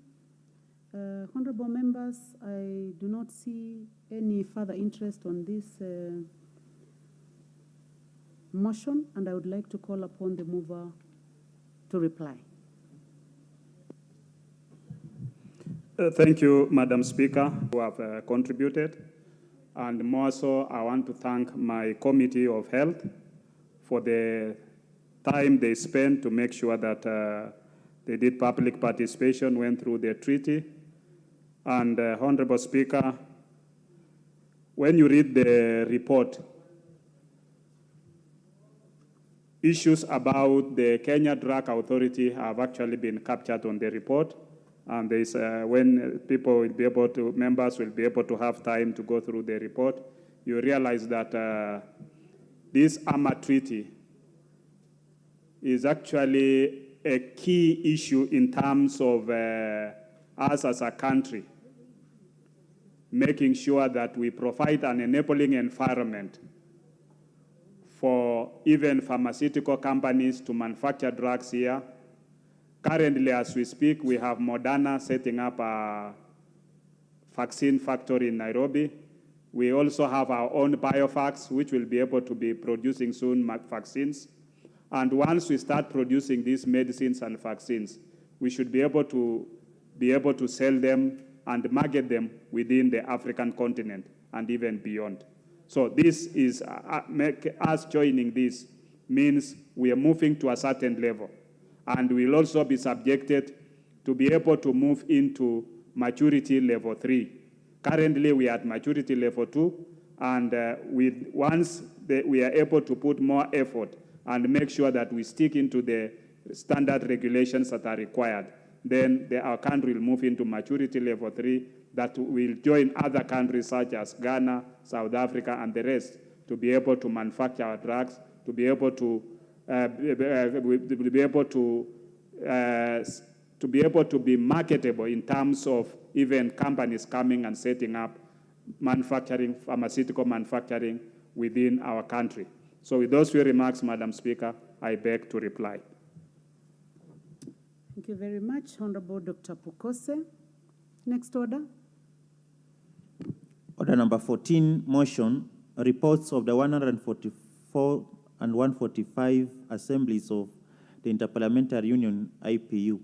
Honorable members, I do not see any further interest on this motion, and I would like to call upon the mover to reply. Thank you, Madam Speaker, who have contributed. And more so, I want to thank my Committee of Health for the time they spent to make sure that they did public participation, went through the treaty. And Honorable Speaker, when you read the report, issues about the Kenya Drug Authority have actually been captured on the report. And there's, when people will be able to, members will be able to have time to go through the report, you realize that this AMA treaty is actually a key issue in terms of us as a country, making sure that we provide an enabling environment for even pharmaceutical companies to manufacture drugs here. Currently, as we speak, we have Moderna setting up a vaccine factory in Nairobi. We also have our own biofax, which will be able to be producing soon vaccines. And once we start producing these medicines and vaccines, we should be able to sell them and market them within the African continent and even beyond. So this is, us joining this means we are moving to a certain level. And we'll also be subjected to be able to move into maturity level 3. Currently, we are at maturity level 2, and once we are able to put more effort and make sure that we stick into the standard regulations that are required, then our country will move into maturity level 3 that will join other countries such as Ghana, South Africa, and the rest to be able to manufacture our drugs, to be able to be marketable in terms of even companies coming and setting up manufacturing, pharmaceutical manufacturing within our country. So with those few remarks, Madam Speaker, I beg to reply. Thank you very much, Honorable Dr. Pukose. Next order. Order number 14, motion, reports of the 144 and 145 assemblies of the Interparliamentary Union, IPU.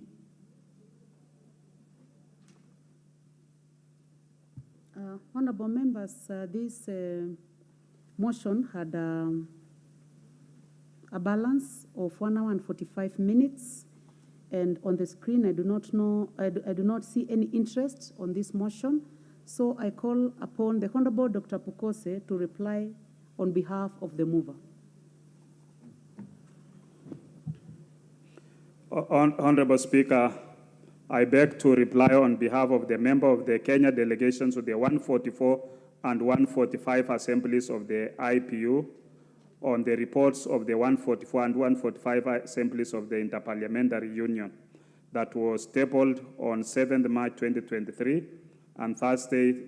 Honorable members, this motion had a balance of 1 hour and 45 minutes. And on the screen, I do not see any interest on this motion. So I call upon the Honorable Dr. Pukose to reply on behalf of the mover. Honorable Speaker, I beg to reply on behalf of the member of the Kenya delegation to the 144 and 145 assemblies of the IPU on the reports of the 144 and 145 assemblies of the Interparliamentary Union that was tabled on 7th March 2023 and Thursday,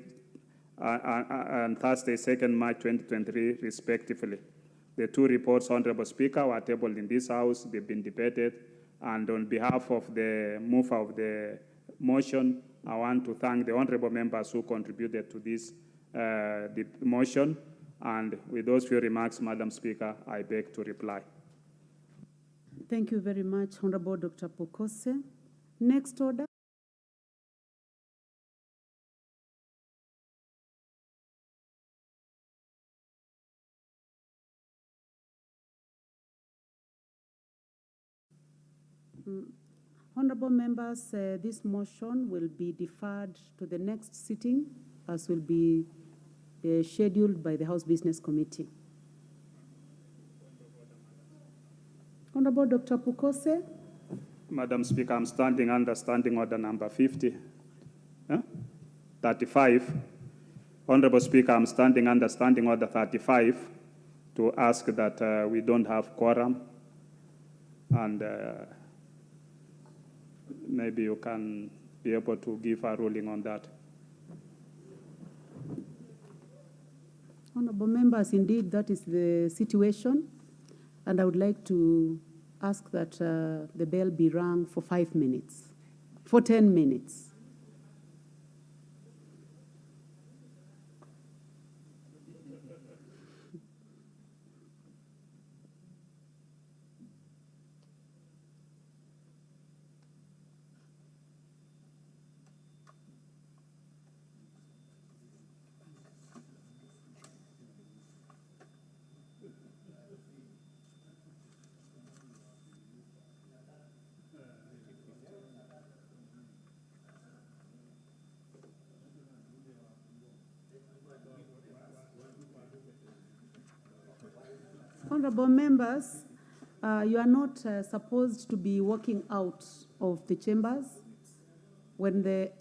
2nd March 2023, respectively. The two reports, Honorable Speaker, were tabled in this House. They've been debated. And on behalf of the mover of the motion, I want to thank the honorable members who contributed to this the motion. And with those few remarks, Madam Speaker, I beg to reply. Thank you very much, Honorable Dr. Pukose. Next order. Honorable members, this motion will be deferred to the next sitting, as will be scheduled by the House Business Committee. Honorable Dr. Pukose. Madam Speaker, I'm standing under Standing Order number 35. Honorable Speaker, I'm standing under Standing Order 35 to ask that we don't have quorum, and maybe you can be able to give a ruling on that. Honorable members, indeed, that is the situation. And I would like to ask that the bell be rung for 5 minutes, for 10 minutes. Honorable members, you are not supposed to be walking out of the chambers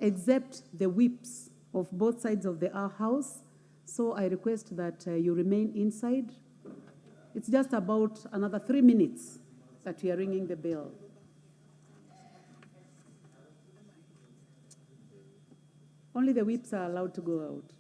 except the whips of both sides of the house. So I request that you remain inside. It's just about another 3 minutes that we are ringing the bell. Only the whips are allowed to go out.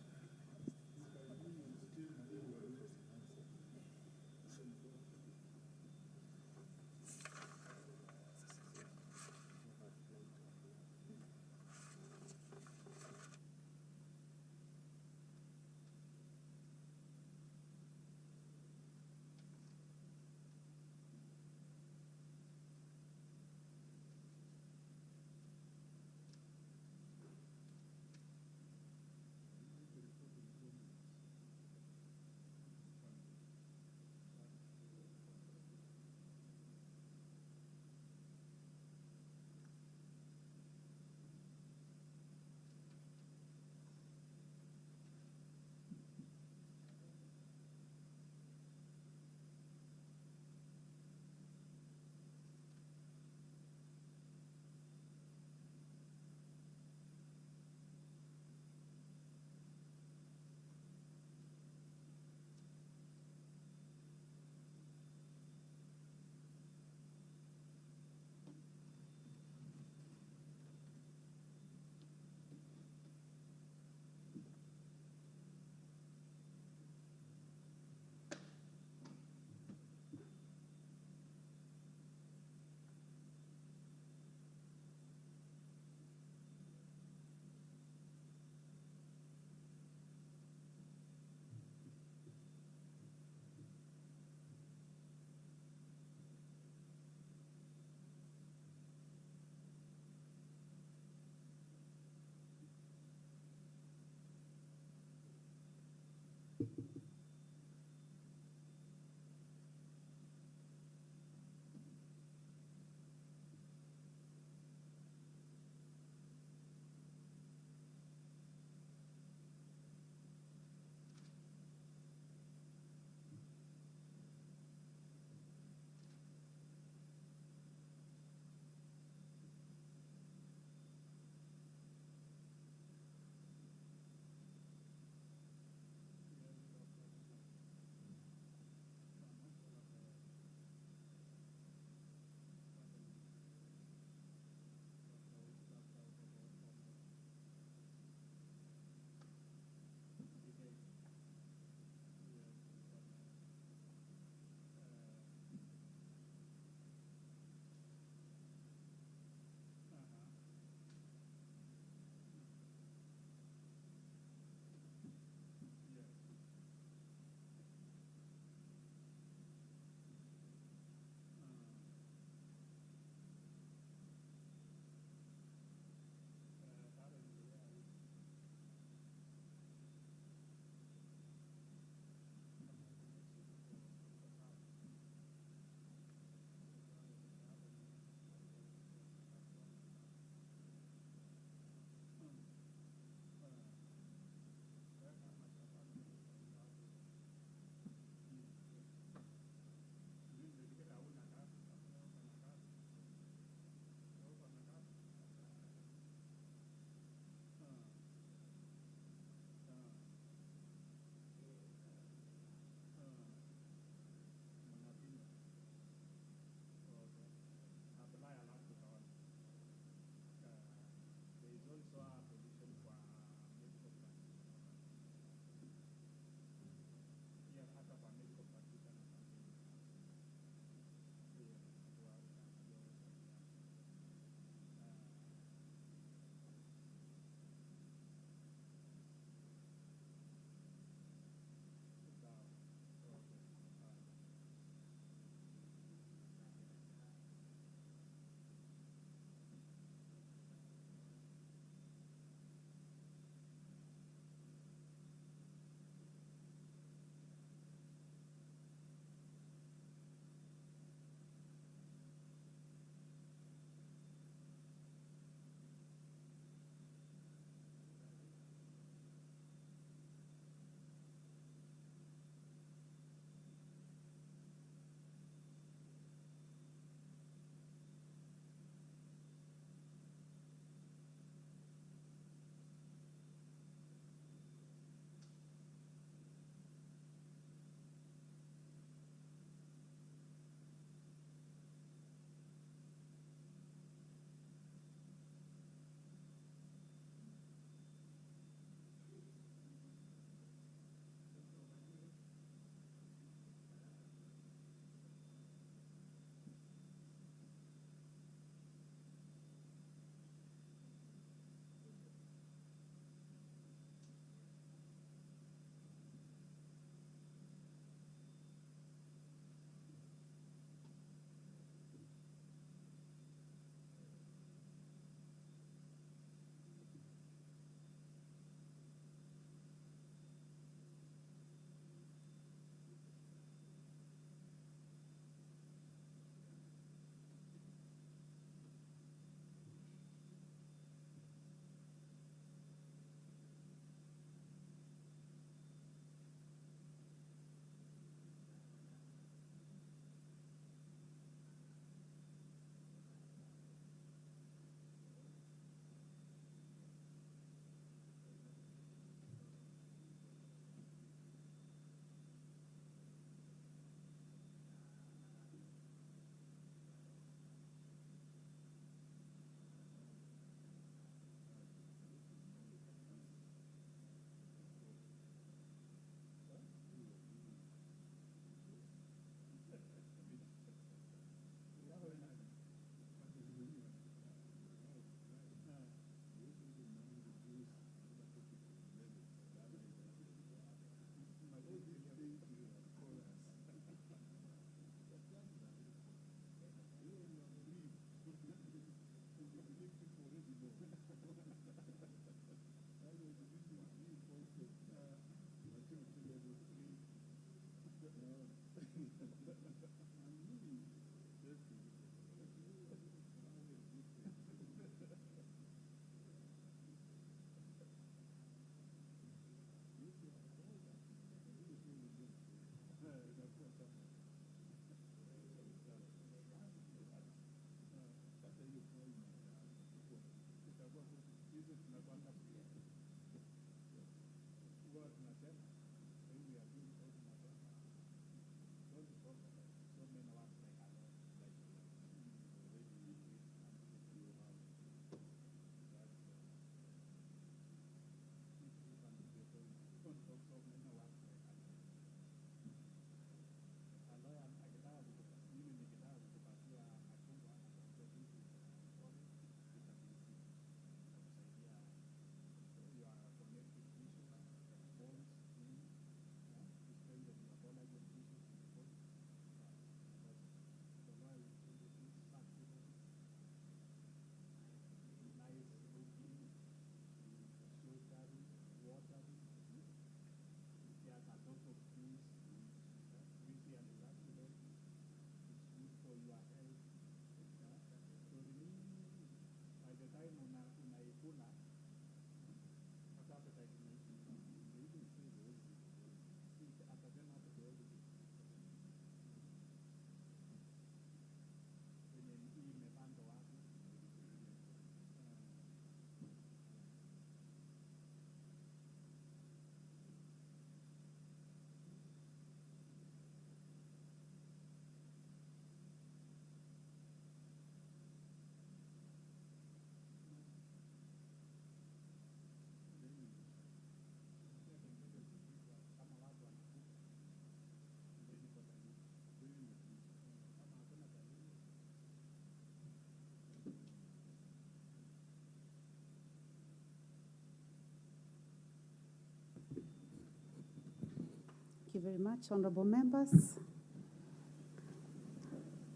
Thank you very much, honorable members.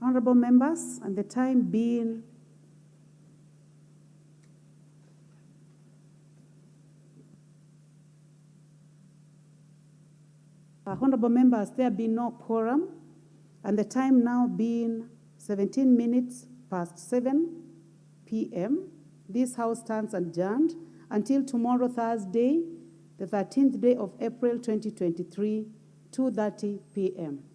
Honorable members, and the time being honorable members, there being no quorum, and the time now being 17 minutes past 7 p.m., this House stands adjourned until tomorrow, Thursday, the 13th day of April 2023, 2:30 p.m.